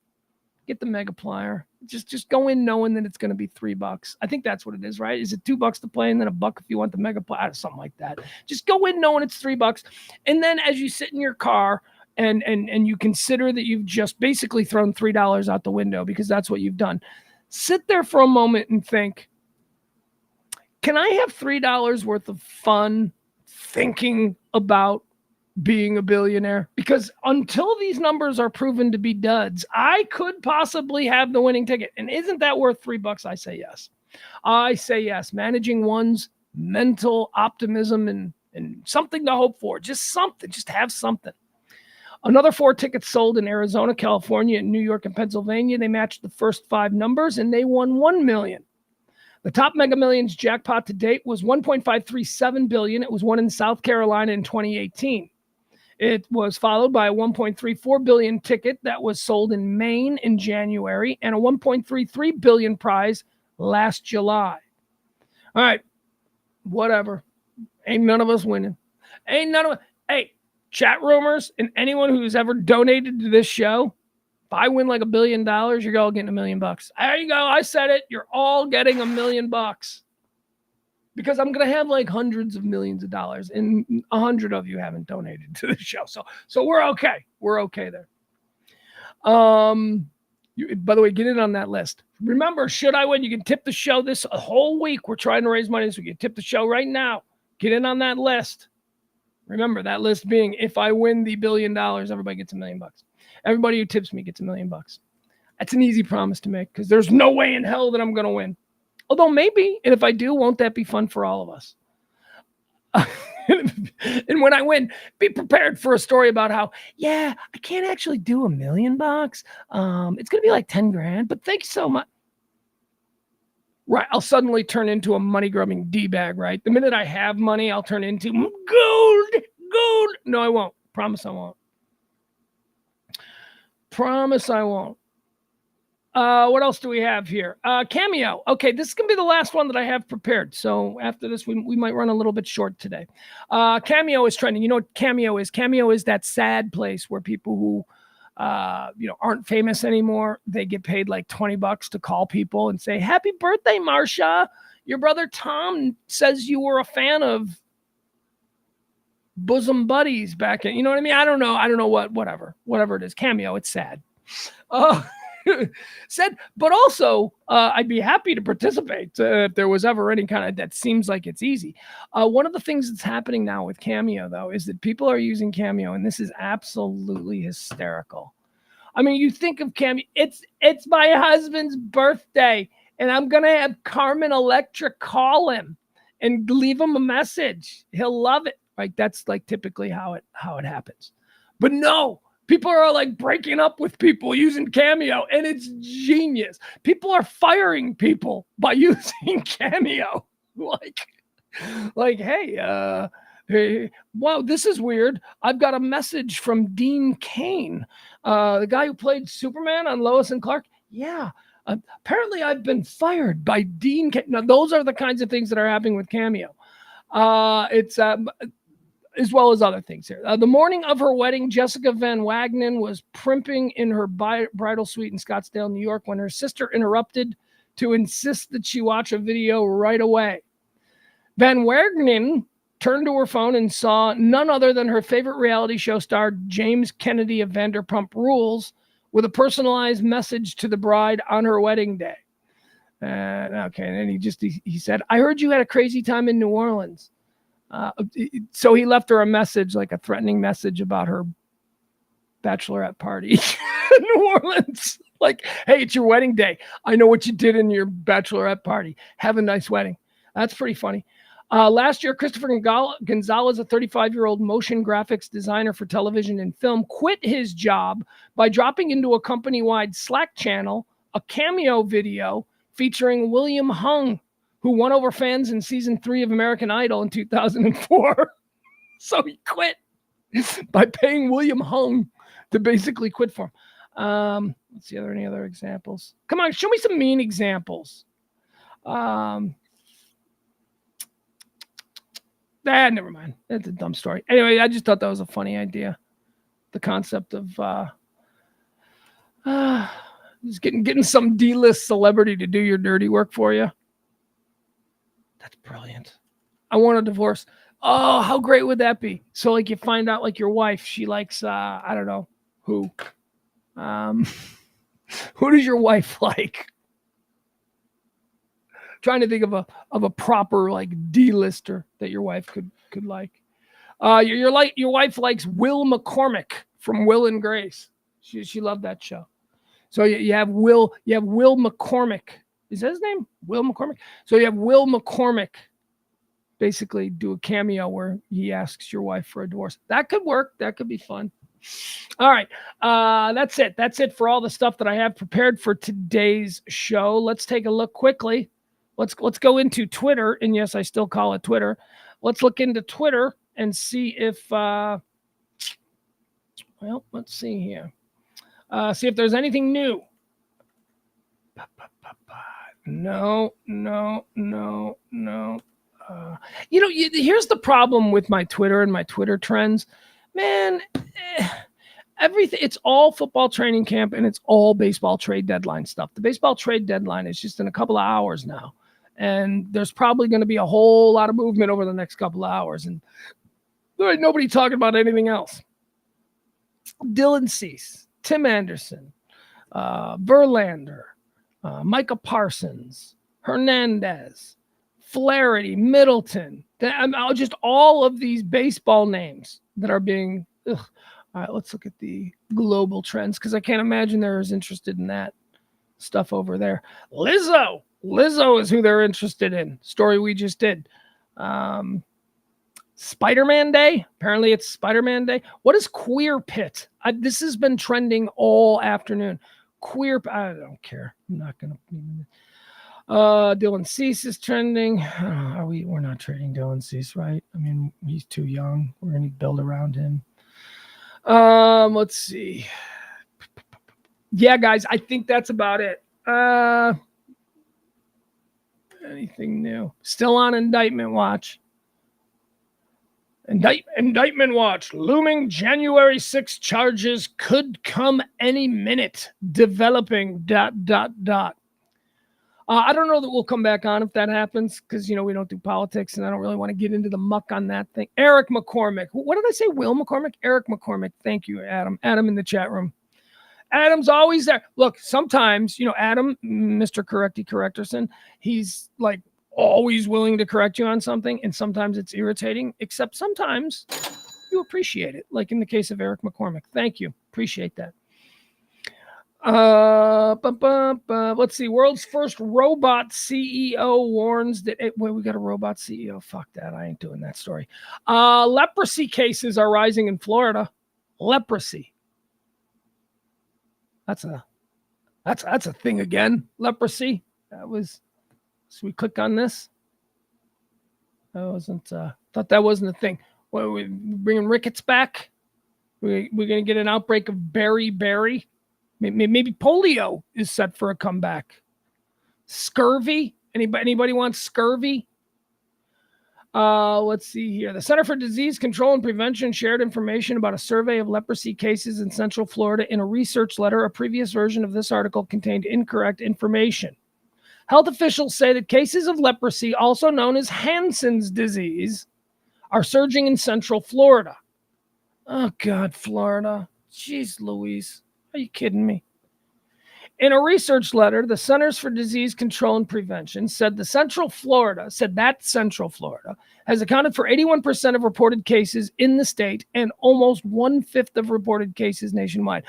Get the mega plier. Just go in knowing that it's going to be $3. I think that's what it is, right? Is it $2 to play and then $1 if you want the mega plier, something like that? Just go in knowing it's $3, and then as you sit in your car and you consider that you've just basically thrown $3 out the window because that's what you've done. Sit there for a moment and think, can I have $3 worth of fun thinking about being a billionaire? Because until these numbers are proven to be duds, I could possibly have the winning ticket. And isn't that worth $3? I say yes. I say yes. Managing one's mental optimism and something to hope for. Just something. Just have something. Another 4 tickets sold in Arizona, California, and New York and Pennsylvania. They matched the first 5 numbers and they won $1 million. The top Mega Millions jackpot to date was $1.537 billion. It was won in South Carolina in 2018. It was followed by a $1.34 billion ticket that was sold in Maine in January and a $1.33 billion prize last July. All right, whatever. Ain't none of us winning. Ain't none of us. Hey, chat roomers and anyone who's ever donated to this show, if I win like $1 billion, you're all getting $1 million. There you go. I said it. You're all getting $1 million. Because I'm going to have like hundreds of millions of dollars, and 100 of you haven't donated to the show. So we're okay. We're okay there. By the way, get in on that list. Remember, should I win, you can tip the show this whole week. We're trying to raise money, so you can tip the show right now. Get in on that list. Remember, that list being, if I win the $1 billion, everybody gets $1 million. Everybody who tips me gets $1 million. That's an easy promise to make because there's no way in hell that I'm going to win. Although maybe, and if I do, won't that be fun for all of us? And when I win, be prepared for a story about how, yeah, I can't actually do $1 million. It's going to be like 10 grand, but thank you so much. Right. I'll suddenly turn into a money grubbing D-bag, right? The minute I have money, I'll turn into gold. No, I won't. Promise I won't. Promise I won't. What else do we have here? Cameo. Okay, this is going to be the last one that I have prepared. So after this, we might run a little bit short today. Cameo is trending. You know what Cameo is? Cameo is that sad place where people who aren't famous anymore, they get paid like $20 to call people and say, happy birthday, Marsha. Your brother Tom says you were a fan of Bosom Buddies back in, you know what I mean? I don't know whatever it is. Cameo, it's sad. Said, but also I'd be happy to participate if there was ever any kind of, that seems like it's easy. One of the things that's happening now with Cameo, though, is that people are using Cameo, and this is absolutely hysterical. I mean, you think of Cameo, it's my husband's birthday, and I'm going to have Carmen Electra call him and leave him a message. He'll love it. Right? That's like typically how it happens. But no, people are like breaking up with people using Cameo, and it's genius. People are firing people by using Cameo. Like, hey, wow, this is weird. I've got a message from Dean Cain, the guy who played Superman on Lois and Clark. Yeah, apparently I've been fired by Dean Cain. Now, those are the kinds of things that are happening with Cameo. It's as well as other things here. The morning of her wedding, Jessica Van Wagenen was primping in her bridal suite in Scottsdale, New York, when her sister interrupted to insist that she watch a video right away. Van Wagenen turned to her phone and saw none other than her favorite reality show star, James Kennedy of Vanderpump Rules, with a personalized message to the bride on her wedding day. Okay, and then he said, I heard you had a crazy time in New Orleans. So he left her a message, like a threatening message about her bachelorette party in New Orleans. Like, hey, it's your wedding day. I know what you did in your bachelorette party. Have a nice wedding. That's pretty funny. Last year, Christopher Gonzalez, a 35-year-old motion graphics designer for television and film, quit his job by dropping into a company-wide Slack channel a Cameo video featuring William Hung, who won over fans in season 3 of American Idol in 2004. So he quit by paying William Hung to basically quit for him. Let's see, are there any other examples? Come on, show me some mean examples. Never mind. That's a dumb story. Anyway, I just thought that was a funny idea. The concept of Just getting some D-list celebrity to do your dirty work for you. That's brilliant. I want a divorce. Oh, how great would that be? So like you find out like your wife, she likes I don't know who. Who does your wife like? Trying to think of a proper like D-lister that your wife could like. Your wife likes Will McCormick from Will and Grace. She loved that show. So you have Will McCormick. Is that his name? Will McCormick. So you have Will McCormick basically do a cameo where he asks your wife for a divorce. That could work. That could be fun. All right. That's it. That's it for all the stuff that I have prepared for today's show. Let's take a look quickly. Let's go into Twitter. And yes, I still call it Twitter. Let's look into Twitter and see if, well, let's see here. See if there's anything new. No. Here's the problem with my Twitter and my Twitter trends. Man, everything, it's all football training camp and it's all baseball trade deadline stuff. The baseball trade deadline is just in a couple of hours now. And there's probably going to be a whole lot of movement over the next couple of hours. And there ain't nobody talking about anything else. Dylan Cease, Tim Anderson, Verlander, Micah Parsons, Hernandez, Flaherty, Middleton, just all of these baseball names that are being, all right, let's look at the global trends because I can't imagine they're as interested in that stuff over there. Lizzo is who they're interested in. Story we just did. Spider-Man Day. Apparently it's Spider-Man Day. What is Queer Pit? This has been trending all afternoon. I don't care. I'm not going to. Dylan Cease is trending. We're not trading Dylan Cease, right? I mean, he's too young. We're going to build around him. Let's see. Yeah, guys, I think that's about it. Anything new? Still on indictment watch. Indictment watch. Looming January 6th charges could come any minute. Developing ... I don't know that we'll come back on if that happens because, we don't do politics and I don't really want to get into the muck on that thing. Eric McCormick. What did I say? Will McCormick? Eric McCormick. Thank you, Adam. Adam in the chat room. Adam's always there. Look, sometimes, Adam, Mr. Correcty Correctorson, he's like always willing to correct you on something. And sometimes it's irritating, except sometimes you appreciate it. Like in the case of Eric McCormick. Thank you. Appreciate that. Let's see. World's first robot CEO warns that we got a robot CEO. Fuck that. I ain't doing that story. Leprosy cases are rising in Florida. Leprosy. That's a thing again. Leprosy. So we click on this. That wasn't. Thought that wasn't a thing. What are we bringing rickets back? We're gonna get an outbreak of beriberi. Maybe polio is set for a comeback. Scurvy. Anybody wants scurvy? Let's see here. The Center for Disease Control and Prevention shared information about a survey of leprosy cases in Central Florida in a research letter. A previous version of this article contained incorrect information. Health officials say that cases of leprosy, also known as Hansen's disease, are surging in Central Florida. Oh, God, Florida. Jeez Louise. Are you kidding me? In a research letter, the Centers for Disease Control and Prevention said that Central Florida has accounted for 81% of reported cases in the state and almost 1/5 of reported cases nationwide.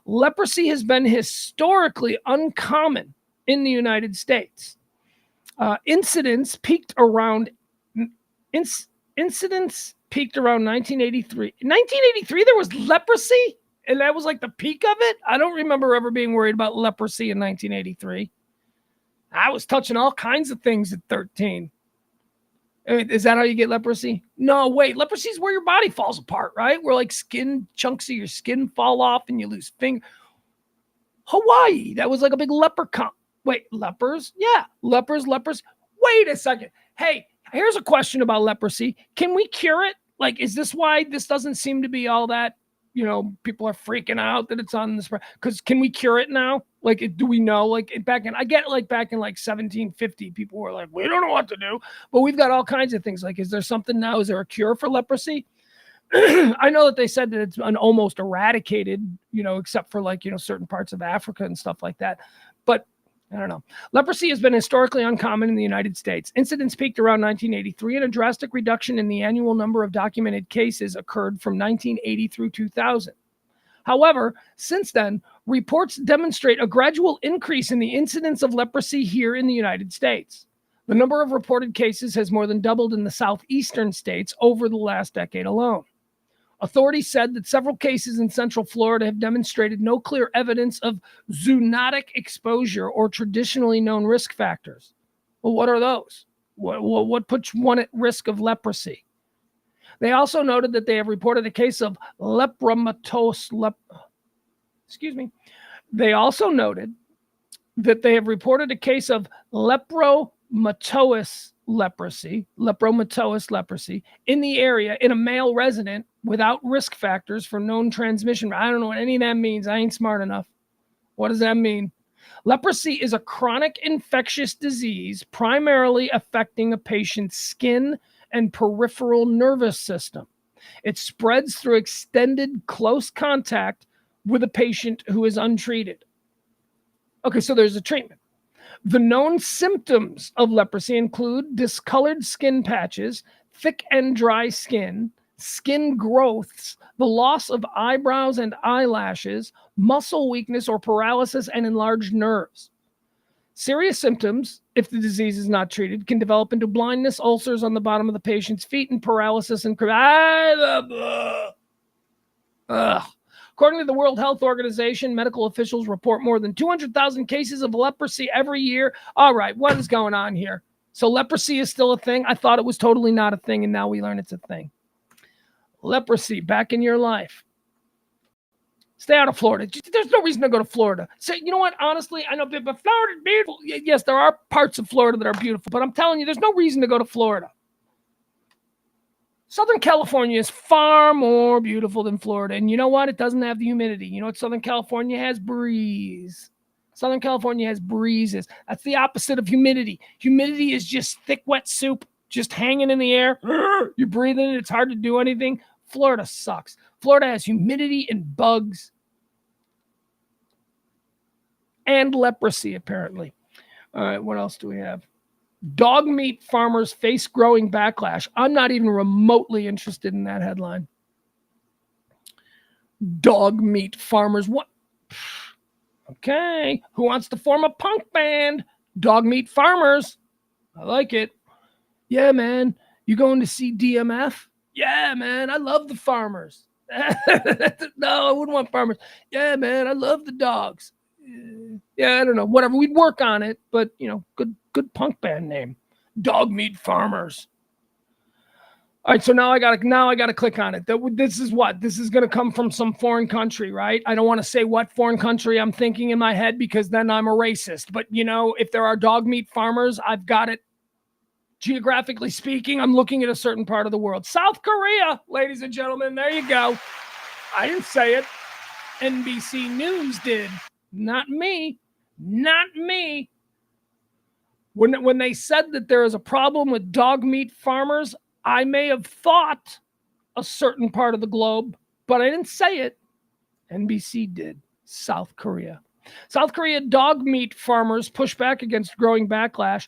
Leprosy has been historically uncommon in the United States. Incidents peaked around 1983. 1983, there was leprosy? And that was like the peak of it? I don't remember ever being worried about leprosy in 1983. I was touching all kinds of things at 13. Is that how you get leprosy? No, wait. Leprosy is where your body falls apart, right? Where like chunks of your skin fall off and you lose fingers. Hawaii, that was like a big leprechaun. Wait, lepers? Yeah, lepers. Wait a second. Hey, here's a question about leprosy. Can we cure it? Like, is this why this doesn't seem to be all that? People are freaking out that it's on this. Because can we cure it now? Like, do we know? Like back in 1750, people were like, we don't know what to do. But we've got all kinds of things. Like, is there something now? Is there a cure for leprosy? I know that they said that it's an almost eradicated, except for certain parts of Africa and stuff like that. But I don't know. Leprosy has been historically uncommon in the United States. Incidents peaked around 1983, and a drastic reduction in the annual number of documented cases occurred from 1980 through 2000. However, since then, reports demonstrate a gradual increase in the incidence of leprosy here in the United States. The number of reported cases has more than doubled in the southeastern states over the last decade alone. Authorities said that several cases in Central Florida have demonstrated no clear evidence of zoonotic exposure or traditionally known risk factors. Well, what are those? What puts one at risk of leprosy? They also noted that they have reported a case of They also noted that they have reported a case of lepromatosis leprosy in the area in a male resident without risk factors for known transmission. I don't know what any of that means. I ain't smart enough. What does that mean? Leprosy is a chronic infectious disease primarily affecting a patient's skin and peripheral nervous system. It spreads through extended close contact with a patient who is untreated. Okay, so there's a treatment. The known symptoms of leprosy include discolored skin patches, thick and dry skin growths, the loss of eyebrows and eyelashes, muscle weakness or paralysis, and enlarged nerves. Serious symptoms, if the disease is not treated, can develop into blindness, ulcers on the bottom of the patient's feet, and paralysis and According to the World Health Organization, medical officials report more than 200,000 cases of leprosy every year. All right, what is going on here? So leprosy is still a thing? I thought it was totally not a thing, and now we learn it's a thing. Leprosy back in your life. Stay out of Florida. There's no reason to go to Florida. Say, you know what? Honestly, I know, but Florida's beautiful. Yes, there are parts of Florida that are beautiful, but I'm telling you, there's no reason to go to Florida. Southern California is far more beautiful than Florida. And you know what? It doesn't have the humidity. You know what Southern California has? Breeze. Southern California has breezes. That's the opposite of humidity. Humidity is just thick, wet soup, just hanging in the air. You're breathing it. It's hard to do anything. Florida sucks. Florida has humidity and bugs and leprosy, apparently. All right, what else do we have? Dog meat farmers face growing backlash. I'm not even remotely interested in that headline. Dog meat farmers. What? Okay. Who wants to form a punk band? Dog meat farmers. I like it. Yeah, man. You going to see DMF? Yeah, man. I love the farmers. No, I wouldn't want farmers. Yeah, man. I love the dogs. Yeah, I don't know. Whatever. We'd work on it, but good punk band name. Dog meat farmers. All right, so now I gotta click on it. This is what? This is gonna come from some foreign country, right? I don't want to say what foreign country I'm thinking in my head because then I'm a racist. But if there are dog meat farmers, I've got it. Geographically speaking, I'm looking at a certain part of the world. South Korea, ladies and gentlemen, there you go. I didn't say it. NBC News did. Not me. Not me. When they said that there is a problem with dog meat farmers, I may have thought a certain part of the globe, but I didn't say it. NBC did. South Korea. South Korea dog meat farmers push back against growing backlash.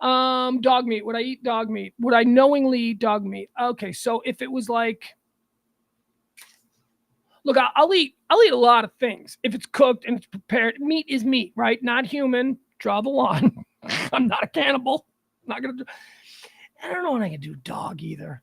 Dog meat. Would I eat dog meat? Would I knowingly eat dog meat? Okay, so if it was like, look, I'll eat a lot of things if it's cooked and it's prepared. Meat is meat, right? Not human. Draw the line. I'm not a cannibal. I'm not gonna do. I don't know when I can do dog either.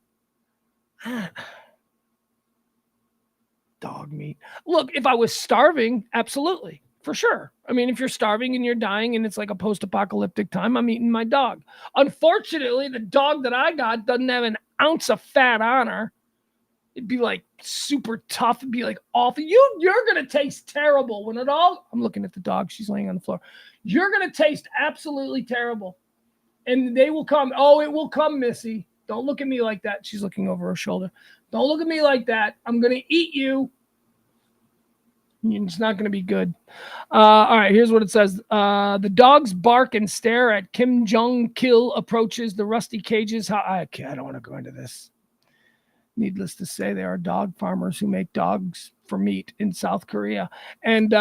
Dog meat. Look, if I was starving, absolutely. For sure. I mean, if you're starving and you're dying and it's like a post-apocalyptic time, I'm eating my dog. Unfortunately, the dog that I got doesn't have an ounce of fat on her. It'd be like super tough. It'd be like awful. You're going to taste terrible when it all... I'm looking at the dog. She's laying on the floor. You're going to taste absolutely terrible. And they will come. Oh, it will come, Missy. Don't look at me like that. She's looking over her shoulder. Don't look at me like that. I'm going to eat you. It's not going to be good. All right, here's what it says. The dogs bark and stare at Kim Jong-il approaches the rusty cages. I don't want to go into this. Needless to say, there are dog farmers who make dogs for meat in South Korea. And,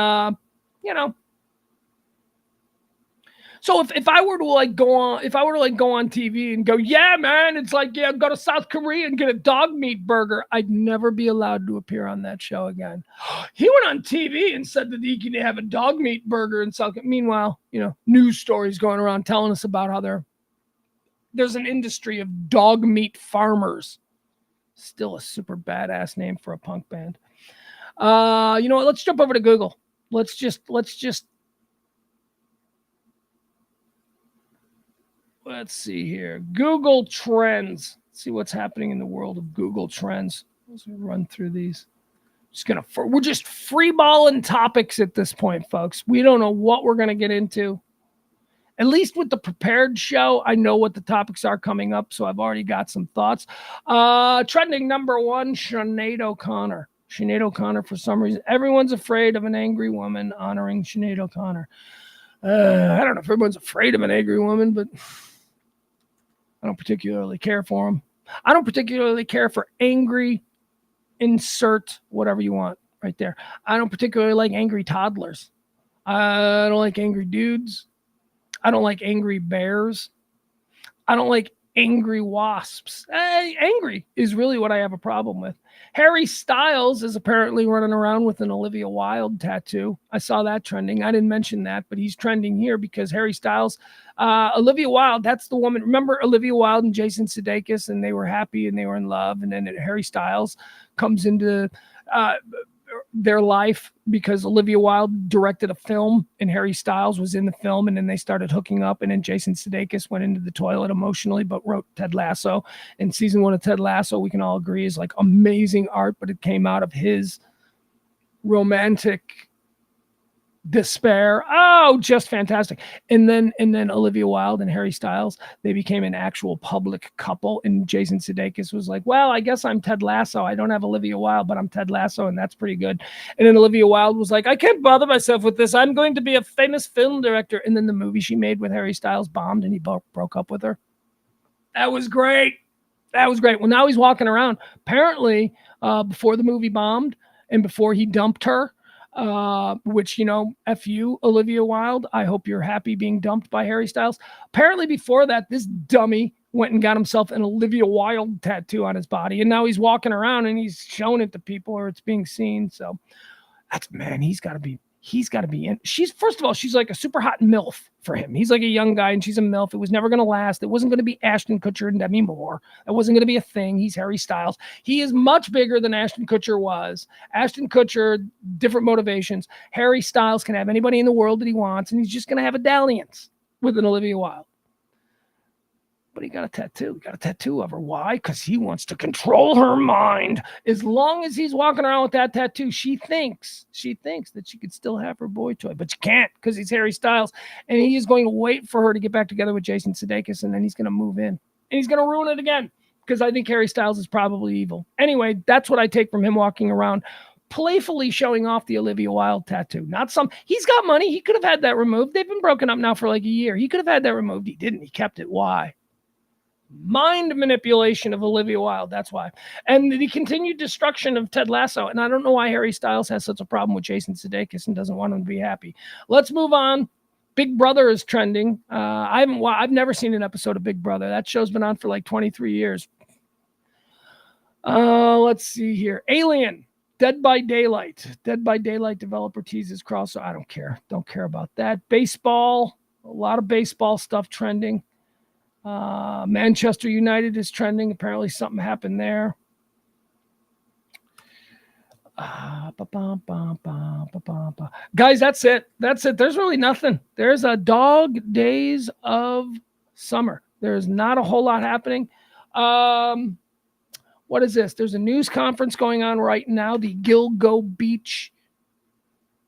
so if I were to go on TV and go, yeah, man, it's like, yeah, go to South Korea and get a dog meat burger, I'd never be allowed to appear on that show again. He went on TV and said that he can have a dog meat burger in South Korea. Meanwhile, news stories going around telling us about how there's an industry of dog meat farmers. Still a super badass name for a punk band. You know what? Let's jump over to Google. Let's just let's see here. Google Trends. Let's see what's happening in the world of Google Trends. Let's run through these. We're just freeballing topics at this point, folks. We don't know what we're going to get into. At least with the prepared show, I know what the topics are coming up, so I've already got some thoughts. Trending number 1, Sinead O'Connor. Sinead O'Connor, for some reason, everyone's afraid of an angry woman honoring Sinead O'Connor. I don't know if everyone's afraid of an angry woman, but I don't particularly care for them. I don't particularly care for angry, insert whatever you want right there. I don't particularly like angry toddlers. I don't like angry dudes. I don't like angry bears. I don't like angry wasps. Angry is really what I have a problem with. Harry Styles is apparently running around with an Olivia Wilde tattoo. I saw that trending. I didn't mention that, but he's trending here because Harry Styles, Olivia Wilde, that's the woman. Remember Olivia Wilde and Jason Sudeikis, and they were happy and they were in love. And then Harry Styles comes into their life because Olivia Wilde directed a film and Harry Styles was in the film, and then they started hooking up, and then Jason Sudeikis went into the toilet emotionally but wrote Ted Lasso. And season 1 of Ted Lasso, we can all agree, is like amazing art, but it came out of his romantic despair. Oh, just fantastic. And then Olivia Wilde and Harry Styles, they became an actual public couple, and Jason Sudeikis was like, well, I guess I'm Ted Lasso. I don't have Olivia Wilde, but I'm Ted Lasso, and that's pretty good. And then Olivia Wilde was like, I can't bother myself with this. I'm going to be a famous film director. And then the movie she made with Harry Styles bombed, and he broke up with her. That was great. Well, now he's walking around. Apparently, before the movie bombed and before he dumped her, which, F you, Olivia Wilde. I hope you're happy being dumped by Harry Styles. Apparently before that, this dummy went and got himself an Olivia Wilde tattoo on his body. And now he's walking around and he's showing it to people, or it's being seen. So he's got to be in. First of all, she's like a super hot MILF for him. He's like a young guy and she's a MILF. It was never going to last. It wasn't going to be Ashton Kutcher and Demi Moore. That wasn't going to be a thing. He's Harry Styles. He is much bigger than Ashton Kutcher was. Ashton Kutcher, different motivations. Harry Styles can have anybody in the world that he wants, and he's just going to have a dalliance with an Olivia Wilde. But he got a tattoo. He got a tattoo of her. Why? Because he wants to control her mind. As long as he's walking around with that tattoo, she thinks that she could still have her boy toy. But she can't, because he's Harry Styles. And he is going to wait for her to get back together with Jason Sudeikis, and then he's going to move in. And he's going to ruin it again, because I think Harry Styles is probably evil. Anyway, that's what I take from him walking around, playfully showing off the Olivia Wilde tattoo. He's got money. He could have had that removed. They've been broken up now for like a year. He could have had that removed. He didn't. He kept it. Why? Mind manipulation of Olivia Wilde. That's why. And the continued destruction of Ted Lasso. And I don't know why Harry Styles has such a problem with Jason Sudeikis and doesn't want him to be happy. Let's move on. Big Brother is trending. I've never seen an episode of Big Brother. That show's been on for like 23 years. Let's see here. Alien. Dead by Daylight. Dead by Daylight developer teases crossover. I don't care. Don't care about that. Baseball. A lot of baseball stuff trending. Manchester United is trending. Apparently something happened there. Guys, that's it. There's really nothing. There's a dog days of summer. There's not a whole lot happening. What is this? There's a news conference going on right now. The Gilgo Beach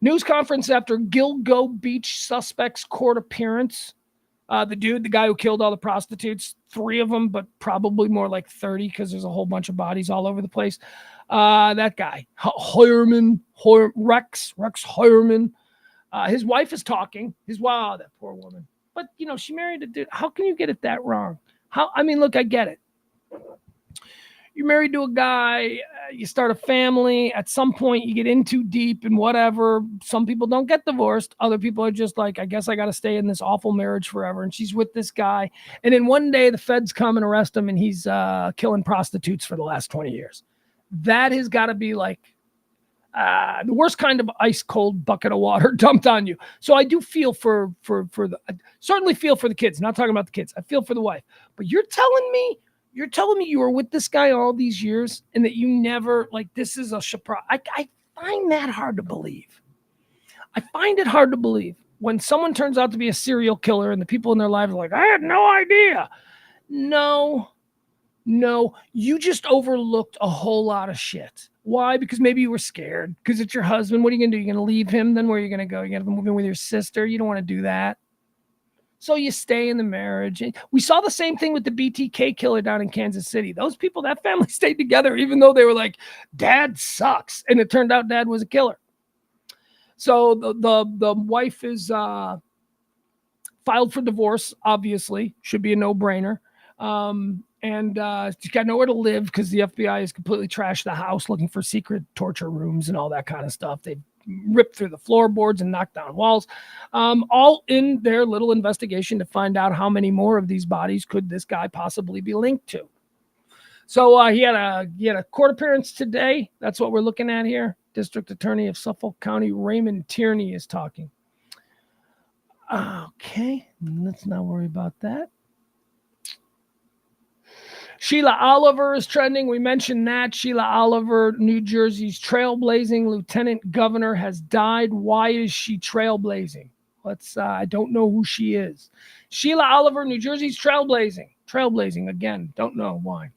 news conference after Gilgo Beach suspect's court appearance. The guy who killed all the prostitutes, 3 of them, but probably more like 30 because there's a whole bunch of bodies all over the place. That guy, Rex Heuermann. His wife is talking. Wow, that poor woman. But, she married a dude. How can you get it that wrong? Look, I get it. You're married to a guy, you start a family. At some point, you get in too deep and whatever. Some people don't get divorced. Other people are just like, I guess I got to stay in this awful marriage forever. And she's with this guy. And then one day, the feds come and arrest him, and he's killing prostitutes for the last 20 years. That has got to be like the worst kind of ice cold bucket of water dumped on you. So I do feel for certainly feel for the kids. Not talking about the kids. I feel for the wife. But you're telling me you were with this guy all these years and that you never, like, this is a surprise. I find that hard to believe. I find it hard to believe when someone turns out to be a serial killer and the people in their lives are like, I had no idea. No, you just overlooked a whole lot of shit. Why? Because maybe you were scared. Because it's your husband. What are you going to do? You're going to leave him? Then where are you going to go? You're going to move in with your sister? You don't want to do that. So you stay in the marriage. We saw the same thing with the BTK killer down in Kansas City. Those people, that family stayed together, even though they were like, Dad sucks. And it turned out Dad was a killer. So the wife is filed for divorce, obviously. Should be a no-brainer. And she's got nowhere to live because the FBI has completely trashed the house looking for secret torture rooms and all that kind of stuff. They've ripped through the floorboards and knocked down walls, all in their little investigation to find out how many more of these bodies could this guy possibly be linked to. So he had a court appearance today. That's what we're looking at here. District Attorney of Suffolk County, Raymond Tierney, is talking. Okay, let's not worry about that. Sheila Oliver is trending. We mentioned that. Sheila Oliver, New Jersey's trailblazing lieutenant governor, has died. Why is she trailblazing? I don't know who she is. Sheila Oliver, New Jersey's trailblazing. Trailblazing again. Don't know why.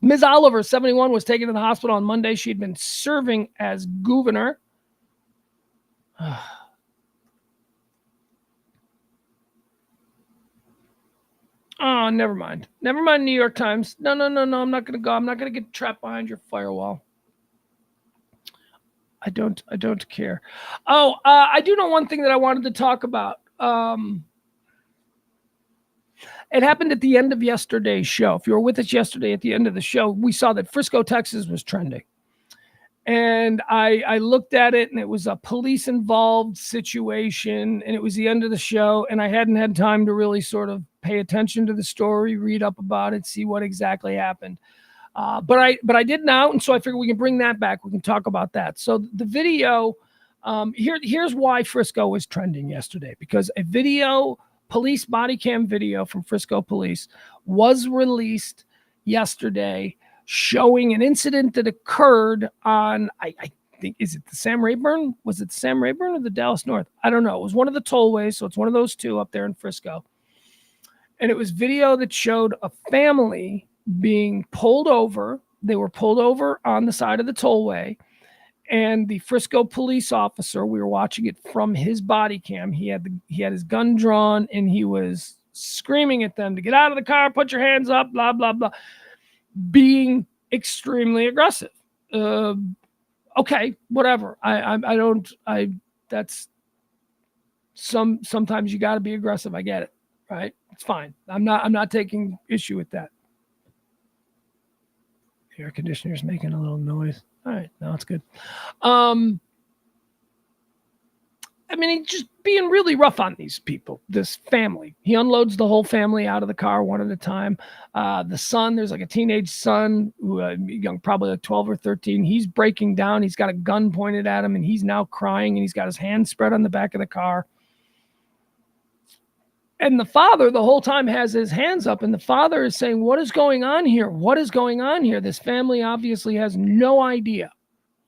Ms. Oliver, 71, was taken to the hospital on Monday. She had been serving as governor. Oh, never mind. Never mind, New York Times. No. I'm not going to go. I'm not going to get trapped behind your firewall. I don't care. Oh, I do know one thing that I wanted to talk about. It happened at the end of yesterday's show. If you were with us yesterday at the end of the show, we saw that Frisco, Texas was trending. And I looked at it, and it was a police-involved situation, and it was the end of the show, and I hadn't had time to really sort of pay attention to the story, read up about it, see what exactly happened. But I did now, and so I figured we can bring that back. We can talk about that. So the video, here's why Frisco was trending yesterday, because a video, police body cam video from Frisco Police was released yesterday, showing an incident that occurred on, I think, is it the Sam Rayburn? Was it the Sam Rayburn or the Dallas North? I don't know. It was one of the tollways, so it's one of those two up there in Frisco. And it was video that showed a family being pulled over. They were pulled over on the side of the tollway. And the Frisco police officer, we were watching it from his body cam. He had his gun drawn, and he was screaming at them to get out of the car, put your hands up, blah, blah, blah. Being extremely aggressive. Okay, whatever. Sometimes you got to be aggressive. I get it, right? It's fine. I'm not taking issue with that. The air conditioner's making a little noise. All right, now it's good. He's just being really rough on these people, this family. He unloads the whole family out of the car one at a time. The son, there's like a teenage son, who young, probably like 12 or 13. He's breaking down. He's got a gun pointed at him, and he's now crying, and he's got his hands spread on the back of the car. And the father the whole time has his hands up, and the father is saying, what is going on here? What is going on here? This family obviously has no idea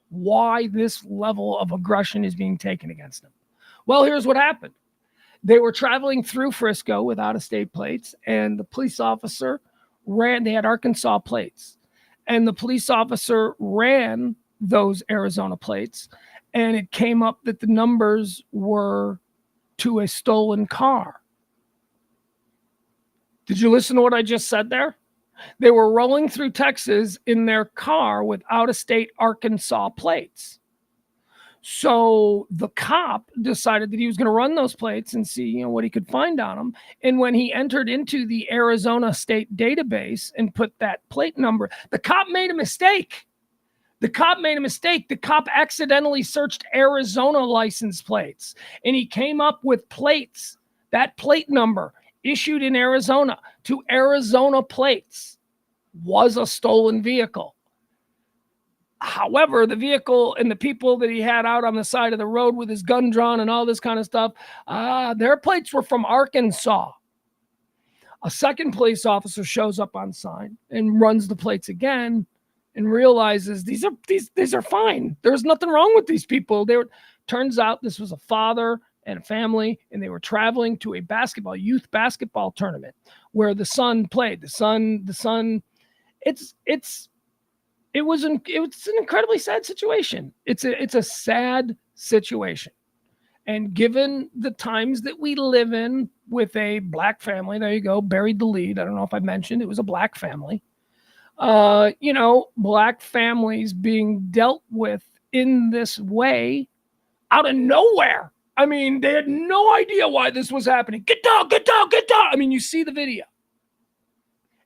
why this level of aggression is being taken against them. Well, here's what happened. They were traveling through Frisco with out-of-state plates, and the police officer ran. They had Arkansas plates, and the police officer ran those Arizona plates, and it came up that the numbers were to a stolen car. Did you listen to what I just said there? They were rolling through Texas in their car with out-of-state Arkansas plates. So the cop decided that he was going to run those plates and see, what he could find on them. And when he entered into the Arizona state database and put that plate number, the cop made a mistake. The cop accidentally searched Arizona license plates, and he came up with plates. That plate number issued in Arizona to Arizona plates was a stolen vehicle. However, the vehicle and the people that he had out on the side of the road with his gun drawn and all this kind of stuff, their plates were from Arkansas. A second police officer shows up on sign and runs the plates again and realizes these are fine. There's nothing wrong with these people. Turns out this was a father and a family, and they were traveling to a youth basketball tournament where the son played. The son. It was an incredibly sad situation. It's a sad situation. And given the times that we live in with a black family, there you go, buried the lead. I don't know if I mentioned it was a black family. Black families being dealt with in this way out of nowhere. I mean, they had no idea why this was happening. Get down, get down, get down. I mean, you see the video.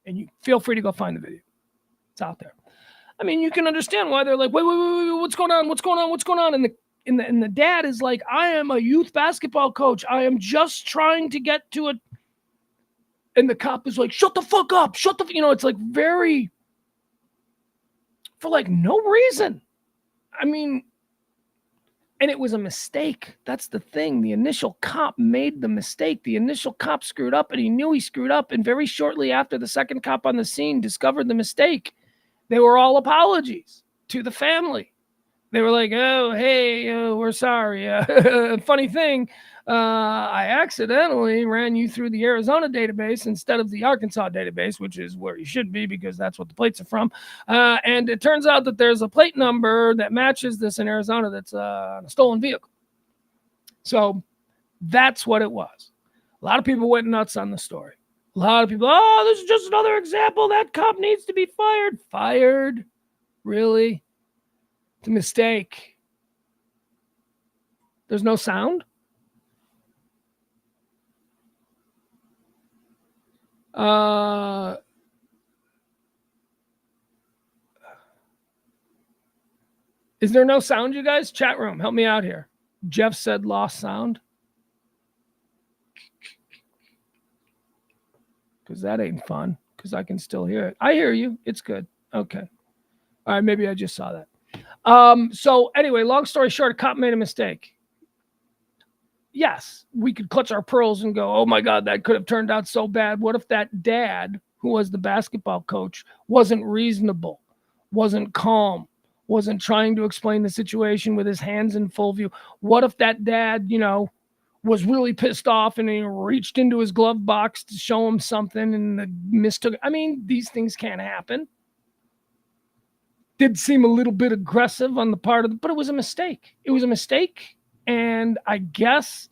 And you feel free to go find the video. It's out there. I mean, you can understand why they're like, wait, what's going on? What's going on? What's going on? And the dad is like, I am a youth basketball coach. I am just trying to get to it. And the cop is like, shut the fuck up. It's like very, for like no reason. I mean, and it was a mistake. That's the thing. The initial cop made the mistake. The initial cop screwed up, and he knew he screwed up. And very shortly after, the second cop on the scene discovered the mistake. They were all apologies to the family. They were like, oh, hey, we're sorry. Funny thing, I accidentally ran you through the Arizona database instead of the Arkansas database, which is where you should be because that's what the plates are from. And it turns out that there's a plate number that matches this in Arizona that's a stolen vehicle. So that's what it was. A lot of people went nuts on the story. A lot of people, this is just another example. That cop needs to be fired. Fired? Really? It's a mistake. There's no sound? Is there no sound, you guys? Chat room, help me out here. Jeff said lost sound. Because that ain't fun, because I can still hear it. I hear you. It's good. Okay. All right, maybe I just saw that. So anyway, long story short, a cop made a mistake. Yes, we could clutch our pearls and go, oh my God, that could have turned out so bad. What if that dad, who was the basketball coach, wasn't reasonable, wasn't calm, wasn't trying to explain the situation with his hands in full view? What if that dad, was really pissed off and he reached into his glove box to show him something and mistook? I mean, these things can't happen. Did seem a little bit aggressive on the part of but it was a mistake. It was a mistake. And I guess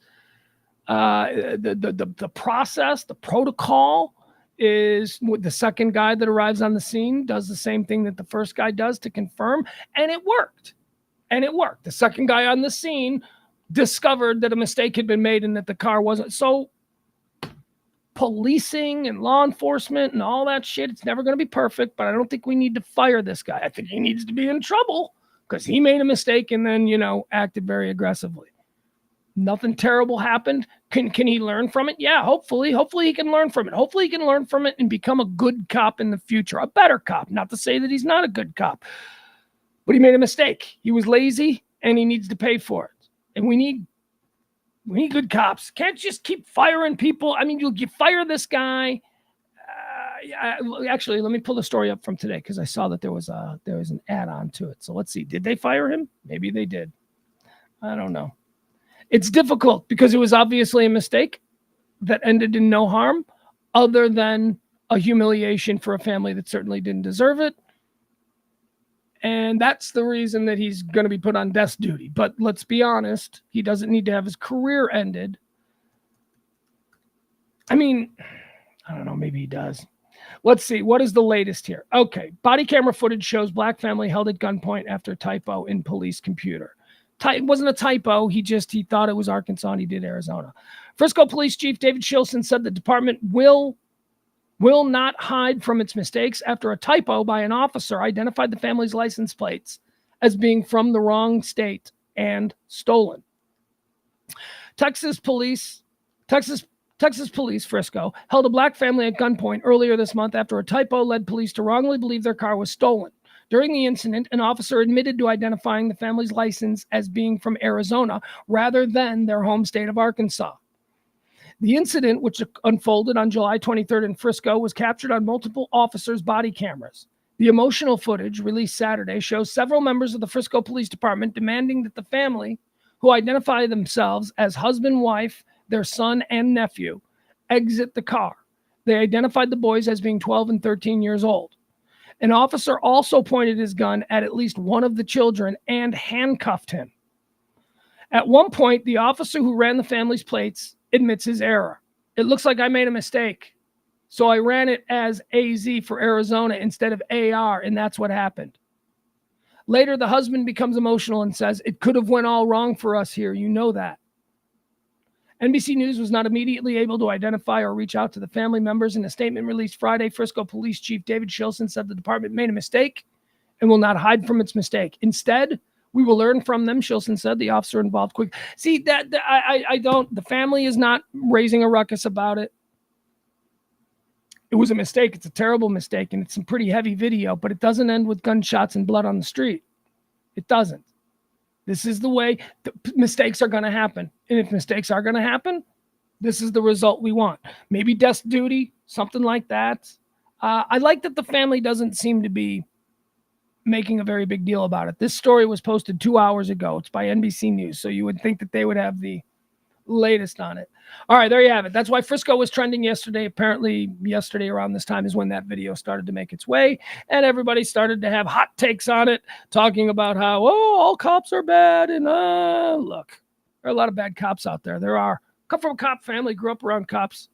the process, the protocol is with the second guy that arrives on the scene does the same thing that the first guy does to confirm. And it worked. The second guy on the scene discovered that a mistake had been made and that the car wasn't. So policing and law enforcement and all that shit, it's never going to be perfect, but I don't think we need to fire this guy. I think he needs to be in trouble because he made a mistake and then, acted very aggressively. Nothing terrible happened. Can he learn from it? Yeah, hopefully he can learn from it. Hopefully he can learn from it and become a good cop in the future, a better cop. Not to say that he's not a good cop, but he made a mistake. He was lazy and he needs to pay for it. And we need good cops. Can't just keep firing people. I mean, you fire this guy. Actually, let me pull the story up from today because I saw that there was an add-on to it. So let's see. Did they fire him? Maybe they did. I don't know. It's difficult because it was obviously a mistake that ended in no harm other than a humiliation for a family that certainly didn't deserve it. And that's the reason that he's going to be put on desk duty. But let's be honest, he doesn't need to have his career ended. I mean, I don't know, maybe he does. Let's see. What is the latest here? Okay. Body camera footage shows black family held at gunpoint after typo in police computer. It wasn't a typo. He thought it was Arkansas and he did Arizona. Frisco Police Chief David Shilson said the department will not hide from its mistakes after a typo by an officer identified the family's license plates as being from the wrong state and stolen. Texas Police Frisco held a black family at gunpoint earlier this month after a typo led police to wrongly believe their car was stolen. During the incident, an officer admitted to identifying the family's license as being from Arizona rather than their home state of Arkansas. The incident, which unfolded on July 23rd in Frisco, was captured on multiple officers' body cameras. The emotional footage, released Saturday, shows several members of the Frisco Police Department demanding that the family, who identify themselves as husband, wife, their son, and nephew, exit the car. They identified the boys as being 12 and 13 years old. An officer also pointed his gun at least one of the children and handcuffed him. At one point, the officer who ran the family's plates admits his error. It looks like I made a mistake, so I ran it as AZ for Arizona instead of AR, and that's what happened. Later, the husband becomes emotional and says, "It could have went all wrong for us here. You know that." NBC News was not immediately able to identify or reach out to the family members. In a statement released Friday, Frisco Police Chief David Shilson said the department made a mistake and will not hide from its mistake. Instead, we will learn from them, Shilson said. The officer involved quick. See, the family is not raising a ruckus about it. It was a mistake. It's a terrible mistake, and it's some pretty heavy video, but it doesn't end with gunshots and blood on the street. It doesn't. This is the way mistakes are going to happen. And if mistakes are going to happen, this is the result we want. Maybe desk duty, something like that. I like that the family doesn't seem to be making a very big deal about it. This story was posted 2 hours ago. It's by NBC News, so you would think that they would have the latest on it. All right, there you have it. That's why Frisco was trending yesterday. Apparently, yesterday around this time is when that video started to make its way, and everybody started to have hot takes on it, talking about how, all cops are bad, and look, there are a lot of bad cops out there. There are. Come from a cop family, grew up around cops.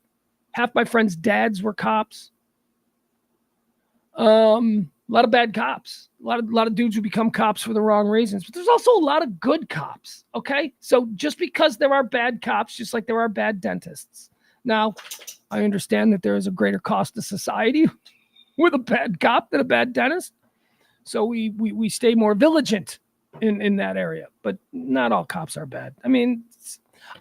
Half my friends' dads were cops. A lot of bad cops, a lot of dudes who become cops for the wrong reasons, but there's also a lot of good cops. Okay. So just because there are bad cops, just like there are bad dentists. Now, I understand that there is a greater cost to society with a bad cop than a bad dentist. So we stay more vigilant in that area, but not all cops are bad. I mean,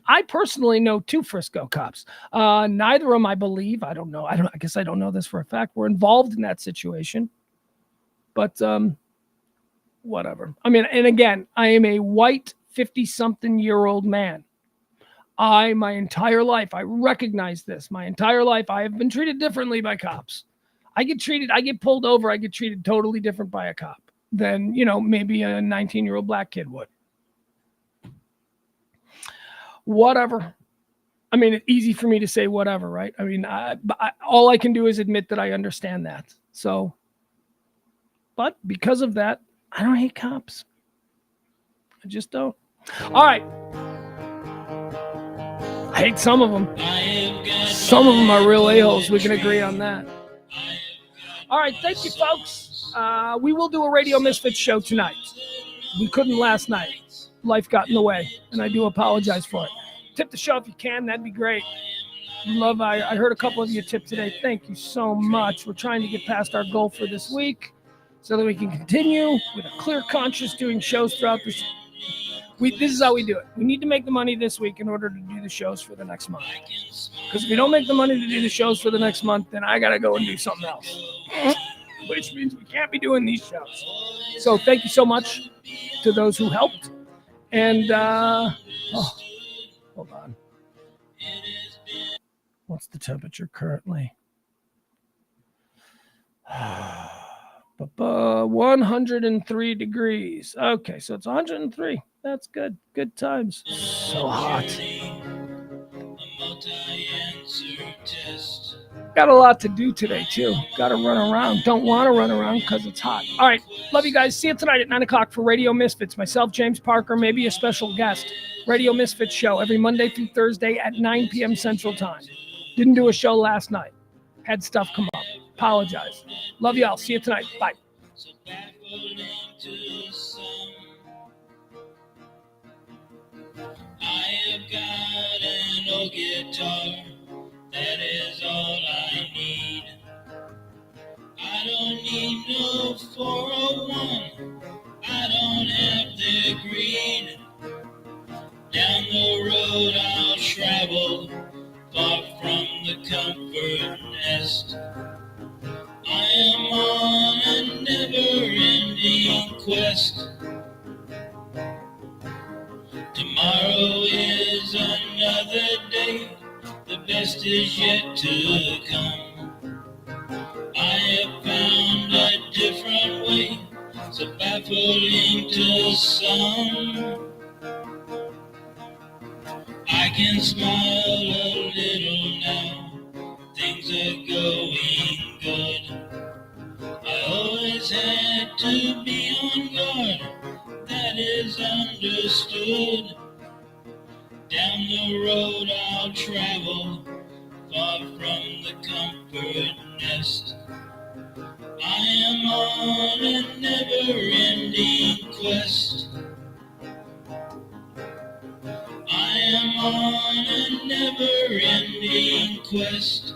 I personally know 2 Frisco cops. Neither of them, I believe, I don't know. I guess I don't know this for a fact, were involved in that situation. But whatever. I mean, and again, I am a white 50-something-year-old man. My entire life, I recognize this. My entire life, I have been treated differently by cops. I get pulled over, I get treated totally different by a cop than, maybe a 19-year-old black kid would. Whatever. I mean, it's easy for me to say whatever, right? I mean, all I can do is admit that I understand that. So, but because of that, I don't hate cops. I just don't. All right. I hate some of them. Some of them are real a-holes. We can agree on that. All right. Thank you, folks. We will do a Radio Misfits show tonight. We couldn't last night. Life got in the way, and I do apologize for it. Tip the show if you can. That'd be great. I heard a couple of you tip today. Thank you so much. We're trying to get past our goal for this week so that we can continue with a clear conscience doing shows throughout this. This is how we do it. We need to make the money this week in order to do the shows for the next month. Because if we don't make the money to do the shows for the next month, then I got to go and do something else. Which means we can't be doing these shows. So thank you so much to those who helped. And, hold on. What's the temperature currently? 103 degrees. Okay, so it's 103. That's good. Good times. So hot. Got a lot to do today, too. Got to run around. Don't want to run around because it's hot. All right. Love you guys. See you tonight at 9 o'clock for Radio Misfits. Myself, James Parker, maybe a special guest. Radio Misfits show every Monday through Thursday at 9 p.m. Central Time. Didn't do a show last night. Had stuff come up. Apologize. Love y'all. See you tonight. Bye. So baffling to some, I have got an old guitar, that is all I need. I don't need no 401, I don't have the greed. Down the road I'll travel, far from the comfort nest. I am on a never-ending quest. Tomorrow is another day, the best is yet to come. I have found a different way, so baffling to some. I can smile a little now, things are going good. I always had to be on guard, that is understood. Down the road I'll travel, far from the comfort nest. I am on a never-ending quest. I am on a never-ending quest.